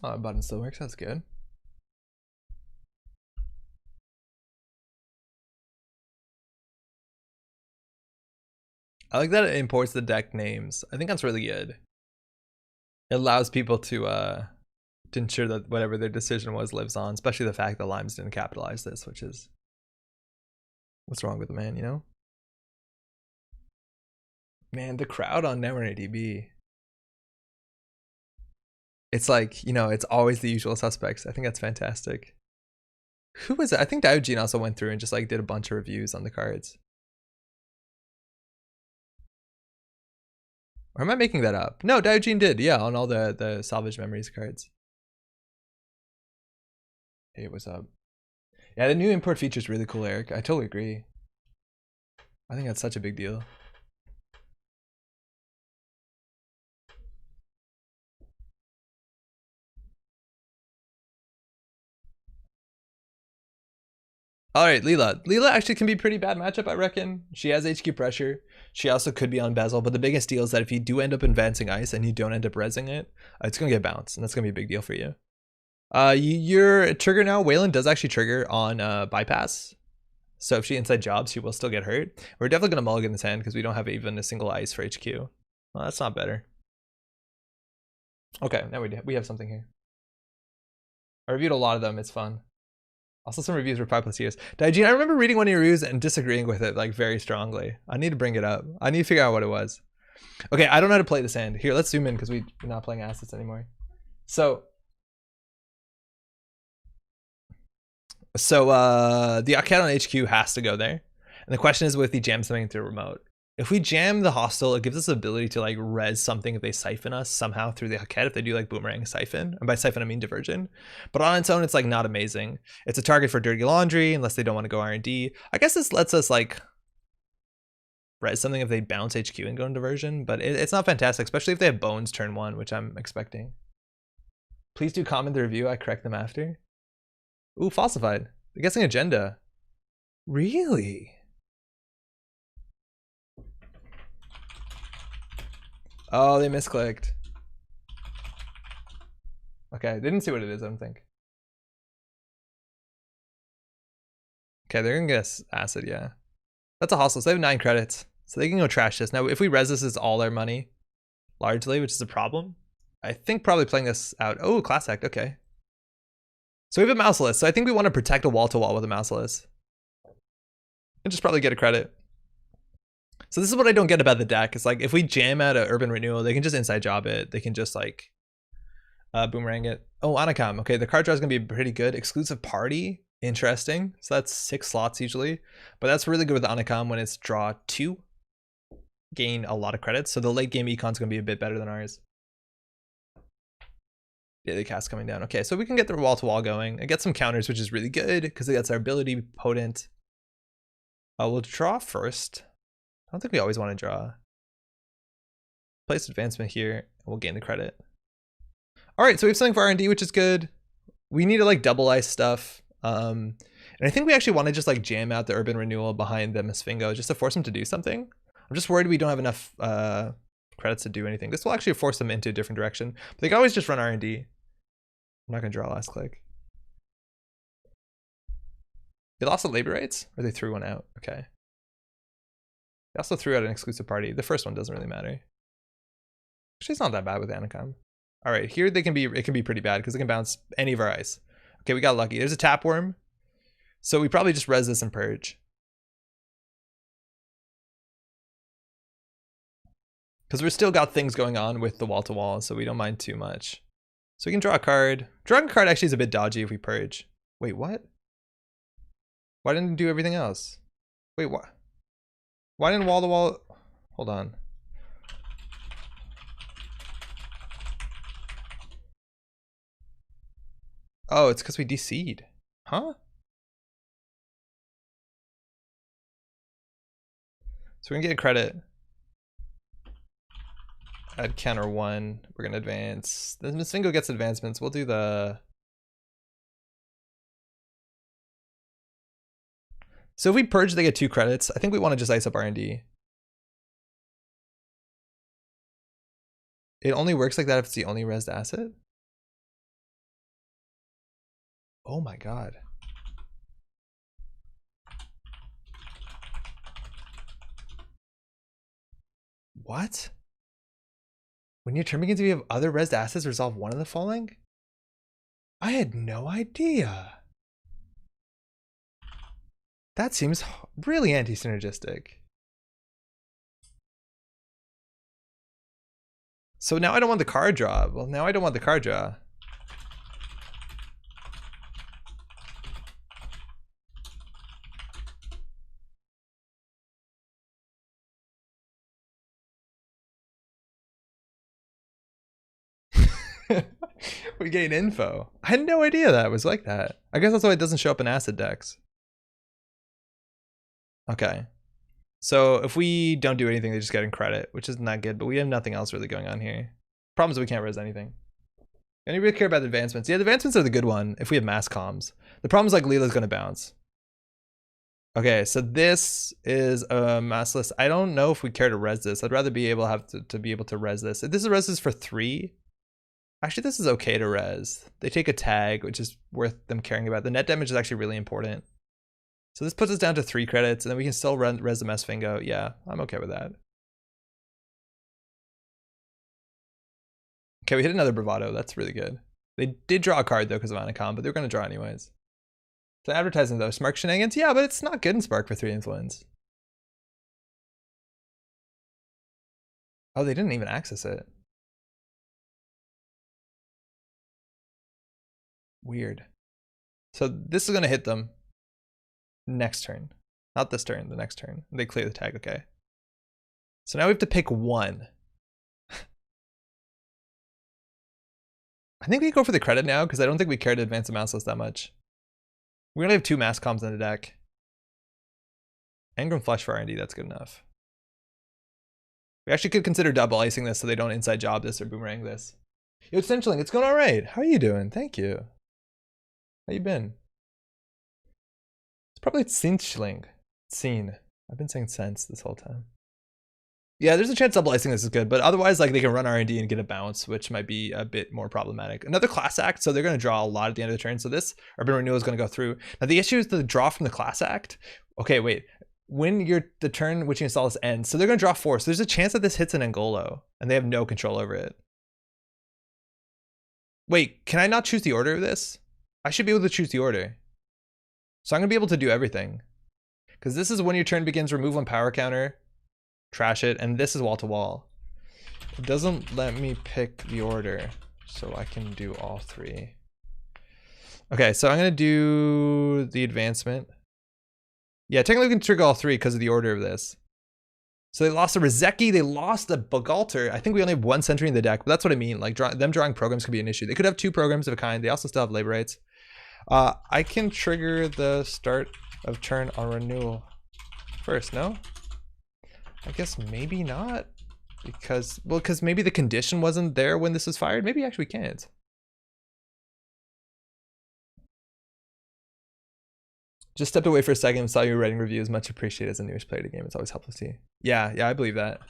Speaker 1: Button still works. That's good. I like that it imports the deck names. I think that's really good. It allows people to ensure that whatever their decision was lives on, especially the fact that Limes didn't capitalize this, which is what's wrong with the man, you know? Man, the crowd on Netrunner DB. It's like, you know, it's always the usual suspects. I think that's fantastic. Who was it? I think Diogen also went through and just like did a bunch of reviews on the cards. Or am I making that up? No, Diogen did, yeah, on all the salvage memories cards. Hey, what's up? Yeah, the new import feature is really cool, Eric. I totally agree. I think that's such a big deal. All right, Leela. Leela actually can be pretty bad matchup, I reckon. She has HQ pressure. She also could be on Bezel, but the biggest deal is that if you do end up advancing ice and you don't end up rezzing it, it's gonna get bounced, and that's gonna be a big deal for you. Your trigger now, Wayland does actually trigger on bypass. So if she inside jobs, she will still get hurt. We're definitely gonna mulligan this hand because we don't have even a single ice for HQ. Well, that's not better. Okay, now we have something here. I reviewed a lot of them. It's fun. Also, some reviews were 5+ years. Daijin, I remember reading one of your reviews and disagreeing with it like very strongly. I need to bring it up. I need to figure out what it was. Okay, I don't know how to play this hand. Here, let's zoom in because we're not playing assets anymore. So the Arcade on HQ has to go there. And the question is, if we jam something through remote. If we jam the hostile, it gives us the ability to like res something if they siphon us somehow through the Haket, if they do like boomerang siphon. And by siphon, I mean diversion. But on its own, it's like not amazing. It's a target for dirty laundry unless they don't want to go R&D. I guess this lets us like res something if they bounce HQ and go in diversion. But it's not fantastic, especially if they have bones turn 1, which I'm expecting. Please do comment the review. I correct them after. Ooh, falsified. The guessing agenda. Really? Oh, they misclicked. Okay, they didn't see what it is, I don't think. Okay, they're gonna guess acid, yeah. That's a hostile, so they have 9 credits. So they can go trash this. Now, if we res this, it's all their money, largely, which is a problem. I think probably playing this out. Oh, class act, okay. So we have a mouseless, so I think we want to protect a wall-to-wall with a mouseless. And just probably get a credit. So this is what I don't get about the deck. It's like if we jam out an Urban Renewal, they can just inside job it. They can just like boomerang it. Oh, Anakam. Okay, the card draw is going to be pretty good. Exclusive Party. Interesting. So that's 6 slots usually. But that's really good with Anakam when it's draw 2. Gain a lot of credits. So the late game econ's going to be a bit better than ours. Yeah, the cast coming down. Okay, so we can get the wall-to-wall going and get some counters, which is really good because that's our ability, potent. We'll draw first. I don't think we always want to draw. Place advancement here, and we'll gain the credit. All right, so we have something for R&D, which is good. We need to like double ice stuff. And I think we actually want to just like jam out the Urban Renewal behind the Misfingo just to force them to do something. I'm just worried we don't have enough credits to do anything. This will actually force them into a different direction. But they can always just run R&D. I'm not gonna draw last click. They lost the labor rights, or they threw one out. Okay. They also threw out an exclusive party. The first one doesn't really matter. Actually, it's not that bad with Anacom. All right, here it can be pretty bad because it can bounce any of our ice. Okay, we got lucky. There's a Tapworm. So we probably just res this and purge. Because we're still got things going on with the wall-to-wall, so we don't mind too much. So we can draw a card. Drawing a card actually is a bit dodgy if we purge. Wait, what? Why didn't it do everything else? Wait, what? Why didn't wall-to-wall... Hold on. Oh, it's because we DC'd. Huh? So we're gonna get a credit. Add counter 1. We're gonna advance. The Misfingo gets advancements. We'll do the... So if we purge, they get 2 credits. I think we want to just ice up R&D. It only works like that if it's the only resed asset? Oh my god. What? When your turn begins, if you have other resed assets, resolve one of the following? I had no idea. That seems really anti-synergistic. So now I don't want the card draw. Well, now I don't want the card draw. We gain info. I had no idea that was like that. I guess that's why it doesn't show up in acid decks. Okay. So if we don't do anything, they just get in credit, which isn't that good, but we have nothing else really going on here. Problem is we can't res anything. I only really care about the advancements. Yeah, the advancements are the good one if we have mass comms. The problem is like Leela's gonna bounce. Okay, so this is a massless. I don't know if we care to res this. I'd rather be able to be able to res this. If this is res for 3. Actually, this is okay to res. They take a tag, which is worth them caring about. The net damage is actually really important. So this puts us down to 3 credits, and then we can still res the Messfingo. Yeah, I'm okay with that. Okay, we hit another Bravado. That's really good. They did draw a card, though, because of Anacom, but they're going to draw anyways. So advertising, though. Spark Shenanigans? Yeah, but it's not good in Spark for 3 influence. Oh, they didn't even access it. Weird. So this is going to hit them next turn. Not this turn, the next turn. They clear the tag, okay. So now we have to pick 1. I think we go for the credit now, because I don't think we care to advance the mouse list that much. We only have 2 mass comms in the deck. Engram Flush for R&D, that's good enough. We actually could consider double icing this so they don't inside job this or boomerang this. Yo, Essentialing, it's going all right. How are you doing? Thank you. How you been? It's probably Cinchling. Scene. I've been saying sense this whole time. Yeah, there's a chance double icing this is good, but otherwise, like, they can run R&D and get a bounce, which might be a bit more problematic. Another class act, so they're going to draw a lot at the end of the turn. So this Urban Renewal is going to go through. Now the issue is the draw from the class act. Okay, wait. When the turn which you install this ends, so they're going to draw 4. So there's a chance that this hits an Angolo, and they have no control over it. Wait, can I not choose the order of this? I should be able to choose the order. So I'm going to be able to do everything. Because this is when your turn begins, remove 1 power counter, trash it, and this is wall to wall. It doesn't let me pick the order, so I can do all 3. Okay, so I'm going to do the advancement. Yeah, technically we can trigger all 3 because of the order of this. So they lost a Rizeki, they lost a Bugalter. I think we only have 1 sentry in the deck, but that's what I mean. Like, them drawing programs could be an issue. They could have 2 programs of a kind. They also still have labor rights. I can trigger the start of turn on renewal first, no? I guess maybe not. Because maybe the condition wasn't there when this was fired. Maybe actually we can't. Just stepped away for a second and saw you writing reviews. Much appreciated as a newest player to the game. It's always helpful to see. Yeah, I believe that.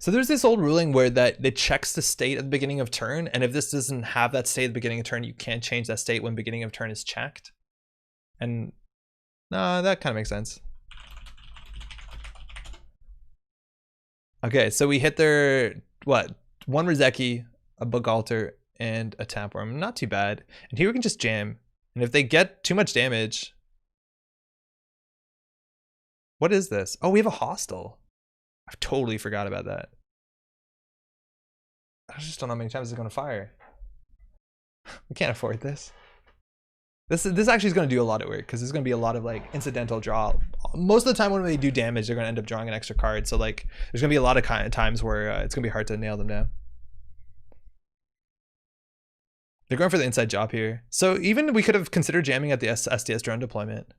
Speaker 1: So there's this old ruling where that it checks the state at the beginning of turn, and if this doesn't have that state at the beginning of turn, you can't change that state when beginning of turn is checked. And that kind of makes sense. Okay, so we hit their, what, 1 Rizeki, a Bugalter, and a Tapeworm. Not too bad. And here we can just jam. And if they get too much damage... What is this? Oh, we have a hostile. I totally forgot about that. I just don't know how many times it's going to fire. We can't afford this. This actually is going to do a lot of work because there's going to be a lot of like incidental draw. Most of the time when they do damage, they're going to end up drawing an extra card. So like there's going to be a lot of times where it's going to be hard to nail them down. They're going for the inside job here. So even we could have considered jamming at the SDS drone deployment.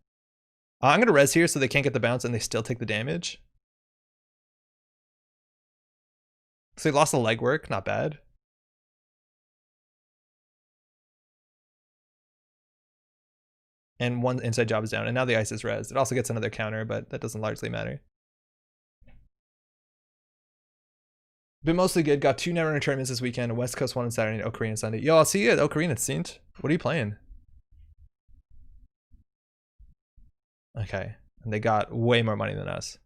Speaker 1: I'm going to res here so they can't get the bounce and they still take the damage. So they lost the legwork, not bad. And 1 inside job is down, and now the ice is res. It also gets another counter, but that doesn't largely matter. Been mostly good. Got 2 Netrunner tournaments this weekend. A West Coast one on Saturday and Ocarina Sunday. Yo, I'll see you at Ocarina, Sint. What are you playing? Okay. And they got way more money than us.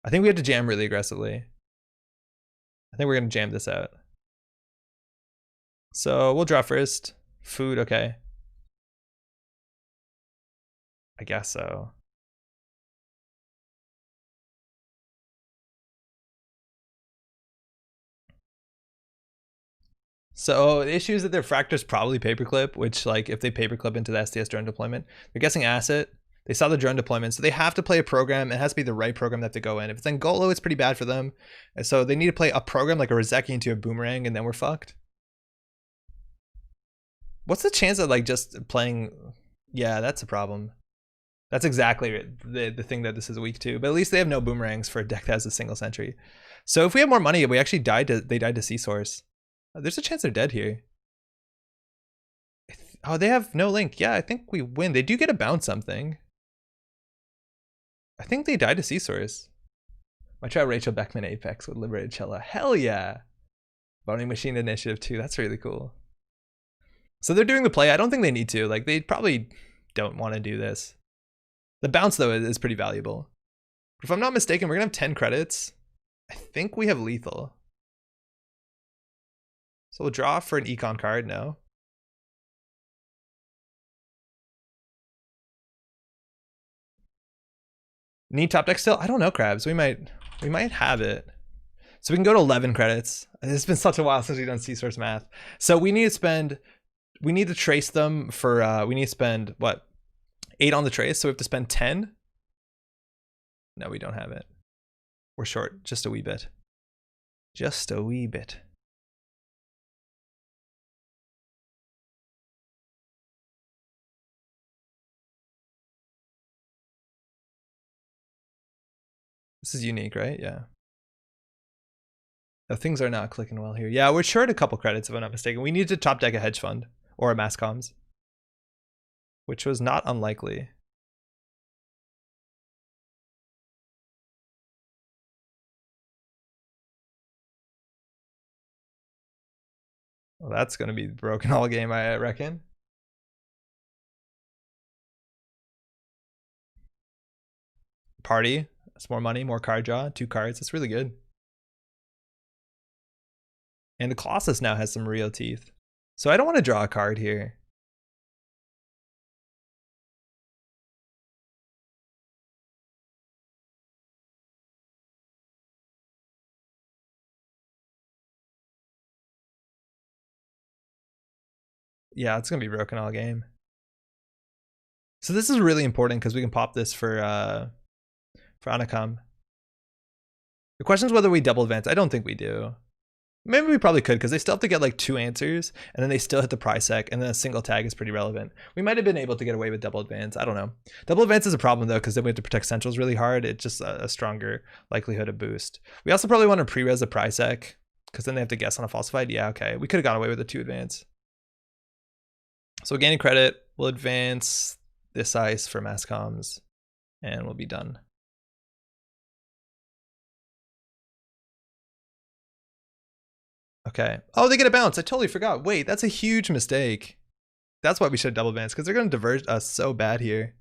Speaker 1: I think we have to jam really aggressively. I think we're going to jam this out. So we'll draw first. Food, okay. I guess so. So the issue is that their Fractor's probably paperclip, which like if they paperclip into the SDS drone deployment, they're guessing asset. They saw the drone deployment, so they have to play a program. It has to be the right program that they go in. If it's Angolo, it's pretty bad for them. And so they need to play a program like a Rozeki into a Boomerang, and then we're fucked. What's the chance of like just playing? Yeah, that's a problem. That's exactly the thing that this is weak to. But at least they have no Boomerangs for a deck that has a single sentry. So if we have more money, we actually they died to Sea Source. There's a chance they're dead here. Oh, they have no link. Yeah, I think we win. They do get a bounce something. I think they died to Sea Source. Might try Rachel Beckman Apex with Liberated Cella. Hell yeah. Boning Machine Initiative 2. That's really cool. So they're doing the play. I don't think they need to. Like, they probably don't want to do this. The bounce, though, is pretty valuable. If I'm not mistaken, we're going to have 10 credits. I think we have lethal. So we'll draw for an econ card now. Need top deck still? I don't know, Krabs. We might have it. So we can go to 11 credits. It's been such a while since we've done Sea Source math. So we need to trace them for, we need to spend, what, 8 on the trace, so we have to spend 10? No, we don't have it. We're short, just a wee bit. Just a wee bit. This is unique, right? Yeah. Oh, things are not clicking well here. Yeah, we're short a couple credits if I'm not mistaken. We need to top deck a hedge fund or a mass comms, which was not unlikely. Well, that's going to be broken all game, I reckon. Party. That's more money, more card draw, 2 cards. That's really good. And the Colossus now has some real teeth. So I don't want to draw a card here. Yeah, it's going to be broken all game. So this is really important because we can pop this for Anakam. The question is whether we double advance. I don't think we do. Maybe we probably could because they still have to get like 2 answers and then they still hit the price sec and then a single tag is pretty relevant. We might have been able to get away with double advance. I don't know. Double advance is a problem though because then we have to protect centrals really hard. It's just a stronger likelihood of boost. We also probably want to pre-res the price sec because then they have to guess on a falsified. Yeah, okay. We could have got away with a 2 advance. So gaining credit, we'll advance this ice for mass comms and we'll be done. Okay. Oh, they get a bounce. I totally forgot. Wait, that's a huge mistake. That's why we should double advance because they're going to diverge us so bad here.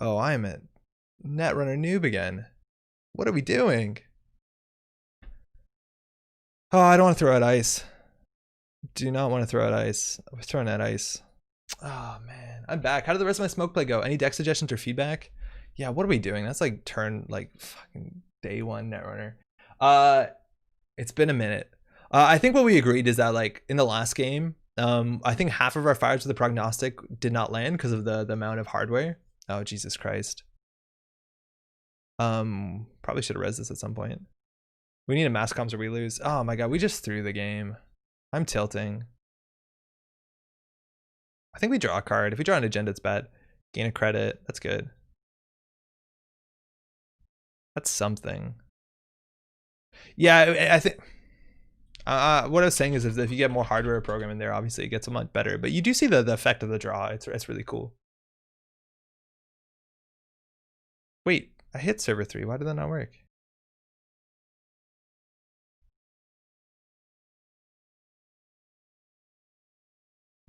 Speaker 1: Oh, I am a Netrunner noob again. What are we doing? Oh, I don't want to throw out ice. Do not want to throw out ice. We're throwing out ice. Oh, man. I'm back. How did the rest of my smoke play go? Any deck suggestions or feedback? Yeah, what are we doing? That's like turn, like, fucking day 1 Netrunner. It's been a minute. I think what we agreed is that, like, in the last game, I think half of our fires with the prognostic did not land because of the amount of hardware. Oh, Jesus Christ. Probably should have res this at some point. We need a mass comms or we lose. Oh my god, we just threw the game. I'm tilting. I think we draw a card. If we draw an agenda, it's bad. Gain a credit. That's good. That's something. Yeah, I think... what I was saying is if you get more hardware program in there, obviously it gets a much better. But you do see the effect of the draw. It's really cool. Wait, I hit server 3. Why did that not work?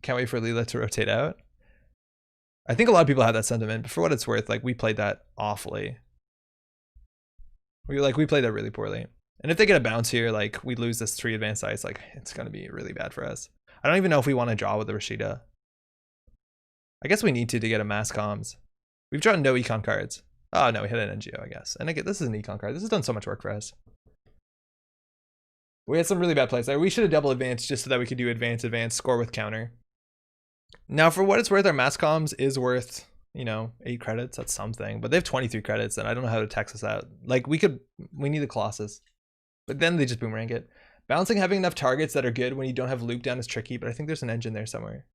Speaker 1: Can't wait for Leela to rotate out. I think a lot of people have that sentiment, but for what it's worth, like we played that awfully. We played that really poorly. And if they get a bounce here, like we lose this 3 advanced ice, like it's gonna be really bad for us. I don't even know if we want to draw with the Rashida. I guess we need to get a mass comms. We've drawn no econ cards. Oh no, we hit an NGO, I guess. And again, this is an econ card. This has done so much work for us. We had some really bad plays there. We should have double advanced just so that we could do advance, score with counter. Now, for what it's worth, our mass comms is worth you know, 8 credits, that's something. But they have 23 credits, and I don't know how to text us out. Like, we need the Colossus. But then they just boomerang it. Balancing having enough targets that are good when you don't have loop down is tricky, but I think there's an engine there somewhere.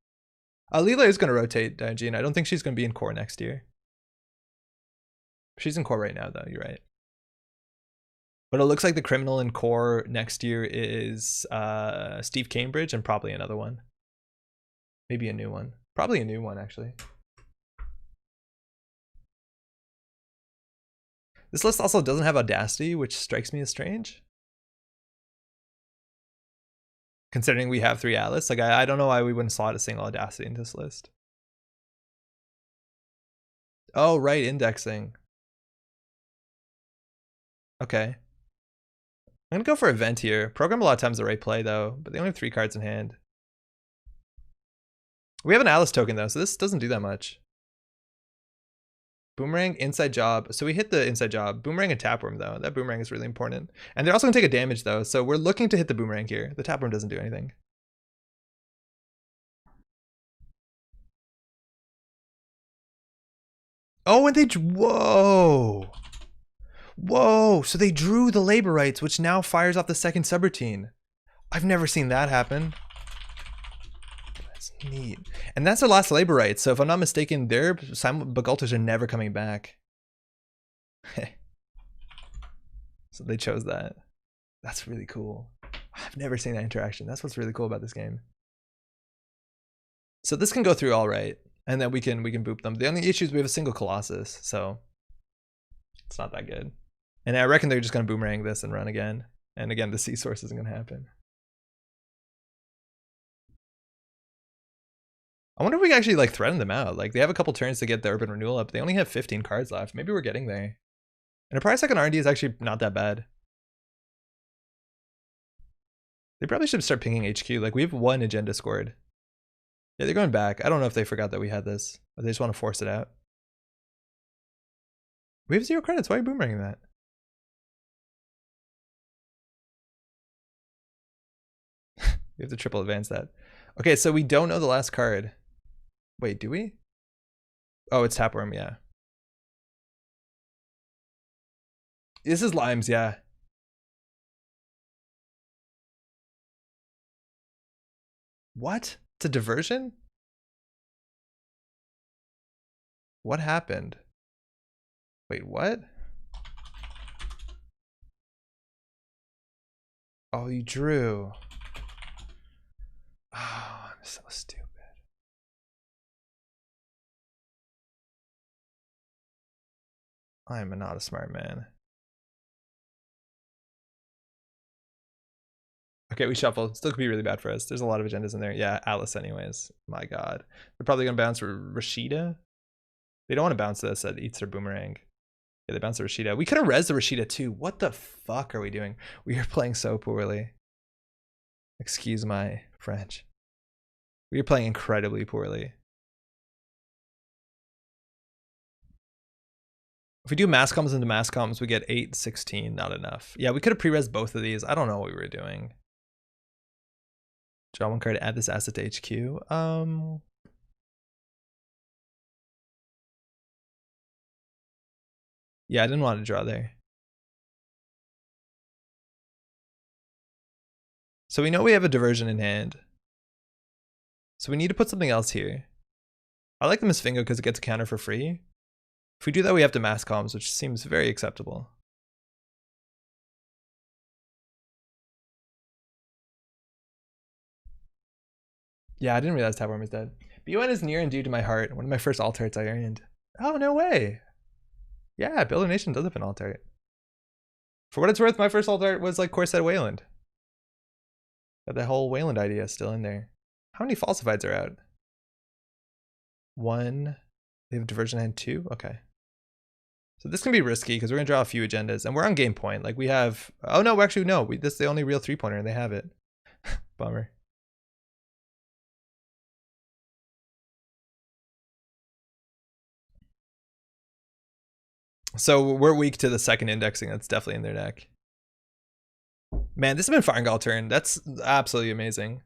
Speaker 1: Leela is going to rotate Gene. I don't think she's going to be in core next year. She's in core right now, though. You're right. But it looks like the criminal in core next year is Steve Cambridge and probably another one. Maybe a new one. Probably a new one, actually. This list also doesn't have Audacity, which strikes me as strange. Considering we have 3 Atlas. Like, I don't know why we wouldn't slot a single Audacity into this list. Oh, right, indexing. Okay. I'm gonna go for event here. Program a lot of times the right play though, but they only have 3 cards in hand. We have an Atlas token though, so this doesn't do that much. Boomerang, inside job. So we hit the inside job. Boomerang and tapeworm though. That boomerang is really important. And they're also gonna take a damage though, so we're looking to hit the boomerang here. The tapeworm doesn't do anything. Oh, and they, whoa. Whoa, so they drew the labor rights, which now fires off the second subroutine. I've never seen that happen. That's neat. And that's their last labor rights, so if I'm not mistaken, their Bagultas are never coming back. So they chose that. That's really cool. I've never seen that interaction. That's what's really cool about this game. So this can go through all right, and then we can boop them. The only issue is we have a single Colossus, so it's not that good. And I reckon they're just going to boomerang this and run again. And again, the C source isn't going to happen. I wonder if we can actually like threaten them out. Like, they have a couple turns to get the urban renewal up. They only have 15 cards left. Maybe we're getting there. And a price second R&D is actually not that bad. They probably should start pinging HQ. Like, we have 1 agenda scored. Yeah, they're going back. I don't know if they forgot that we had this, or they just want to force it out. We have 0 credits. Why are you boomeranging that? We have to triple advance that. Okay, so we don't know the last card. Wait, do we? Oh, it's tapeworm, yeah. This is limes, yeah. What? It's a diversion? What happened? Wait, what? Oh, you drew. Oh, I'm so stupid. I'm not a smart man. Okay, we shuffled. Still could be really bad for us. There's a lot of agendas in there. Yeah, Atlas anyways. My god. They're probably going to bounce for Rashida. They don't want to bounce this. That eats their boomerang. Yeah, they bounce the Rashida. We could have rezzed the Rashida too. What the fuck are we doing? We are playing so poorly. Excuse my French. We are playing incredibly poorly. If we do mass comms into mass comms, we get 8, 16. Not enough. Yeah, we could have pre-res both of these. I don't know what we were doing. Draw 1 card, add this asset to HQ. Yeah, I didn't want to draw there. So we know we have a diversion in hand. So we need to put something else here. I like the Miss Fingo because it gets a counter for free. If we do that, we have to mass comms, which seems very acceptable. Yeah, I didn't realize Tapeworm is dead. BUN is near and dear to my heart. One of my first alt arts I earned. Oh, no way. Yeah, Builder Nation does have an alt art. For what it's worth, my first alt art was like Corset Wayland. Got the whole Wayland idea still in there. How many falsifieds are out? 1. They have diversion hand 2? Okay. So this can be risky because we're going to draw a few agendas. And we're on game point. Like we have... Oh no, actually no. This is the only real 3-pointer and they have it. Bummer. So we're weak to the second indexing. That's definitely in their deck. Man, this has been firing all turn. That's absolutely amazing.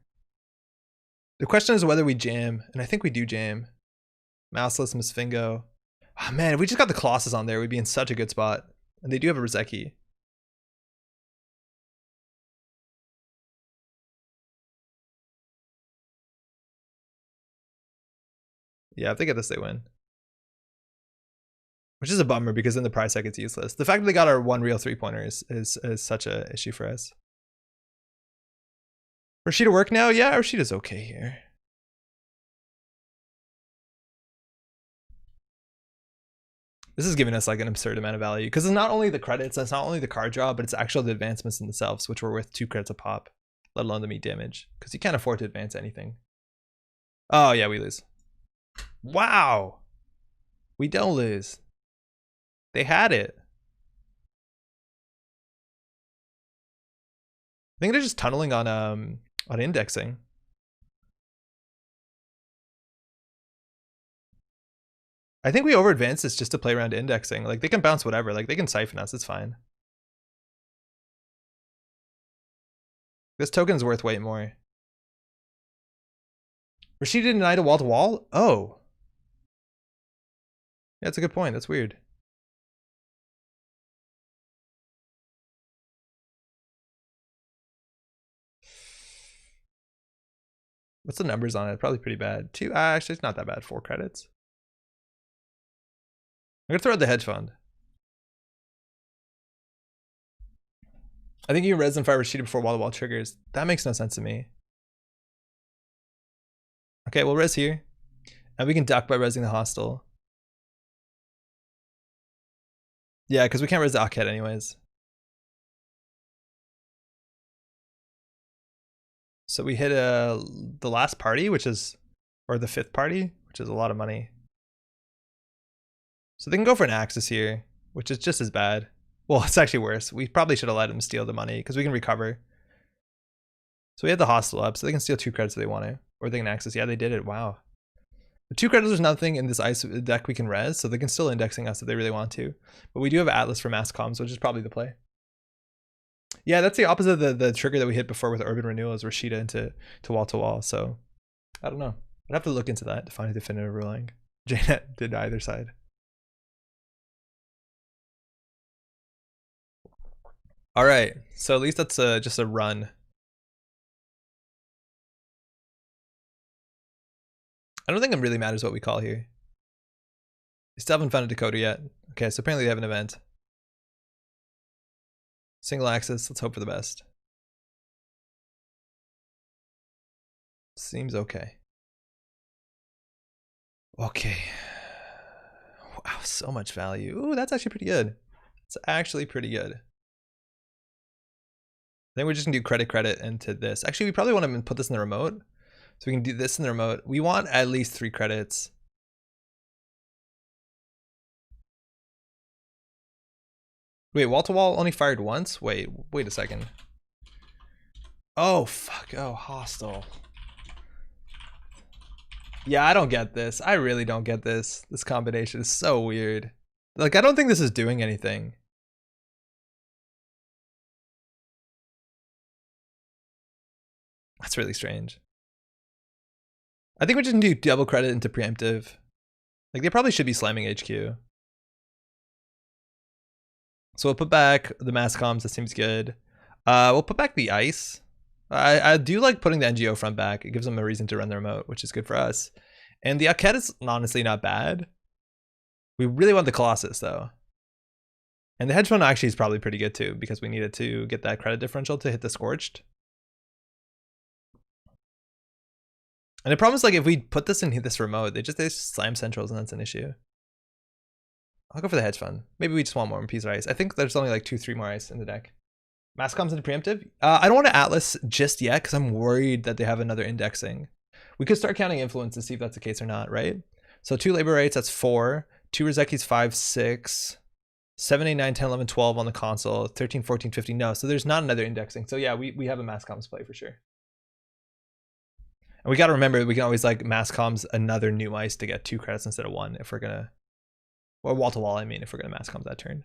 Speaker 1: The question is whether we jam. And I think we do jam. Mouseless, Misfingo. Oh man, if we just got the Colossus on there, we'd be in such a good spot. And they do have a Rozeki. Yeah, if they get this, they win. Which is a bummer because then the price tag gets useless. The fact that they got our one real 3-pointer is such a issue for us. Rashida work now? Yeah, Rashida's okay here. This is giving us like an absurd amount of value because it's not only the credits, it's not only the card draw, but it's actually the advancements in themselves, which were worth 2 credits a pop, let alone the meat damage, because you can't afford to advance anything. Oh yeah, we lose. Wow, we don't lose. They had it. I think they're just tunneling on indexing. I think we over advanced this just to play around indexing. Like they can bounce whatever. Like they can siphon us. It's fine. This token's worth way more. Rashida denied a wall to wall? Oh. Yeah, that's a good point. That's weird. What's the numbers on it? Probably pretty bad. Actually, it's not that bad. 4 credits. I'm gonna throw out the hedge fund. I think you can res and fire Rashida before wall-to-wall triggers. That makes no sense to me. Okay, we'll res here. And we can duck by resing the hostile. Yeah, because we can't res the Akhet anyways. So we hit the last party, which is, or the 5th party, which is a lot of money. So they can go for an Axis here, which is just as bad. Well, it's actually worse. We probably should have let them steal the money because we can recover. So we had the hostile up, so they can steal 2 credits if they want to. Or they can Axis. Yeah, they did it. Wow. The 2 credits is nothing in this ice deck we can res, so they can still indexing us if they really want to. But we do have Atlas for mass comms, which is probably the play. Yeah, that's the opposite of the trigger that we hit before with Urban Renewal is Rashida into wall to wall. So I don't know. I'd have to look into that to find a definitive ruling. JNet did either side. All right, so at least that's just a run. I don't think it really matters what we call here. We still haven't found a Dakota yet. Okay, so apparently they have an event. Single axis, let's hope for the best. Seems okay. Okay. Wow, so much value. Ooh, that's actually pretty good. It's actually pretty good. Then we're just gonna do credit into this. Actually, we probably want to put this in the remote. So we can do this in the remote. We want at least 3 credits. Wait, wall to wall only fired once? Wait a second. Oh, fuck. Oh, hostile. Yeah, I don't get this. I really don't get this. This combination is so weird. Like, I don't think this is doing anything. That's really strange. I think we just need to do double credit into preemptive. Like, they probably should be slamming HQ. So we'll put back the mass comms. That seems good. We'll put back the ice. I do like putting the NGO front back. It gives them a reason to run the remote, which is good for us. And the Akhet is honestly not bad. We really want the Colossus, though. And the hedge fund actually is probably pretty good, too, because we needed to get that credit differential to hit the Scorched. And the problem is, like, if we put this in this remote, they just slam centrals, and that's an issue. I'll go for the hedge fund. Maybe we just want more piece of ice. I think there's only like 2-3 more ice in the deck. Mass comms into preemptive. I don't want to Atlas just yet because I'm worried that they have another indexing. We could start counting influence to see if that's the case or not, right? So 2 labor rates, that's 4. 2 Rozekis, 5, 6. 7, 8, 9, 10, 11, 12 on the console. 13, 14, 15. No, so there's not another indexing. So yeah, we have a mass comms play for sure. And we got to remember, we can always like mass comms another new ice to get 2 credits instead of 1 if we're going to, or wall to wall, I mean, if we're going to mass comms that turn.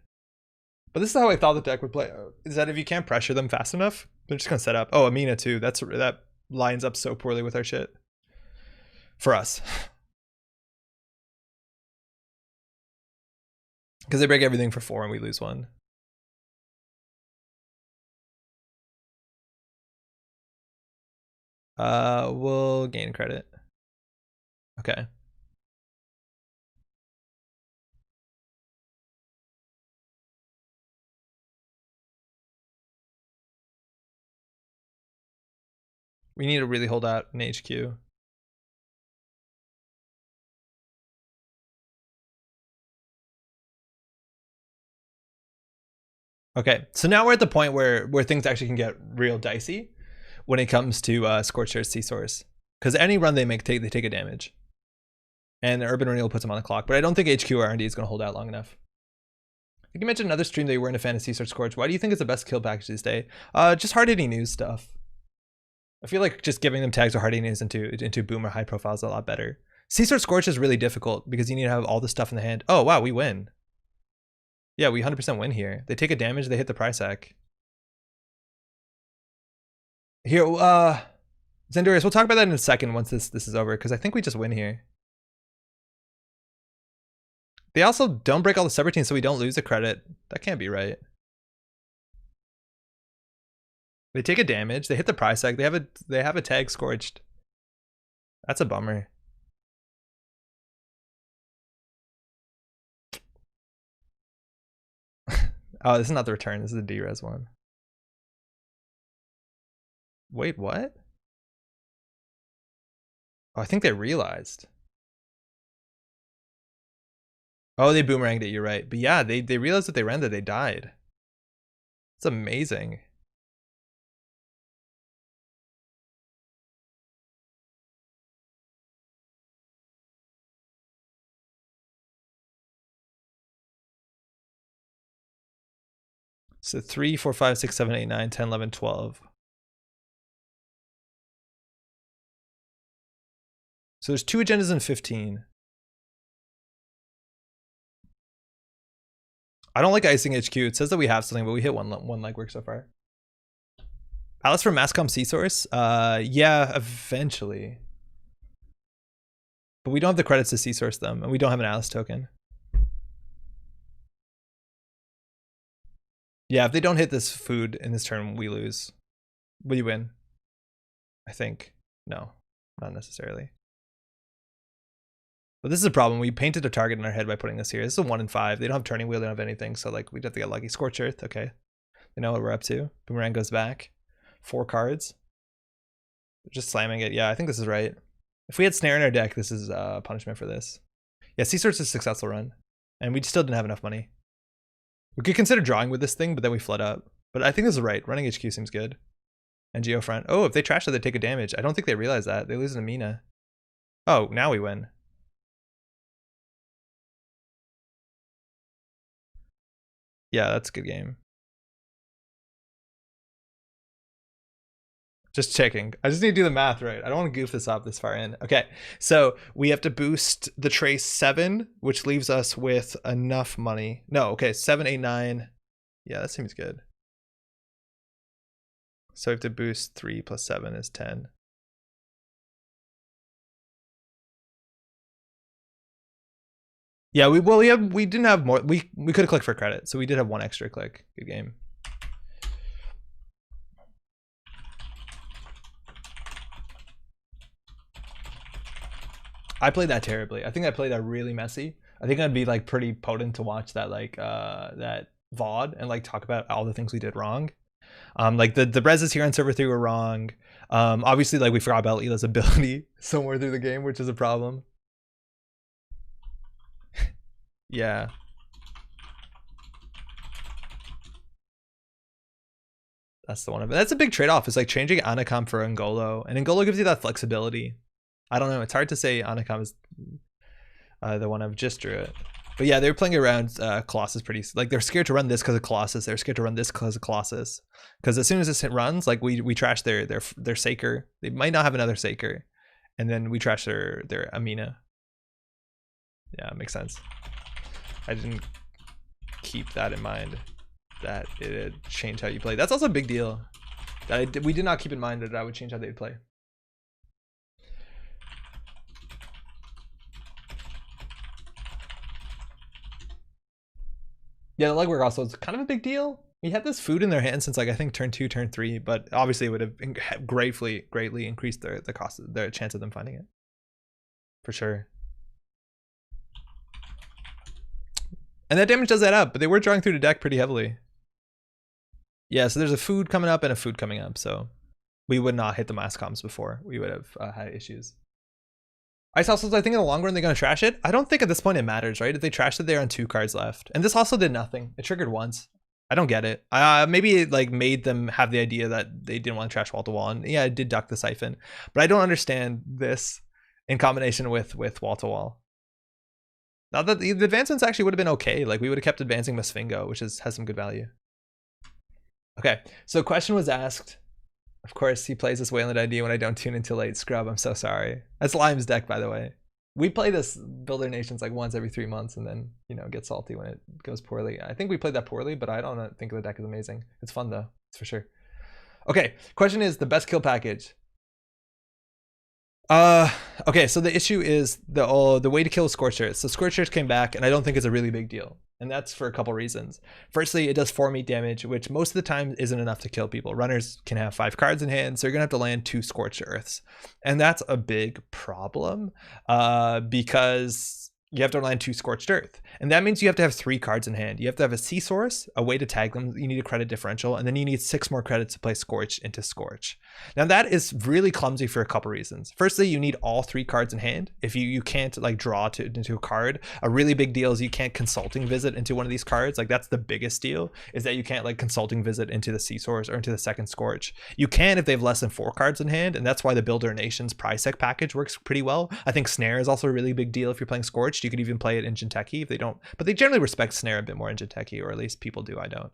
Speaker 1: But this is how I thought the deck would play out, is that if you can't pressure them fast enough, they're just going to set up. Oh, Amina too. That lines up so poorly with our shit. For us. Because they break everything for 4 and we lose 1. We'll gain credit. Okay. We need to really hold out in HQ. Okay, so now we're at the point where things actually can get real dicey when it comes to Scorched Earth Sea Source. Because any run they make, they take a damage. And the Urban Renewal puts them on the clock. But I don't think HQ or R&D is going to hold out long enough. I think you mentioned another stream that you weren't a fan of Sea Source Scorch. Why do you think it's the best kill package this day? Just hard-hitting news stuff. I feel like just giving them tags or hard-hitting news into boom or high profile is a lot better. Sea Source Scorch is really difficult because you need to have all the stuff in the hand. Oh, wow, we win. Yeah, we 100% win here. They take a damage, they hit the price hack. Here, Zendurius, we'll talk about that in a second once this is over, because I think we just win here. They also don't break all the subroutines, so we don't lose a credit. That can't be right. They take a damage, they hit the price tag, they have a tag scorched. That's a bummer. Oh, this is not the return, this is the D-res one. Wait, what? Oh, I think they realized. Oh, they boomeranged it, you're right. But yeah, they realized that they ran that they died. It's amazing. So 3, 4, 5, 6, 7, 8, 9, 10, 11, 12. So there's 2 agendas and 15. I don't like icing HQ. It says that we have something, but we hit one legwork so far. Alice for Masscom Sea Source? Yeah, eventually. But we don't have the credits to Sea Source them, and we don't have an Alice token. Yeah, if they don't hit this food in this turn, we lose. We win. I think. No, not necessarily. But this is a problem. We painted a target in our head by putting this here. This is a 1 in 5. They don't have turning wheel, they don't have anything, so like we'd have to get lucky. Scorch Earth, okay. They know what we're up to. Boomerang goes back. 4 cards. They're just slamming it. Yeah, I think this is right. If we had Snare in our deck, this is punishment for this. Yeah, Sea Source is a successful run. And we still didn't have enough money. We could consider drawing with this thing, but then we flood up. But I think this is right. Running HQ seems good. And Geo front. Oh, if they trash it, they take a damage. I don't think they realize that. They lose an Amina. Oh, now we win. Yeah, that's a good game. Just checking. I just need to do the math right. I don't want to goof this up this far in. Okay, so we have to boost the trace 7, which leaves us with enough money. No, okay, 7, 8, 9. Yeah, that seems good. So we have to boost 3 plus 7 is 10. Yeah, we didn't have more. We could have clicked for credit, so we did have 1 extra click. Good game. I played that terribly. I think I played that really messy. I think I'd be like pretty potent to watch that like that VOD and like talk about all the things we did wrong. Like the reses here on server 3 were wrong. Obviously like we forgot about Ela's ability somewhere through the game, which is a problem. Yeah. That's the one. That's a big trade-off. It's like changing Anacom for Angolo, and Angolo gives you that flexibility. I don't know. It's hard to say Anacom is the one I've just drew it. But yeah, they were playing around Colossus pretty... Like, they're scared to run this because of Colossus. They're scared to run this because of Colossus. Because as soon as this hit runs, like, we trash their Saker. They might not have another Saker. And then we trash their Amina. Yeah, it makes sense. I didn't keep that in mind, that it would change how you play. That's also a big deal. That we did not keep in mind that I would change how they would play. Yeah, the legwork also is kind of a big deal. We had this food in their hand since like I think turn 2, turn 3, but obviously it would have greatly increased the cost, their chance of them finding it. For sure. And that damage does add up, but they were drawing through the deck pretty heavily. Yeah, so there's a food coming up and a food coming up, so we would not hit the mass comms before. We would have had issues. Ice Households, I think in the long run they're going to trash it. I don't think at this point it matters, right? If they trash it, they're on 2 cards left. And this also did nothing. It triggered once. I don't get it. Maybe it like made them have the idea that they didn't want to trash wall to wall. And yeah, it did duck the siphon. But I don't understand this in combination with wall to wall. Now that the advancements actually would have been okay. Like we would have kept advancing Masfingo, which has some good value. Okay, so question was asked. Of course, he plays this Wayland idea when I don't tune into late. Scrub, I'm so sorry. That's Lime's deck, by the way. We play this Builder Nations like once every 3 months and then, you know, get salty when it goes poorly. I think we played that poorly, but I don't think the deck is amazing. It's fun though, it's for sure. Okay, question is the best kill package. Okay, so the issue is the way to kill Scorched Earth. So Scorched Earth came back, and I don't think it's a really big deal. And that's for a couple reasons. Firstly, it does 4 meat damage, which most of the time isn't enough to kill people. Runners can have 5 cards in hand, so you're gonna have to land 2 Scorched Earths. And that's a big problem because you have to land 2 Scorched Earth. And that means you have to have 3 cards in hand. You have to have a Sea Source, a way to tag them, you need a credit differential, and then you need 6 more credits to play Scorch into Scorch. Now that is really clumsy for a couple reasons. Firstly, you need all 3 cards in hand. If you can't like draw into a card, a really big deal is you can't Consulting Visit into one of these cards. Like that's the biggest deal, is that you can't like Consulting Visit into the Sea Source or into the second Scorch. You can if they have less than 4 cards in hand, and that's why the Builder Nations Prisec package works pretty well. I think Snare is also a really big deal if you're playing Scorched. You could even play it in Jinteki if they don't, but they generally respect Snare a bit more in Jinteki, or at least people do. I don't.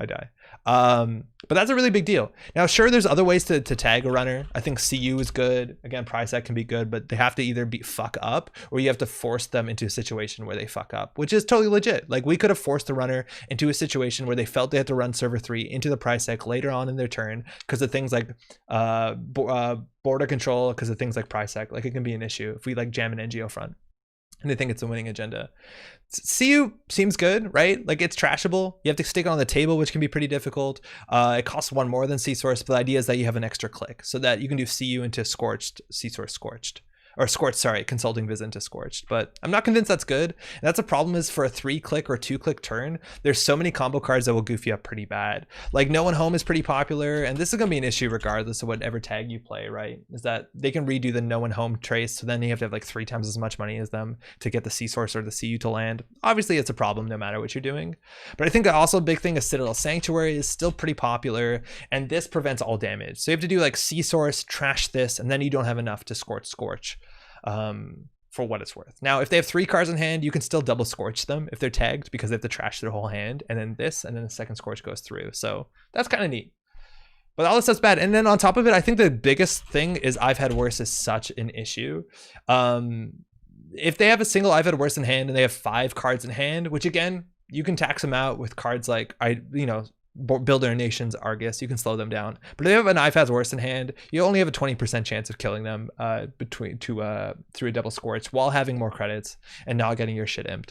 Speaker 1: I die. But that's a really big deal. Now, sure, there's other ways to tag a runner. I think CU is good. Again, Prisec can be good, but they have to either be fuck up or you have to force them into a situation where they fuck up, which is totally legit. Like we could have forced the runner into a situation where they felt they had to run server 3 into the Prisec later on in their turn because of things like border control, because of things like Prisec. Like it can be an issue if we like jam an NGO front and they think it's a winning agenda. CU seems good, right? Like it's trashable. You have to stick it on the table, which can be pretty difficult. It costs 1 more than Sea Source, but the idea is that you have an extra click so that you can do CU into Scorched, Sea Source Scorched. Or Scorched, sorry, Consulting Visit into Scorched. But I'm not convinced that's good. And that's a problem, is for a 3-click or 2-click turn, there's so many combo cards that will goof you up pretty bad. Like No One Home is pretty popular, and this is going to be an issue regardless of whatever tag you play, right? Is that they can redo the No One Home trace, so then you have to have like 3 times as much money as them to get the Sea Source or the CU to land. Obviously, it's a problem no matter what you're doing. But I think also a big thing is Citadel Sanctuary is still pretty popular, and this prevents all damage. So you have to do like Sea Source, trash this, and then you don't have enough to Scorch. For what it's worth. Now, if they have 3 cards in hand, you can still double Scorch them if they're tagged, because they have to trash their whole hand, and then this, and then the second Scorch goes through. So that's kind of neat. But all this stuff's bad. And then on top of it, I think the biggest thing is I've Had Worse is such an issue. If they have a single I've Had Worse in hand and they have 5 cards in hand, which again, you can tax them out with cards like Builder Nations, Argus, you can slow them down. But if they have an I've Had Worse in hand, you only have a 20% chance of killing them through a double Scorch while having more credits and not getting your shit imped.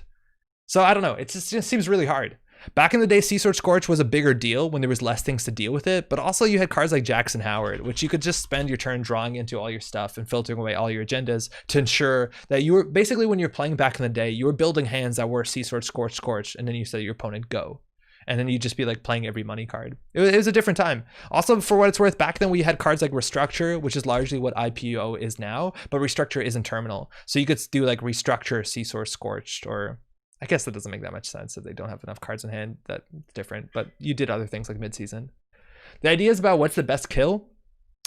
Speaker 1: So I don't know, it just seems really hard. Back in the day, Sea Source Scorch was a bigger deal when there was less things to deal with it, but also you had cards like Jackson Howard, which you could just spend your turn drawing into all your stuff and filtering away all your agendas to ensure that you were basically, when you're playing back in the day, you were building hands that were Sea Source Scorch, and then you said your opponent go. And then you'd just be like playing every money card. It was a different time. Also, for what it's worth, back then we had cards like Restructure, which is largely what IPO is now, but Restructure isn't terminal. So you could do like Restructure, Sea Source Scorched, or I guess that doesn't make that much sense if they don't have enough cards in hand. That's different, but you did other things like mid-season. The idea is about what's the best kill.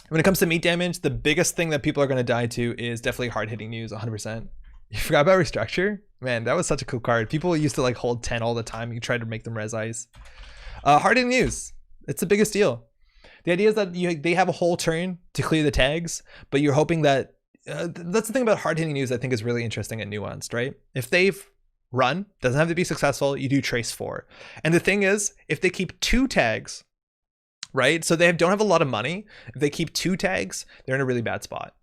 Speaker 1: When it comes to meat damage, the biggest thing that people are going to die to is definitely hard-hitting news, 100%. You forgot about Restructure? Man, that was such a cool card. People used to like hold 10 all the time. You tried to make them res ice. Hard-hitting news. It's the biggest deal. The idea is that they have a whole turn to clear the tags, but you're hoping that... that's the thing about hard-hitting news I think is really interesting and nuanced, right? If they've run, doesn't have to be successful, you do trace 4. And the thing is, if they keep 2 tags, right? So they don't have a lot of money. If they keep 2 tags, they're in a really bad spot.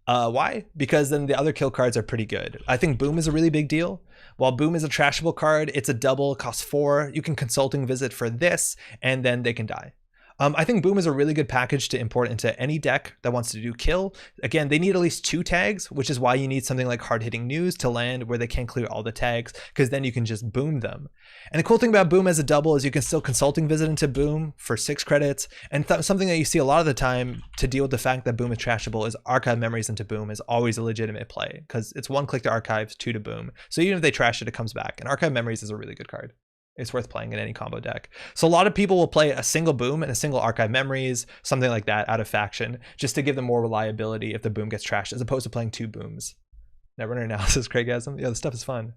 Speaker 1: Why? Because then the other kill cards are pretty good. I think Boom is a really big deal. While Boom is a trashable card, it's a double, costs 4. You can Consulting Visit for this, and then they can die. I think Boom is a really good package to import into any deck that wants to do kill. Again, they need at least 2 tags, which is why you need something like Hard Hitting News to land where they can't clear all the tags, because then you can just boom them. And the cool thing about Boom as a double is you can still Consulting Visit into Boom for 6 credits. And something that you see a lot of the time to deal with the fact that Boom is trashable is Archive Memories into Boom is always a legitimate play, because it's 1 click to archive, 2 to boom. So even if they trash it, it comes back. And Archive Memories is a really good card. It's worth playing in any combo deck. So a lot of people will play a single Boom and a single Archive Memories, something like that out of faction, just to give them more reliability if the Boom gets trashed, as opposed to playing 2 Booms. Netrunner Analysis, Craigasm. Yeah, this stuff is fun.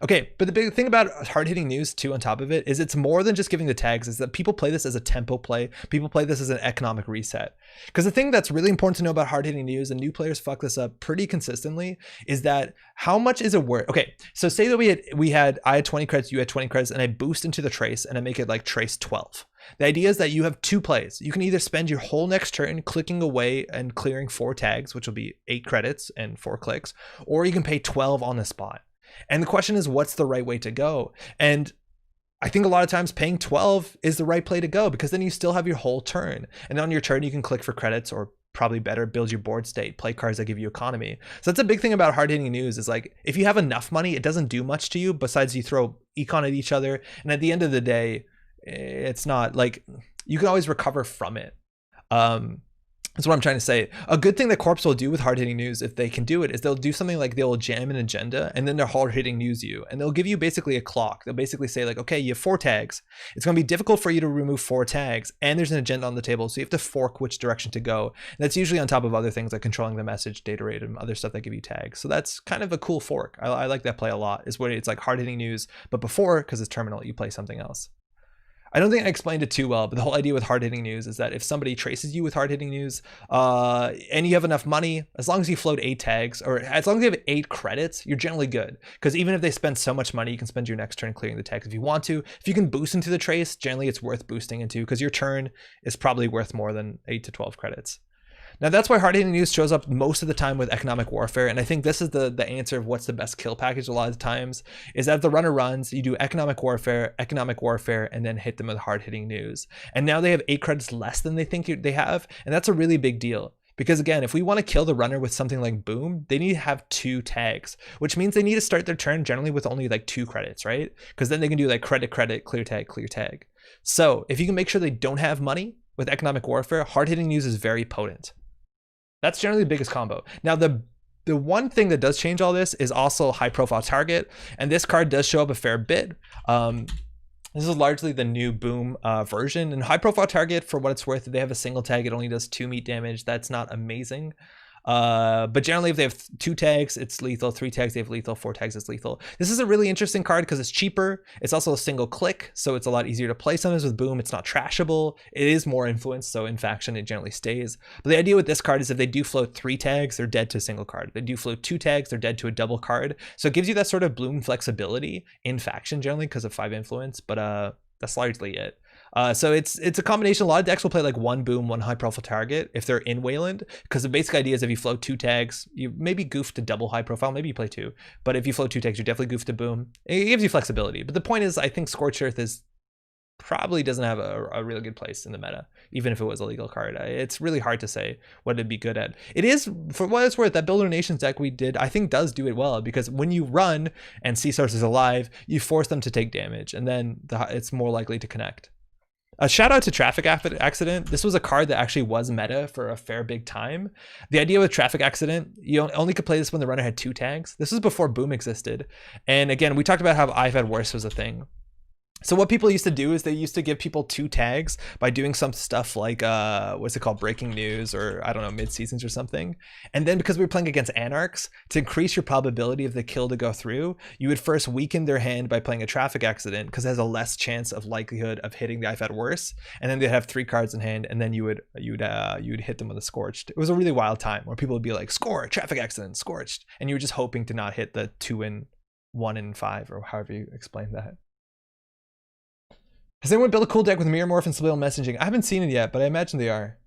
Speaker 1: Okay, but the big thing about Hard Hitting News too on top of it is it's more than just giving the tags, is that people play this as a tempo play. People play this as an economic reset. Because the thing that's really important to know about Hard Hitting News, and new players fuck this up pretty consistently, is that how much is it worth? Okay, so say that I had 20 credits, you had 20 credits, and I boost into the trace and I make it like trace 12. The idea is that you have 2 plays. You can either spend your whole next turn clicking away and clearing 4 tags, which will be 8 credits and 4 clicks, or you can pay 12 on the spot. And the question is, what's the right way to go? And I think a lot of times paying 12 is the right play to go, because then you still have your whole turn. And on your turn, you can click for credits, or probably better, build your board state, play cards that give you economy. So that's a big thing about Hard Hitting News, is like, if you have enough money, it doesn't do much to you besides you throw econ at each other. And at the end of the day, it's not like, you can always recover from it. That's what I'm trying to say. A good thing that Corps will do with Hard Hitting News, if they can do it, is they'll do something like they'll jam an agenda, and then they'll Hard Hitting News you, and they'll give you basically a clock. They'll basically say like, okay, you have 4 tags. It's going to be difficult for you to remove 4 tags, and there's an agenda on the table, so you have to fork which direction to go. And that's usually on top of other things like controlling the message, data rate, and other stuff that give you tags. So that's kind of a cool fork. I like that play a lot. Is where it's like Hard Hitting News, but before, because it's terminal, you play something else. I don't think I explained it too well, but the whole idea with Hard Hitting News is that if somebody traces you with Hard Hitting News, and you have enough money, as long as you float 8 tags, or as long as you have 8 credits, you're generally good. Because even if they spend so much money, you can spend your next turn clearing the tags if you want to. If you can boost into the trace, generally it's worth boosting into, because your turn is probably worth more than 8 to 12 credits. Now that's why Hard Hitting News shows up most of the time with Economic Warfare, and I think this is the answer of what's the best kill package a lot of times, is that if the runner runs, you do Economic Warfare, and then hit them with Hard Hitting News. And now they have 8 credits less than they think they have, and that's a really big deal. Because again, if we want to kill the runner with something like Boom, they need to have 2 tags, which means they need to start their turn generally with only like 2 credits, right? Because then they can do like credit, clear tag, clear tag. So if you can make sure they don't have money with Economic Warfare, Hard Hitting News is very potent. That's generally the biggest combo. Now, the one thing that does change all this is also high profile target. And this card does show up a fair bit. This is largely the new Boom version. And high profile target, for what it's worth, if they have a single tag, it only does 2 meat damage. That's not amazing. But generally if they have 2 tags, it's lethal. 3 tags, they have lethal. 4 tags, it's lethal. This is a really interesting card because it's cheaper. It's also a single click, so it's a lot easier to play. Sometimes with Boom, it's not trashable. It is more influence, so in faction, it generally stays. But the idea with this card is if they do float 3 tags, they're dead to a single card. If they do float 2 tags, they're dead to a double card. So it gives you that sort of Bloom flexibility in faction generally because of 5 influence, but that's largely it. So it's a combination. A lot of decks will play like 1 Boom, 1 high profile target if they're in Wayland, because the basic idea is if you float 2 tags, you maybe goof to double high profile, maybe you play 2, but if you float 2 tags, you definitely goof to Boom. It gives you flexibility. But the point is, I think Scorched Earth is probably doesn't have a really good place in the meta, even if it was a legal card. It's really hard to say what it'd be good at. It is, for what it's worth, that Builder Nations deck we did, I think does do it well, because when you run and Sea Source is alive, you force them to take damage, and then it's more likely to connect. A shout out to Traffic Accident. This was a card that actually was meta for a fair big time. The idea with Traffic Accident, you only could play this when the runner had 2 tags. This was before Boom existed. And again, we talked about how I've had worse was a thing. So what people used to do is they used to give people 2 tags by doing some stuff like, what's it called, breaking news, or I don't know, mid-seasons or something. And then because we were playing against Anarchs, to increase your probability of the kill to go through, you would first weaken their hand by playing a Traffic Accident, because it has a less chance of likelihood of hitting the I've had worse. And then they'd have 3 cards in hand, and then you would hit them with a Scorched. It was a really wild time where people would be like, score, Traffic Accident, Scorched. And you were just hoping to not hit the 2 in 1 in 5, or however you explain that. Has anyone built a cool deck with Mirror Morph and Subliminal Messaging? I haven't seen it yet, but I imagine they are.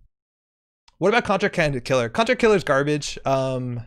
Speaker 1: What about Contract Killer? Contract Killer's garbage. So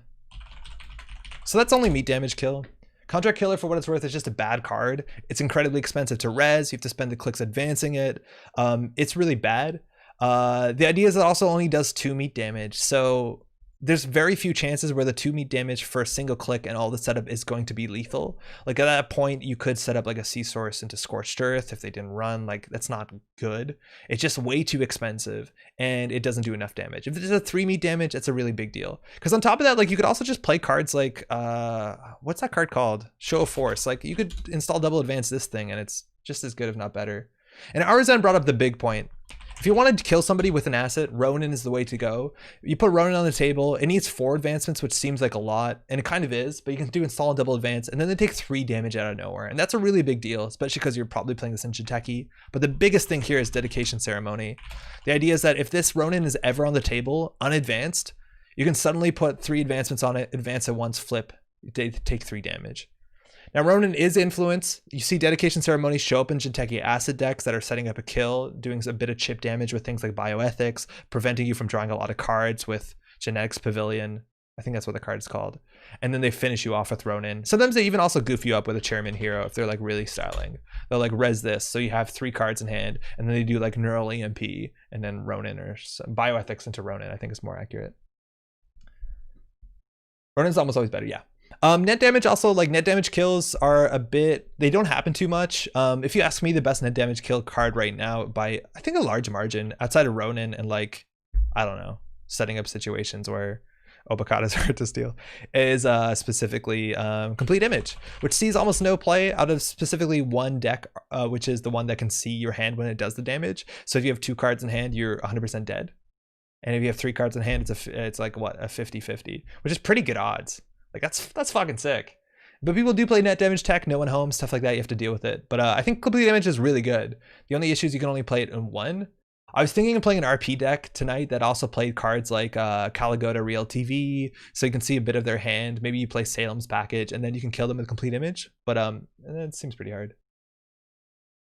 Speaker 1: that's only meat damage kill. Contract Killer, for what it's worth, is just a bad card. It's incredibly expensive to res. You have to spend the clicks advancing it. It's really bad. The idea is it also only does 2 meat damage. So there's very few chances where the 2 meat damage for a single click and all the setup is going to be lethal. Like at that point, you could set up like a sea source into Scorched Earth if they didn't run. Like that's not good. It's just way too expensive and it doesn't do enough damage. If there's a 3 meat damage, it's a really big deal. Because on top of that, like you could also just play cards like what's that card called? Show of Force. Like you could install double advance this thing and it's just as good if not better. And Arzan brought up the big point. If you wanted to kill somebody with an asset, Ronin is the way to go. You put Ronin on the table, it needs 4 advancements, which seems like a lot, and it kind of is, but you can do install and double advance, and then they take 3 damage out of nowhere. And that's a really big deal, especially because you're probably playing this in Jinteki. But the biggest thing here is Dedication Ceremony. The idea is that if this Ronin is ever on the table, unadvanced, you can suddenly put 3 advancements on it, advance it once, flip, they take 3 damage. Now, Ronin is influence. You see Dedication Ceremony show up in Jinteki acid decks that are setting up a kill, doing a bit of chip damage with things like Bioethics, preventing you from drawing a lot of cards with Genetics Pavilion. I think that's what the card is called. And then they finish you off with Ronin. Sometimes they even also goof you up with a Chairman Hero if they're like really styling. They'll like res this, so you have 3 cards in hand, and then they do like Neural EMP, and then Ronin or some Bioethics into Ronin, I think is more accurate. Ronin's almost always better, yeah. Net damage also, like net damage kills are a bit, they don't happen too much. If you ask me, the best net damage kill card right now by I think a large margin outside of Ronin and like, I don't know, setting up situations where Obokata's hard to steal is specifically Complete Image, which sees almost no play out of specifically one deck, which is the one that can see your hand when it does the damage. So if you have 2 cards in hand, you're 100% dead. And if you have 3 cards in hand, it's like what, a 50-50, which is pretty good odds. Like that's fucking sick. But people do play net damage tech, no one home, stuff like that. You have to deal with it. But I think Complete Damage is really good. The only issue is you can only play it in 1. I was thinking of playing an RP deck tonight that also played cards like Caligoda Real TV, so you can see a bit of their hand. Maybe you play Salem's package, and then you can kill them with Complete Image. But it seems pretty hard.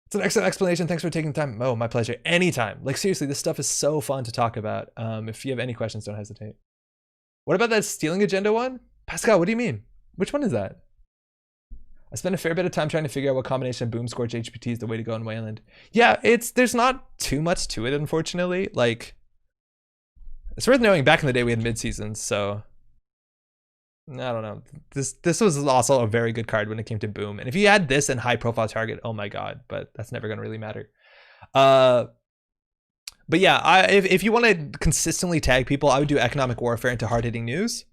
Speaker 1: It's an excellent explanation. Thanks for taking the time. Oh, my pleasure. Anytime. Like seriously, this stuff is so fun to talk about. If you have any questions, don't hesitate. What about that stealing agenda one? Pascal, what do you mean? Which one is that? I spent a fair bit of time trying to figure out what combination of Boom Scorch HPT is the way to go in Wayland. Yeah, there's not too much to it, unfortunately. Like, it's worth knowing back in the day we had mid-seasons, so I don't know. This was also a very good card when it came to Boom. And if you add this and high profile target, oh my god, but that's never gonna really matter. But yeah, if you want to consistently tag people, I would do Economic Warfare into hard-hitting news.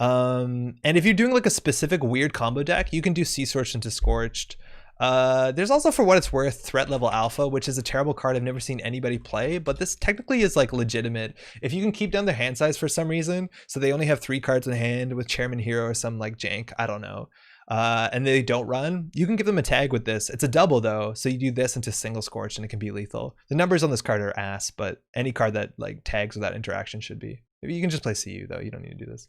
Speaker 1: And if you're doing like a specific weird combo deck, you can do Sea Source into Scorched. There's also, for what it's worth, Threat Level Alpha, which is a terrible card I've never seen anybody play, but this technically is like legitimate. If you can keep down their hand size for some reason, so they only have 3 cards in hand with Chairman Hero or some like jank, I don't know, and they don't run, you can give them a tag with this. It's a double though, so you do this into single Scorch and it can be lethal. The numbers on this card are ass, but any card that like tags with that interaction should be. Maybe you can just play CU though, you don't need to do this.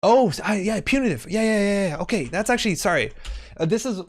Speaker 1: Oh, yeah, Punitive. Yeah. Okay, that's actually, sorry. This is,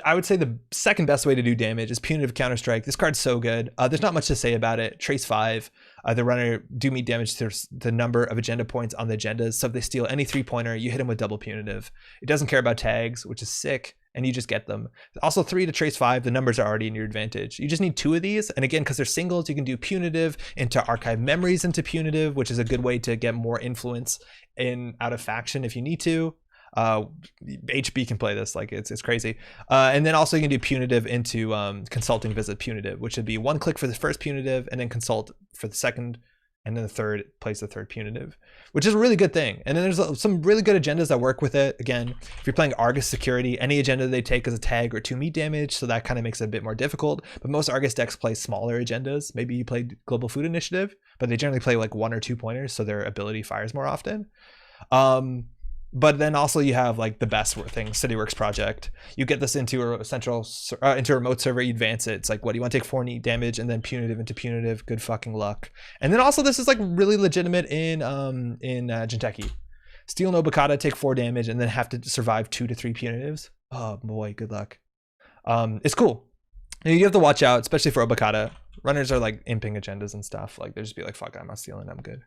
Speaker 1: I would say, the second best way to do damage is Punitive Counterstrike. This card's so good. There's not much to say about it. Trace 5. The runner do meat damage to the number of agenda points on the agendas. So if they steal any 3-pointer, you hit them with double Punitive. It doesn't care about tags, which is sick, and you just get them. Also 3 to Trace 5, the numbers are already in your advantage. You just need 2 of these, and again, because they're singles, you can do Punitive into Archive Memories into Punitive, which is a good way to get more influence in out of faction if you need to. HB can play this, like it's crazy. And then also you can do Punitive into Consulting Visit Punitive, which would be 1 click for the first Punitive, and then Consult for the second, and then the third plays the third Punitive, which is a really good thing. And then there's some really good agendas that work with it. Again, if you're playing Argus Security, any agenda they take is a tag or 2 meat damage, so that kind of makes it a bit more difficult. But most Argus decks play smaller agendas. Maybe you play Global Food Initiative, but they generally play like 1 or 2 pointers, so their ability fires more often. But then also you have like the best thing, CityWorks Project. You get this into a central, into a remote server, you advance it. It's like, what do you want to take 4 neat damage and then Punitive into Punitive? Good fucking luck. And then also this is like really legitimate in Jinteki. Steal and Obokata, take 4 damage and then have to survive 2 to 3 Punitives. Oh boy, good luck. It's cool. And you have to watch out, especially for Obokata. Runners are like imping agendas and stuff. Like they'll just be like, fuck, I'm not stealing, I'm good.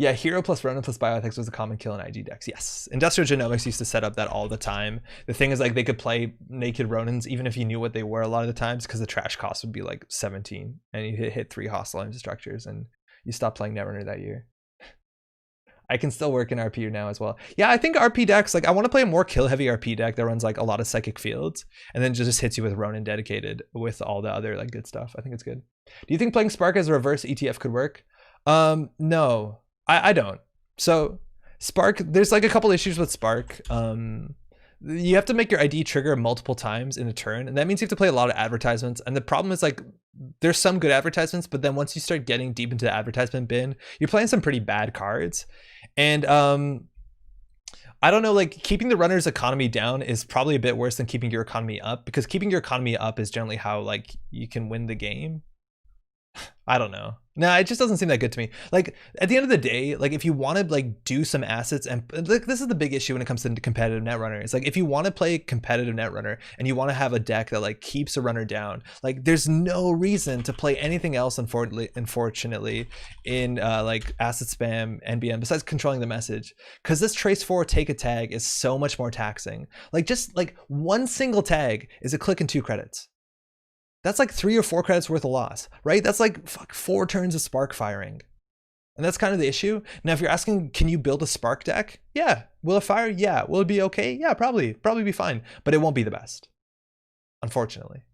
Speaker 1: Yeah, Hero plus Ronin plus Bioethics was a common kill in IG decks. Yes. Industrial Genomics used to set up that all the time. The thing is, like, they could play naked Ronins even if you knew what they were a lot of the times, because the trash cost would be like 17 and you hit 3 hostile infrastructures and you stop playing Netrunner that year. I can still work in RP now as well. Yeah, I think RP decks, like, I want to play a more kill heavy RP deck that runs like a lot of psychic fields and then just hits you with Ronin dedicated with all the other like good stuff. I think it's good. Do you think playing Spark as a reverse ETF could work? No. I don't. So Spark, there's like a couple issues with Spark. You have to make your ID trigger multiple times in a turn, and that means you have to play a lot of advertisements. And the problem is, like, there's some good advertisements, but then once you start getting deep into the advertisement bin, you're playing some pretty bad cards. And I don't know, like, keeping the runner's economy down is probably a bit worse than keeping your economy up, because keeping your economy up is generally how, like, you can win the game. I don't know. No, it just doesn't seem that good to me. Like, at the end of the day, like, if you want to like do some assets, and like, this is the big issue when it comes to competitive Netrunner. It's like, if you want to play competitive Netrunner and you want to have a deck that like keeps a runner down, like, there's no reason to play anything else, unfortunately, in like asset spam NBN besides controlling the message, because this trace 4 take a tag is so much more taxing. Like, just like one single tag is a click and 2 credits. That's like 3 or 4 credits worth of loss, right? That's like 4 turns of Spark firing. And that's kind of the issue. Now, if you're asking, can you build a Spark deck? Yeah. Will it fire? Yeah. Will it be okay? Yeah, probably be fine, but it won't be the best, unfortunately.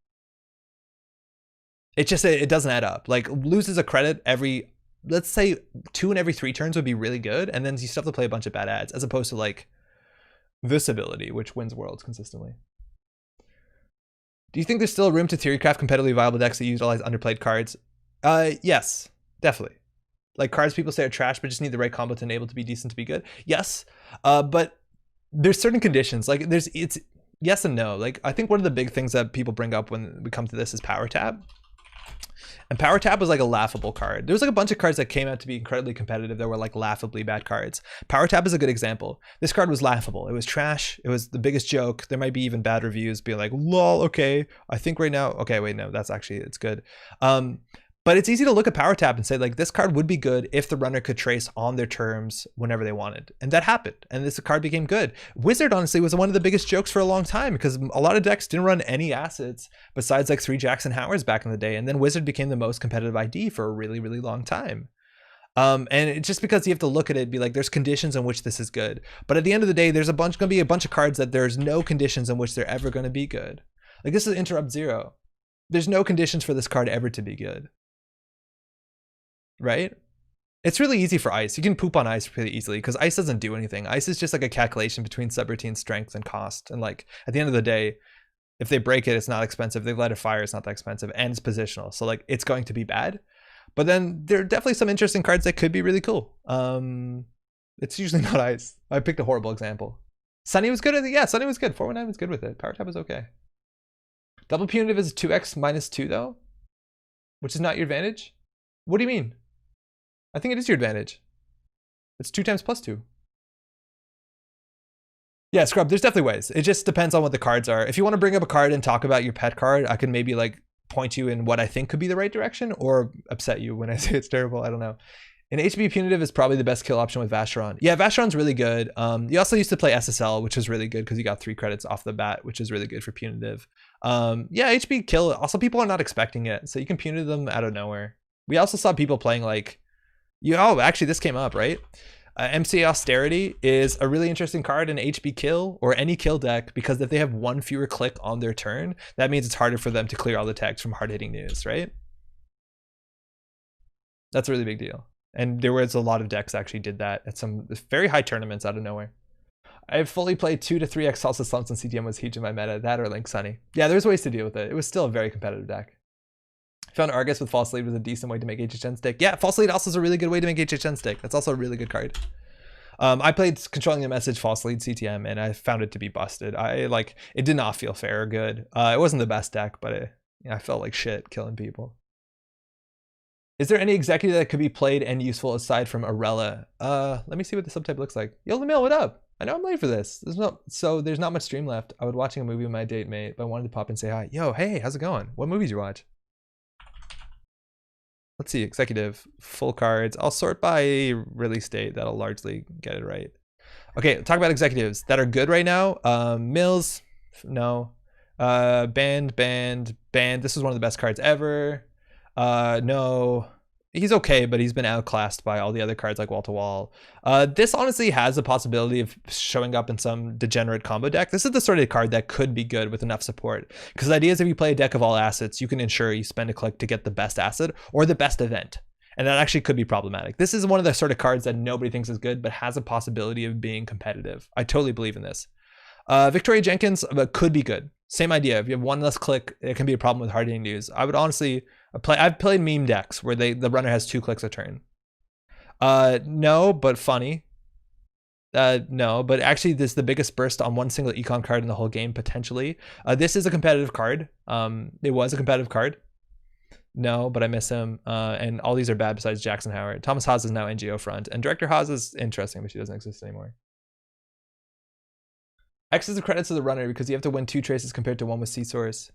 Speaker 1: It just, it doesn't add up. Like, loses a credit every, let's say 2 in every 3 turns would be really good. And then you still have to play a bunch of bad ads, as opposed to like this ability, which wins worlds consistently. Do you think there's still room to theorycraft competitively viable decks that utilize underplayed cards? Yes, definitely. Like, cards people say are trash, but just need the right combo to enable to be decent to be good. Yes, but there's certain conditions. Like, it's yes and no. Like, I think one of the big things that people bring up when we come to this is Power Tab. And Power Tab was like a laughable card. There was like a bunch of cards that came out to be incredibly competitive that were like laughably bad cards. Power Tab is a good example. This card was laughable. It was trash. It was the biggest joke. There might be even bad reviews being like, lol, okay, I think right now, okay, wait, no, that's actually, it's good. But it's easy to look at Power Tab and say, like, this card would be good if the runner could trace on their terms whenever they wanted. And that happened. And this card became good. Wizard, honestly, was one of the biggest jokes for a long time, because a lot of decks didn't run any assets besides like 3 Jackson Howards back in the day. And then Wizard became the most competitive ID for a really, really long time. And it's just because you have to look at it and be like, there's conditions in which this is good. But at the end of the day, there's going to be a bunch of cards that there's no conditions in which they're ever going to be good. Like, this is Interrupt Zero. There's no conditions for this card ever to be good. Right? It's really easy for Ice. You can poop on Ice really easily, because Ice doesn't do anything. Ice is just like a calculation between subroutine strength and cost. And like, at the end of the day, if they break it, it's not expensive. If they let it fire, it's not that expensive, and it's positional. So like, it's going to be bad. But then there are definitely some interesting cards that could be really cool. It's usually not Ice. I picked a horrible example. Sunny was good at it. Yeah, Sunny was good. 419 was good with it. Power Tab was okay. Double punitive is 2x minus 2 though, which is not your advantage. What do you mean? I think it is your advantage. It's 2 times plus 2. Yeah, Scrub, there's definitely ways. It just depends on what the cards are. If you want to bring up a card and talk about your pet card, I can maybe like point you in what I think could be the right direction, or upset you when I say it's terrible. I don't know. And HB Punitive is probably the best kill option with Vacheron. Yeah, Vacheron's really good. You also used to play SSL, which was really good because you got 3 credits off the bat, which is really good for Punitive. Yeah, HB kill. Also, people are not expecting it, so you can Punitive them out of nowhere. We also saw people playing like, oh, actually this came up, right? MC Austerity is a really interesting card in HB kill or any kill deck, because if they have 1 fewer click on their turn, that means it's harder for them to clear all the tags from hard-hitting news, right? That's a really big deal. And there was a lot of decks that actually did that at some very high tournaments out of nowhere. I've fully played 2 to 3x Salsa Slumps and CTM was huge in my meta. That or Link Sunny. Yeah, there's ways to deal with it. It was still a very competitive deck. Found Argus with False Lead was a decent way to make HHN stick. Yeah, False Lead also is a really good way to make HHN stick. That's also a really good card. I played Controlling the Message False Lead CTM and I found it to be busted. It did not feel fair or good. It wasn't the best deck, but I felt like shit killing people. Is there any executive that could be played and useful aside from Arella? Let me see what the subtype looks like. Yo, Lamil, what up? I know I'm late for this. There's not much stream left. I was watching a movie with my date mate, but I wanted to pop and say hi. Yo, hey, how's it going? What movies you watch? Let's see, executive, full cards. I'll sort by release date. That'll largely get it right. Okay, talk about executives that are good right now. Mills, no. Band. This is one of the best cards ever. No. He's okay, but he's been outclassed by all the other cards like Wall to Wall. This honestly has a possibility of showing up in some degenerate combo deck. This is the sort of card that could be good with enough support. Because the idea is if you play a deck of all assets, you can ensure you spend a click to get the best asset or the best event. And that actually could be problematic. This is one of the sort of cards that nobody thinks is good, but has a possibility of being competitive. I totally believe in this. Victoria Jenkins could be good. Same idea. If you have one less click, it can be a problem with hard hitting news. I would honestly I've played meme decks where the runner has 2 clicks a turn. No, but funny. No, but actually this is the biggest burst on one single econ card in the whole game, potentially. This is a competitive card. It was a competitive card. No, but I miss him. And all these are bad besides Jackson Howard. Thomas Haas is now NGO front. And Director Haas is interesting, but she doesn't exist anymore. X is the credits of the runner because you have to win 2 traces compared to 1 with C-Source.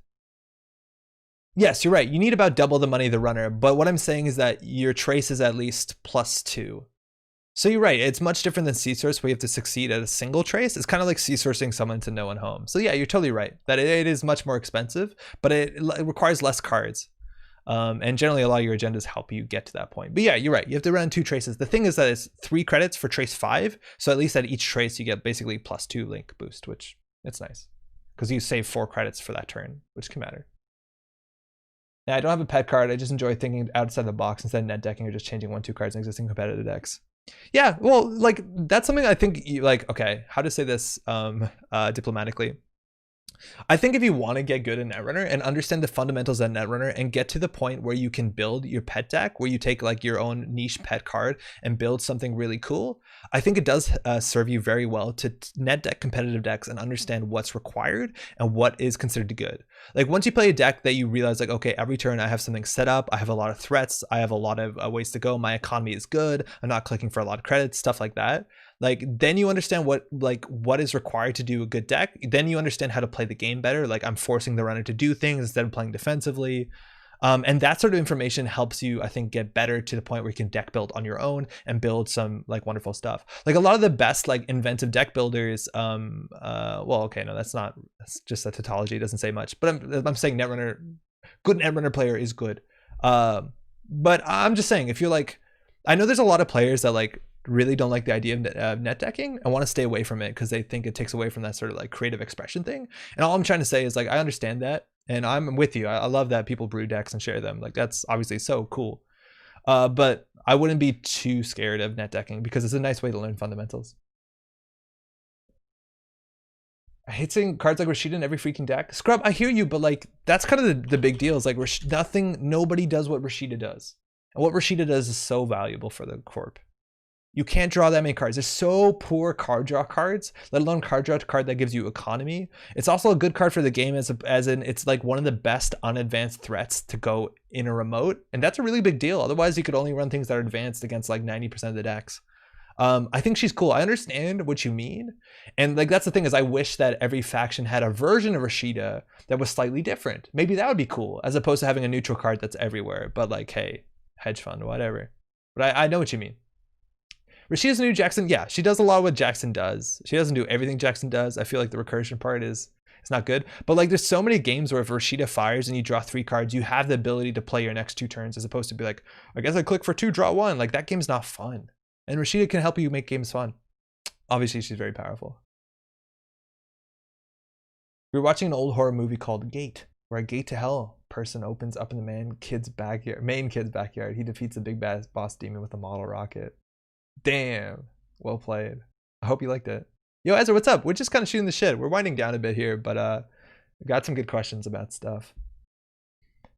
Speaker 1: Yes, you're right. You need about double the money of the runner. But what I'm saying is that your trace is at least +2. So you're right. It's much different than C-Source where you have to succeed at a single trace. It's kind of like C-Sourcing someone to no one home. So yeah, you're totally right. That it is much more expensive, but it requires less cards. And generally a lot of your agendas help you get to that point. But yeah, you're right. You have to run 2 traces. The thing is that it's 3 credits for trace 5. So at least at each trace, you get basically +2 link boost, which it's nice because you save 4 credits for that turn, which can matter. Now, I don't have a pet card. I just enjoy thinking outside the box instead of net decking or just changing 1-2 cards in existing competitive decks. Yeah, well, like that's something I think you like, okay, how to say this diplomatically. I think if you want to get good at Netrunner and understand the fundamentals of Netrunner and get to the point where you can build your pet deck, where you take like your own niche pet card and build something really cool, I think it does serve you very well to net deck competitive decks and understand what's required and what is considered good. Like once you play a deck that you realize like, okay, every turn I have something set up, I have a lot of threats, I have a lot of ways to go, my economy is good, I'm not clicking for a lot of credits, stuff like that. Like then you understand what is required to do a good deck. Then you understand how to play the game better. Like I'm forcing the runner to do things instead of playing defensively. And that sort of information helps you, I think, get better to the point where you can deck build on your own and build some like wonderful stuff. Like a lot of the best like inventive deck builders. Well, okay, no, that's just a tautology. It doesn't say much. But I'm saying Netrunner, good Netrunner player is good. But I'm just saying if you're like, I know there's a lot of players that like really don't like the idea of net decking and want to stay away from it because they think it takes away from that sort of like creative expression thing. And all I'm trying to say is like, I understand that and I'm with you. I love that people brew decks and share them. Like that's obviously so cool. But I wouldn't be too scared of net decking because it's a nice way to learn fundamentals. I hate seeing cards like Rashida in every freaking deck. Scrub, I hear you, but like that's kind of the big deal is like nobody does what Rashida does. And what Rashida does is so valuable for the corp. You can't draw that many cards. There's so poor card draw cards, let alone card draw card that gives you economy. It's also a good card for the game as in it's like one of the best unadvanced threats to go in a remote. And that's a really big deal. Otherwise you could only run things that are advanced against like 90% of the decks. I think she's cool. I understand what you mean. And like, that's the thing is I wish that every faction had a version of Rashida that was slightly different. Maybe that would be cool as opposed to having a neutral card that's everywhere. But like, hey, hedge fund, whatever. But I know what you mean. Rashida's new Jackson, yeah, she does a lot of what Jackson does. She doesn't do everything Jackson does. I feel like the recursion part is not good. But like there's so many games where if Rashida fires and you draw 3 cards, you have the ability to play your next 2 turns as opposed to be like, I guess I click for 2, draw 1. Like that game's not fun. And Rashida can help you make games fun. Obviously, she's very powerful. We were watching an old horror movie called Gate, where a gate to hell person opens up in the main kid's backyard. He defeats a big bad boss demon with a model rocket. Damn, well played. I hope you liked it. Yo, Ezra, what's up? We're just kind of shooting the shit. We're winding down a bit here, but we got some good questions about stuff.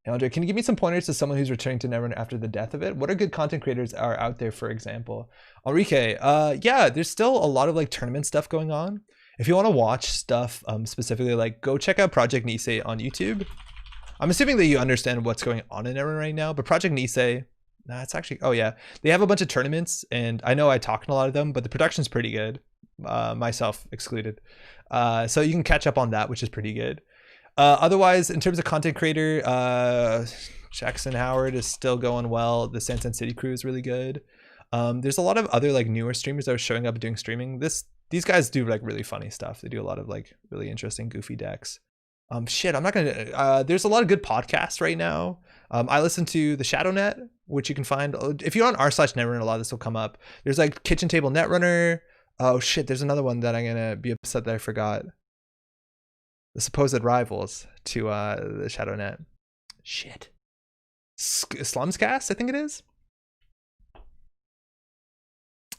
Speaker 1: Hey, Andre, can you give me some pointers to someone who's returning to Netrunner after the death of it? What are good content creators are out there, for example? Enrique, yeah, there's still a lot of like tournament stuff going on. If you want to watch stuff specifically, like go check out Project Nisei on YouTube. I'm assuming that you understand what's going on in Netrunner right now, but Project Nisei, nah, it's actually, oh yeah, they have a bunch of tournaments and I know I talk in a lot of them, but the production's pretty good. myself excluded. So you can catch up on that, which is pretty good. Otherwise, in terms of content creator, Jackson Howard is still going well. The Sandstorm City crew is really good. There's a lot of other like newer streamers that are showing up doing streaming. These guys do like really funny stuff. They do a lot of like really interesting goofy decks. Shit, I'm not gonna. There's a lot of good podcasts right now. I listen to the ShadowNet, which you can find if you're on r/Netrunner. A lot of this will come up. There's like Kitchen Table Netrunner. Oh shit, there's another one that I'm gonna be upset that I forgot. The supposed rivals to the ShadowNet. Shit. Slumscast, I think it is.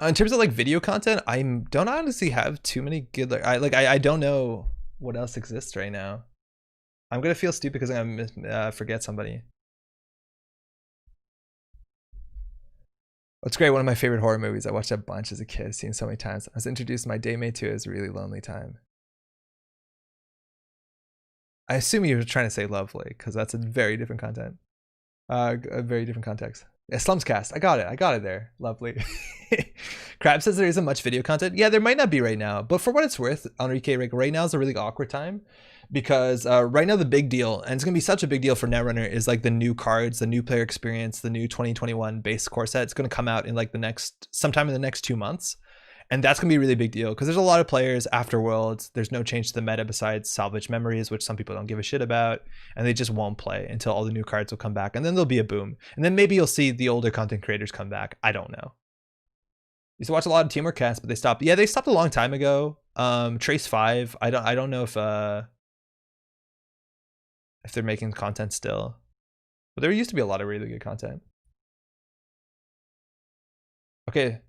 Speaker 1: In terms of like video content, I don't honestly have too many good. Like I don't know what else exists right now. I'm gonna feel stupid because I'm gonna forget somebody. It's great. One of my favorite horror movies. I watched a bunch as a kid, seen so many times. I was introduced to my daymate to it. It was a really lonely time. I assume you were trying to say lovely because that's a very different content. A very different context. Yeah, Slumscast. I got it there. Lovely. Crab says there isn't much video content. Yeah, there might not be right now, but for what it's worth, Enrique, right now is a really awkward time because right now the big deal, and it's gonna be such a big deal for Netrunner, is like the new cards, the new player experience, the new 2021 base core set. It's gonna come out in like sometime in the next 2 months. And that's gonna be a really big deal because there's a lot of players after Worlds. There's no change to the meta besides salvage memories, which some people don't give a shit about, and they just won't play until all the new cards will come back, and then there'll be a boom, and then maybe you'll see the older content creators come back. I don't know. Used to watch a lot of Teamwork Cast, but they stopped. Yeah, they stopped a long time ago. Trace 5. I don't know if they're making content still, but there used to be a lot of really good content. Okay.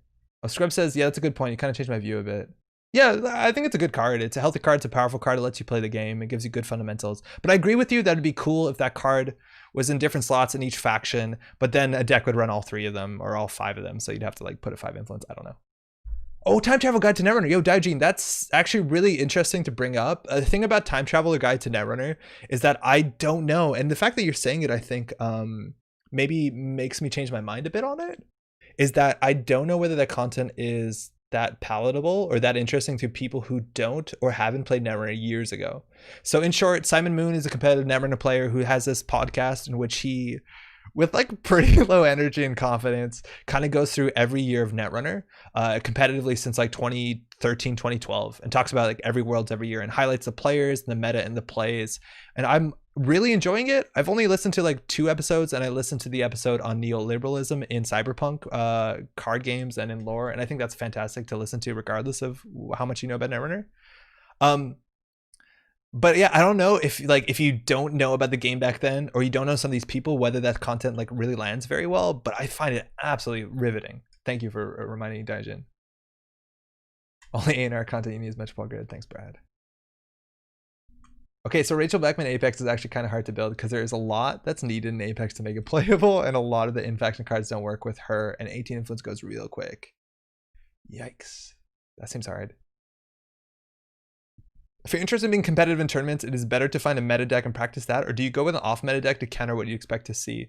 Speaker 1: Oh, Scrub says, yeah, that's a good point. You kind of changed my view a bit. Yeah, I think it's a good card. It's a healthy card. It's a powerful card. It lets you play the game. It gives you good fundamentals. But I agree with you that it'd be cool if that card was in different slots in each faction, but then a deck would run all 3 of them or all 5 of them. So you'd have to like put a 5 influence. I don't know. Oh, Time Travel Guide to Netrunner. Yo, Daijin, that's actually really interesting to bring up. The thing about Time Traveler Guide to Netrunner is that I don't know. And the fact that you're saying it, I think maybe makes me change my mind a bit on it. Is that I don't know whether that content is that palatable or that interesting to people who don't or haven't played Netrunner years ago. So in short, Simon Moon is a competitive Netrunner player who has this podcast in which he, with like pretty low energy and confidence, kind of goes through every year of Netrunner competitively since like 2013, 2012, and talks about like every Worlds every year and highlights the players, the meta, and the plays. And I'm really enjoying it. I've only listened to like 2 episodes, and I listened to the episode on neoliberalism in cyberpunk card games and in lore, and I think that's fantastic to listen to regardless of how much you know about Netrunner. But yeah, I don't know if you don't know about the game back then, or you don't know some of these people, whether that content like really lands very well, but I find it absolutely riveting. Thank you for reminding me, Daijin. Only A&R content you need is much more good. Thanks, Brad. Okay, so Rachel Beckman Apex is actually kind of hard to build because there is a lot that's needed in Apex to make it playable, and a lot of the in-faction cards don't work with her, and 18 influence goes real quick. Yikes. That seems hard. If you're interested in being competitive in tournaments, it is better to find a meta deck and practice that, or do you go with an off-meta deck to counter what you expect to see?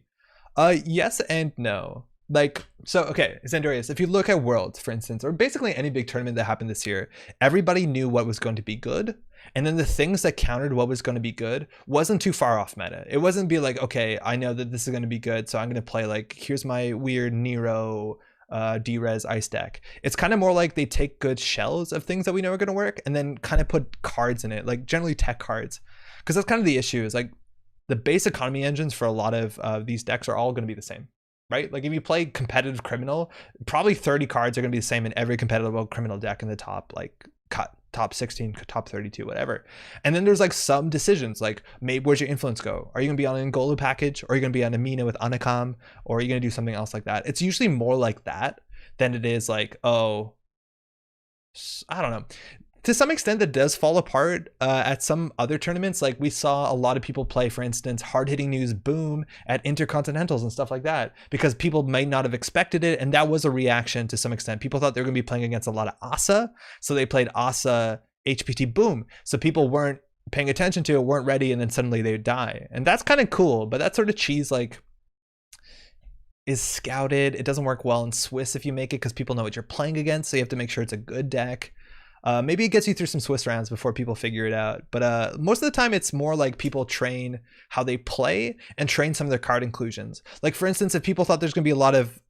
Speaker 1: Yes and no. Like, so, okay, Xandorius, if you look at Worlds, for instance, or basically any big tournament that happened this year, everybody knew what was going to be good, and then the things that countered what was going to be good wasn't too far off meta. It wasn't be like, okay, I know that this is going to be good, so I'm going to play like, here's my weird Nero D-Res ice deck. It's kind of more like they take good shells of things that we know are going to work and then kind of put cards in it, like generally tech cards, because that's kind of the issue. Is like the base economy engines for a lot of these decks are all going to be the same, right? Like if you play competitive criminal, probably 30 cards are going to be the same in every competitive criminal deck in the top like top 16, top 32, whatever. And then there's like some decisions, like maybe where's your influence go? Are you gonna be on an Ngolu package, or are you gonna be on Amina with Anakam, or are you gonna do something else like that? It's usually more like that than it is like, oh, I don't know. To some extent, that does fall apart at some other tournaments. Like we saw a lot of people play, for instance, hard-hitting news boom at intercontinentals and stuff like that, because people might not have expected it, and that was a reaction to some extent. People thought they were going to be playing against a lot of Asa, so they played Asa HPT boom. So people weren't paying attention to it, weren't ready, and then suddenly they would die. And that's kind of cool, but that sort of cheese like is scouted. It doesn't work well in Swiss if you make it, because people know what you're playing against, so you have to make sure it's a good deck. Maybe it gets you through some Swiss rounds before people figure it out. But most of the time, it's more like people train how they play and train some of their card inclusions. Like for instance, if people thought there's going to be a lot of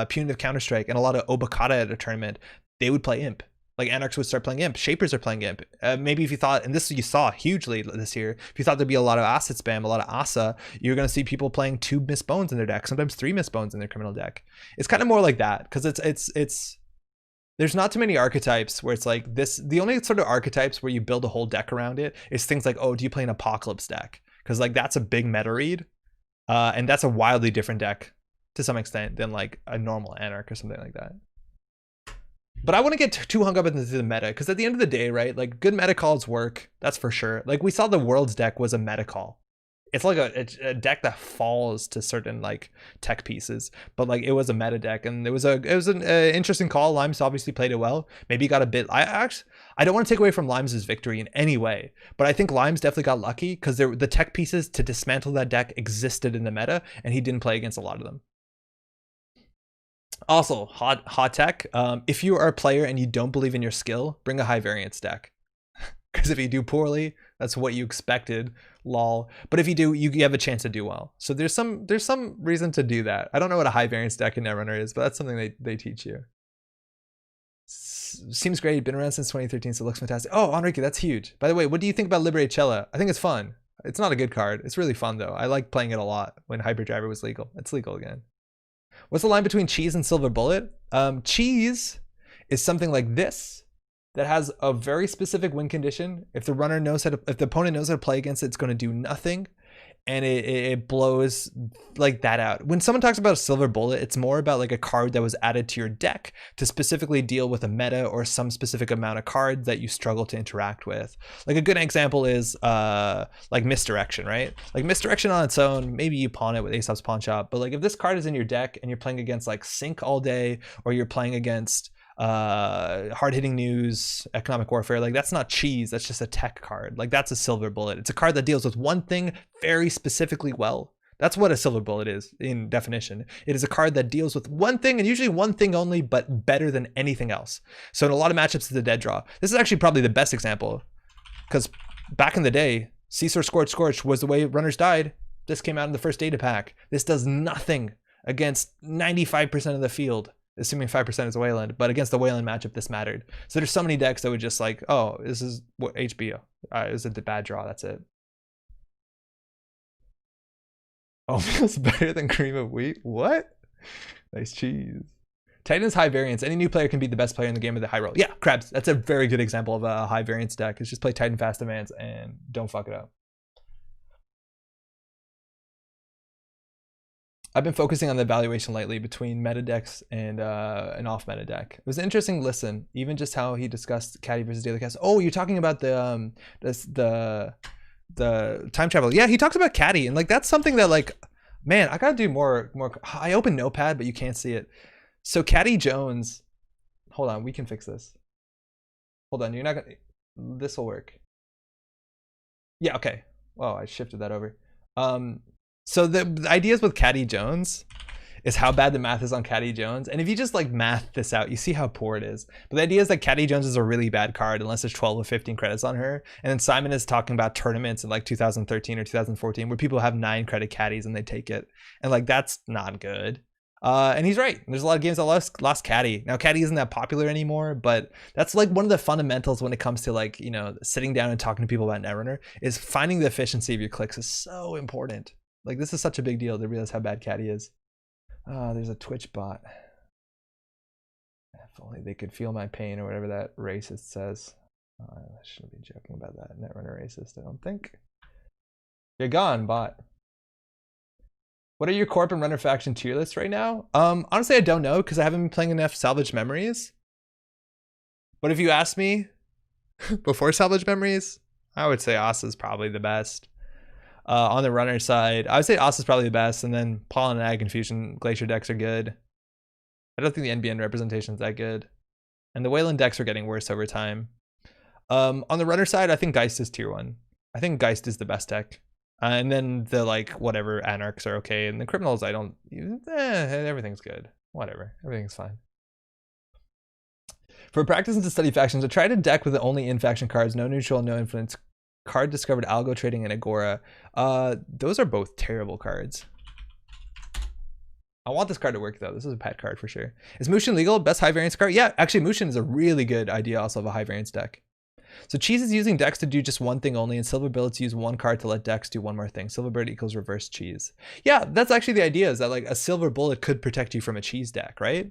Speaker 1: punitive Counter-Strike and a lot of Obokata at a tournament, they would play Imp. Like Anarchs would start playing Imp. Shapers are playing Imp. Maybe if you thought, and this you saw hugely this year, if you thought there'd be a lot of asset spam, a lot of Asa, you're going to see people playing 2 Miss Bones in their deck, sometimes 3 Miss Bones in their criminal deck. It's kind of more like that because it's there's not too many archetypes where it's like this. The only sort of archetypes where you build a whole deck around it is things like, oh, do you play an Apocalypse deck? Because like that's a big meta read, and that's a wildly different deck to some extent than like a normal Anarch or something like that. But I want to get too hung up into the meta because at the end of the day, right, like good meta calls work, that's for sure. Like we saw the Worlds deck was a meta call. It's like a deck that falls to certain like tech pieces, but like it was a meta deck, and it was an interesting call. Limes obviously played it well. Maybe got a bit. I don't want to take away from Limes' victory in any way, but I think Limes definitely got lucky because the tech pieces to dismantle that deck existed in the meta, and he didn't play against a lot of them. Also, hot tech. If you are a player and you don't believe in your skill, bring a high variance deck. Because if you do poorly, that's what you expected. Lol. But if you do, you have a chance to do well. So there's some reason to do that. I don't know what a high variance deck in Netrunner is, but that's something they teach you. Seems great. Been around since 2013, so it looks fantastic. Oh, Enrique, that's huge. By the way, what do you think about Liberate Cella? I think it's fun. It's not a good card. It's really fun though. I like playing it a lot when Hyperdriver was legal. It's legal again. What's the line between cheese and silver bullet? Cheese is something like this that has a very specific win condition. If the opponent knows how to play against it, it's going to do nothing, and it blows like that out. When someone talks about a silver bullet, it's more about like a card that was added to your deck to specifically deal with a meta or some specific amount of cards that you struggle to interact with. Like a good example is like Misdirection, right? Like Misdirection on its own, maybe you pawn it with Aesop's Pawn Shop, but like if this card is in your deck and you're playing against like Sync all day, or you're playing against hard-hitting news, economic warfare, like that's not cheese, that's just a tech card. Like that's a silver bullet. It's a card that deals with one thing very specifically well. That's what a silver bullet is in definition. It is a card that deals with one thing, and usually one thing only, but better than anything else. So in a lot of matchups, it's a dead draw. This is actually probably the best example, because back in the day, Caesar Scorch was the way runners died. This came out in the first data pack. This does nothing against 95% of the field, assuming 5% is a Wayland, but against the Wayland matchup, this mattered. So there's so many decks that would just like, oh, this is what HBO is a bad draw. That's it. Almost better than cream of wheat. What? Nice cheese. Titan's high variance. Any new player can beat the best player in the game with a high roll. Yeah, Krabs. That's a very good example of a high variance deck. It's just play Titan Fast Advance and don't fuck it up. I've been focusing on the evaluation lately between meta decks and an off meta deck. It was an interesting listen, even just how he discussed Caddy versus Daily Cast. Oh, you're talking about the time travel. Yeah, he talks about Caddy, and like that's something that like, man, I gotta do more. I open Notepad, but you can't see it. So Caddy Jones, hold on, we can fix this. Hold on, you're not gonna. This will work. Yeah, okay. Well, I shifted that over. So the ideas with Caddy Jones is how bad the math is on Caddy Jones. And if you just like math this out, you see how poor it is. But the idea is that Caddy Jones is a really bad card unless there's 12 or 15 credits on her. And then Simon is talking about tournaments in like 2013 or 2014 where people have 9 credit caddies and they take it. And like, that's not good. And he's right. There's a lot of games that lost Caddy. Now Caddy isn't that popular anymore, but that's like one of the fundamentals when it comes to like, you know, sitting down and talking to people about Netrunner is finding the efficiency of your clicks is so important. Like this is such a big deal to realize how bad Caddy is. There's a Twitch bot. If only they could feel my pain or whatever that racist says. I shouldn't be joking about that. Netrunner racist, I don't think. You're gone, bot. What are your Corp and Runner faction tier lists right now? Honestly, I don't know because I haven't been playing enough Salvage Memories. But if you ask me before Salvage Memories, I would say Asa's probably the best. On the runner side, I would say Asa's probably the best, and then Pollen and Ag and Fusion Glacier decks are good. I don't think the NBN representation is that good. And the Wayland decks are getting worse over time. On the runner side, I think Geist is tier 1. I think Geist is the best deck. And then the like whatever Anarchs are okay, and the Criminals I don't everything's good. Whatever. Everything's fine. For practice and to study factions, I tried a deck with only in-faction cards, no neutral, no influence. Card discovered algo trading and Agora. Those are both terrible cards. I want this card to work though. This is a pet card for sure. Is Mushin legal? Best high variance card? Yeah, actually Mushin is a really good idea also of a high variance deck. So Cheese is using decks to do just one thing only, and Silver Bullets use one card to let decks do one more thing. Silver Bird equals reverse Cheese. Yeah, that's actually the idea, is that like a Silver Bullet could protect you from a Cheese deck, right?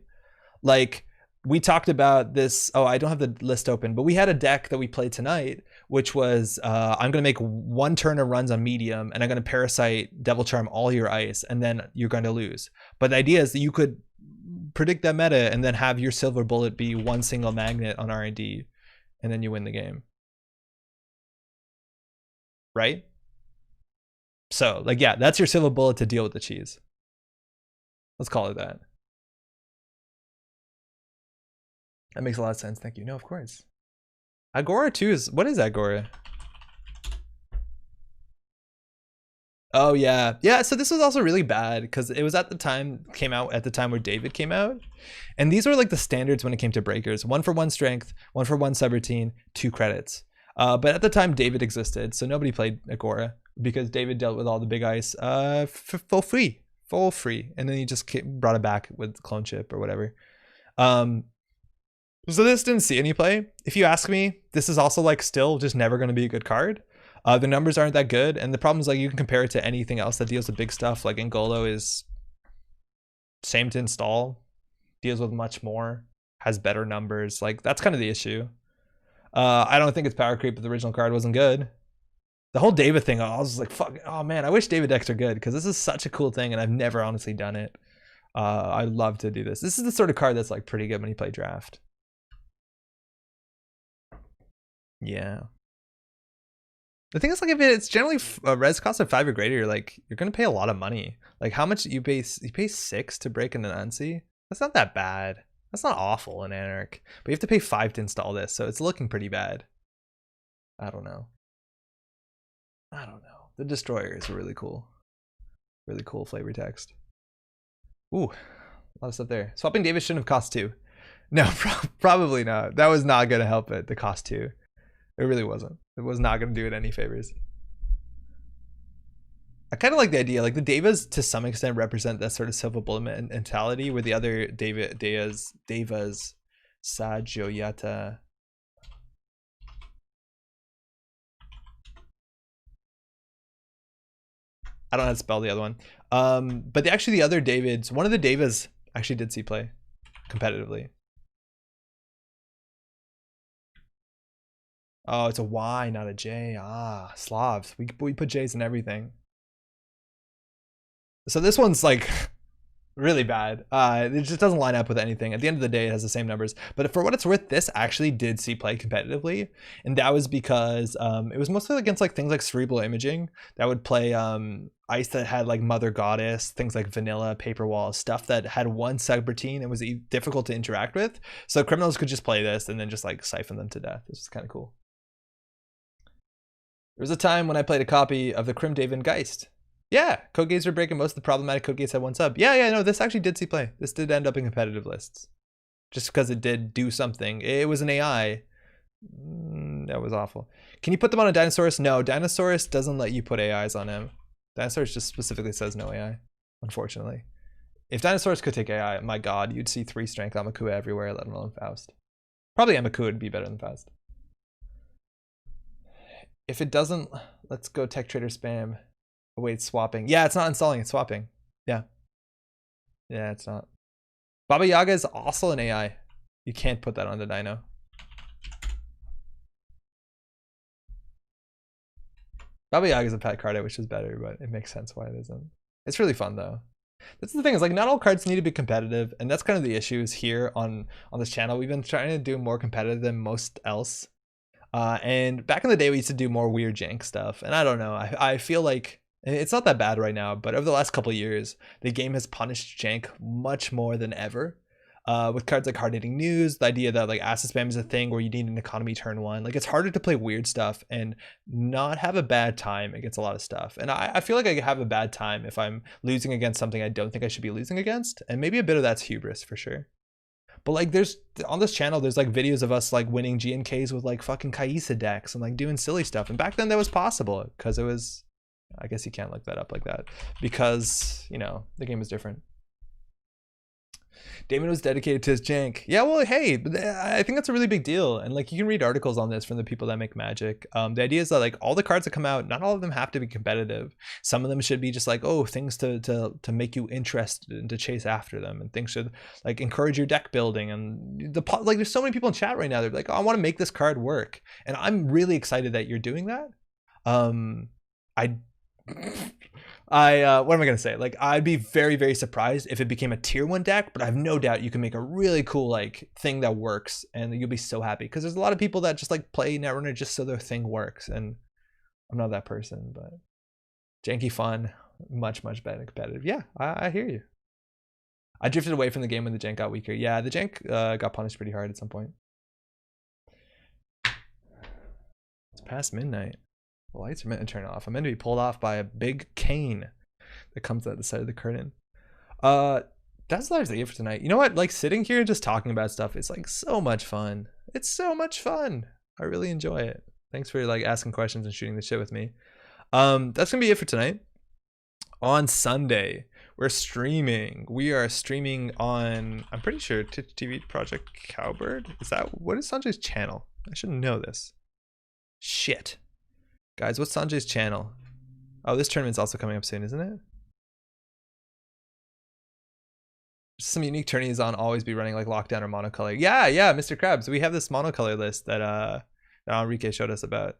Speaker 1: Like we talked about this. Oh, I don't have the list open, but we had a deck that we played tonight, which was I'm going to make one turn of runs on medium, and I'm going to Parasite, Devil Charm all your ice, and then you're going to lose. But the idea is that you could predict that meta and then have your Silver Bullet be one single magnet on R&D, and then you win the game. Right? So, like, yeah, that's your Silver Bullet to deal with the Cheese. Let's call it that. That makes a lot of sense. Thank you. No, of course. Agora 2 is... What is Agora? Oh, yeah. Yeah, so this was also really bad because it was at the time... Came out at the time where David came out. And these were like the standards when it came to breakers. 1 for 1 strength, 1 for 1 subroutine, 2 credits. But at the time, David existed, so nobody played Agora because David dealt with all the big ice for free. Full free. And then he just brought it back with Clone Chip or whatever. So this didn't see any play. If you ask me, this is also like still just never going to be a good card. The numbers aren't that good, and the problem is like you can compare it to anything else that deals with big stuff. Like Ngolo is same to install, deals with much more, has better numbers. Like that's kind of the issue. I don't think it's power creep, but the original card wasn't good. The whole David thing, I was like, fuck, oh man, I wish David decks are good because this is such a cool thing, and I've never honestly done it. I'd love to do this. This is the sort of card that's like pretty good when you play draft. Yeah. The thing is, like, if it's generally a res cost of 5 or greater, like you're gonna pay a lot of money. Like how much you pay? You pay 6 to break into Nancy. That's not that bad. That's not awful in Anarch, but you have to pay 5 to install this, so it's looking pretty bad. I don't know. I don't know. The Destroyer is really cool flavor text. Ooh, a lot of stuff there. Swapping David shouldn't have cost 2. No, probably not. That was not gonna help it. The cost 2. It really wasn't. It was not going to do it any favors. I kind of like the idea. Like the Devas to some extent represent that sort of Silver Bullet mentality, where the other Devas, Sajoyata. I don't know how to spell the other one. But the other Davids, one of the Devas actually did see play competitively. Oh, it's a Y, not a J. Ah, Slavs. We put J's in everything. So this one's like really bad. It just doesn't line up with anything. At the end of the day, it has the same numbers. But for what it's worth, this actually did see play competitively. And that was because it was mostly against like things like Cerebral Imaging that would play ice that had like Mother Goddess, things like Vanilla, Paper Wall, stuff that had one subroutine and was difficult to interact with. So criminals could just play this and then just like siphon them to death. This was kind of cool. There was a time when I played a copy of the Crim David Geist. Yeah, code gates were breaking. Most of the problematic code gates had 1 sub. Yeah, no, this actually did see play. This did end up in competitive lists. Just because it did do something. It was an AI. That was awful. Can you put them on a Dinosaurus? No, Dinosaurus doesn't let you put AIs on him. Dinosaurus just specifically says no AI, unfortunately. If Dinosaurus could take AI, my god, you'd see 3 strength Amakua everywhere, let alone Faust. Probably Amakua would be better than Faust. If it doesn't, let's go Tech Trader spam. Oh, wait, swapping. Yeah, it's not installing, it's swapping. Yeah. Yeah, it's not. Baba Yaga is also an AI. You can't put that on the Dino. Baba Yaga is a pet card I wish was better, but it makes sense why it isn't. It's really fun though. That's the thing, is like not all cards need to be competitive, and that's kind of the issues here on this channel. We've been trying to do more competitive than most else. And back in the day we used to do more weird jank stuff, and I don't know, I feel like it's not that bad right now, but over the last couple of years the game has punished jank much more than ever, with cards like Hard Hitting News, the idea that like asset spam is a thing where you need an economy turn 1. Like it's harder to play weird stuff and not have a bad time against a lot of stuff, and I feel like I have a bad time if I'm losing against something I don't think I should be losing against, and maybe a bit of that's hubris for sure. But like there's on this channel there's like videos of us like winning GNKs with like fucking Kaisa decks and like doing silly stuff. And back then that was possible because it was, I guess you can't look that up like that because, you know, the game was different. Damon was dedicated to his jank. Yeah, well, hey, I think that's a really big deal. And like you can read articles on this from the people that make Magic. The idea is that like all the cards that come out, not all of them have to be competitive. Some of them should be just like, oh, things to make you interested and to chase after them, and things should like encourage your deck building. And like there's so many people in chat right now. They're like, oh, I want to make this card work, and I'm really excited that you're doing that. What am I gonna say? Like, I'd be very, very surprised if it became a tier 1 deck, but I have no doubt you can make a really cool like thing that works, and you'll be so happy because there's a lot of people that just like play Netrunner just so their thing works, and I'm not that person. But janky fun, much better than competitive. Yeah, I hear you. I drifted away from the game when the jank got weaker. Yeah, the jank got punished pretty hard at some point. It's past midnight. The lights are meant to turn off. I'm meant to be pulled off by a big cane that comes out the side of the curtain. That's largely it for tonight. You know what? Like sitting here and just talking about stuff is like so much fun. It's so much fun. I really enjoy it. Thanks for like asking questions and shooting the shit with me. That's gonna be it for tonight. On Sunday, we're streaming. We are streaming on, I'm pretty sure, Twitch TV Project Cowbird. What is Sanjay's channel? I should know this. Shit. Guys, what's Sanjay's channel? Oh, this tournament's also coming up soon, isn't it? Some unique tourneys on always be running like Lockdown or Monocolor. Yeah, Mr. Krabs. We have this Monocolor list that Enrique showed us about.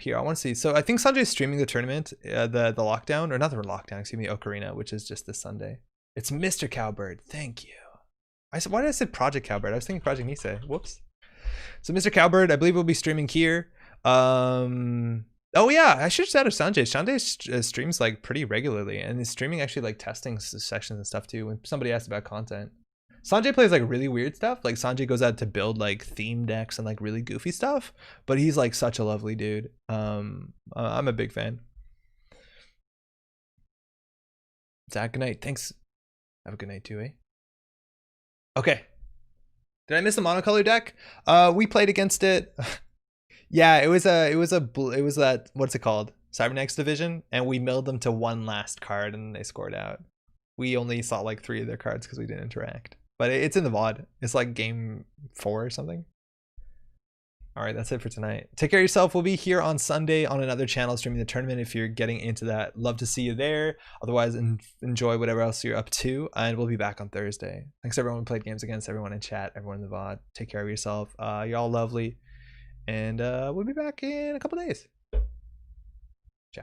Speaker 1: Here, I want to see. So I think Sanjay's streaming the tournament, the Lockdown, or not the Lockdown, excuse me, Ocarina, which is just this Sunday. It's Mr. Cowbird. Thank you. Why did I say Project Cowbird? I was thinking Project Nisei. Whoops. So Mr. Cowbird, I believe will be streaming here. Oh yeah, I should shout out Sanjay. Sanjay streams like pretty regularly, and he's streaming actually like testing sessions and stuff too. When somebody asked about content, Sanjay plays like really weird stuff. Like Sanjay goes out to build like theme decks and like really goofy stuff, but he's like such a lovely dude. I'm a big fan. Zach, good night. Thanks. Have a good night too, eh? Okay. Did I miss the monocolor deck? We played against it. Yeah, it was that, what's it called? Cybernex division, and we milled them to one last card and they scored out. We only saw like 3 of their cards because we didn't interact. But it's in the VOD. It's like game 4 or something. All right, that's it for tonight. Take care of yourself. We'll be here on Sunday on another channel streaming the tournament if you're getting into that. Love to see you there. Otherwise, enjoy whatever else you're up to, and we'll be back on Thursday. Thanks everyone who played games against, everyone in chat, everyone in the VOD. Take care of yourself. You're all lovely. And we'll be back in a couple days. Ciao.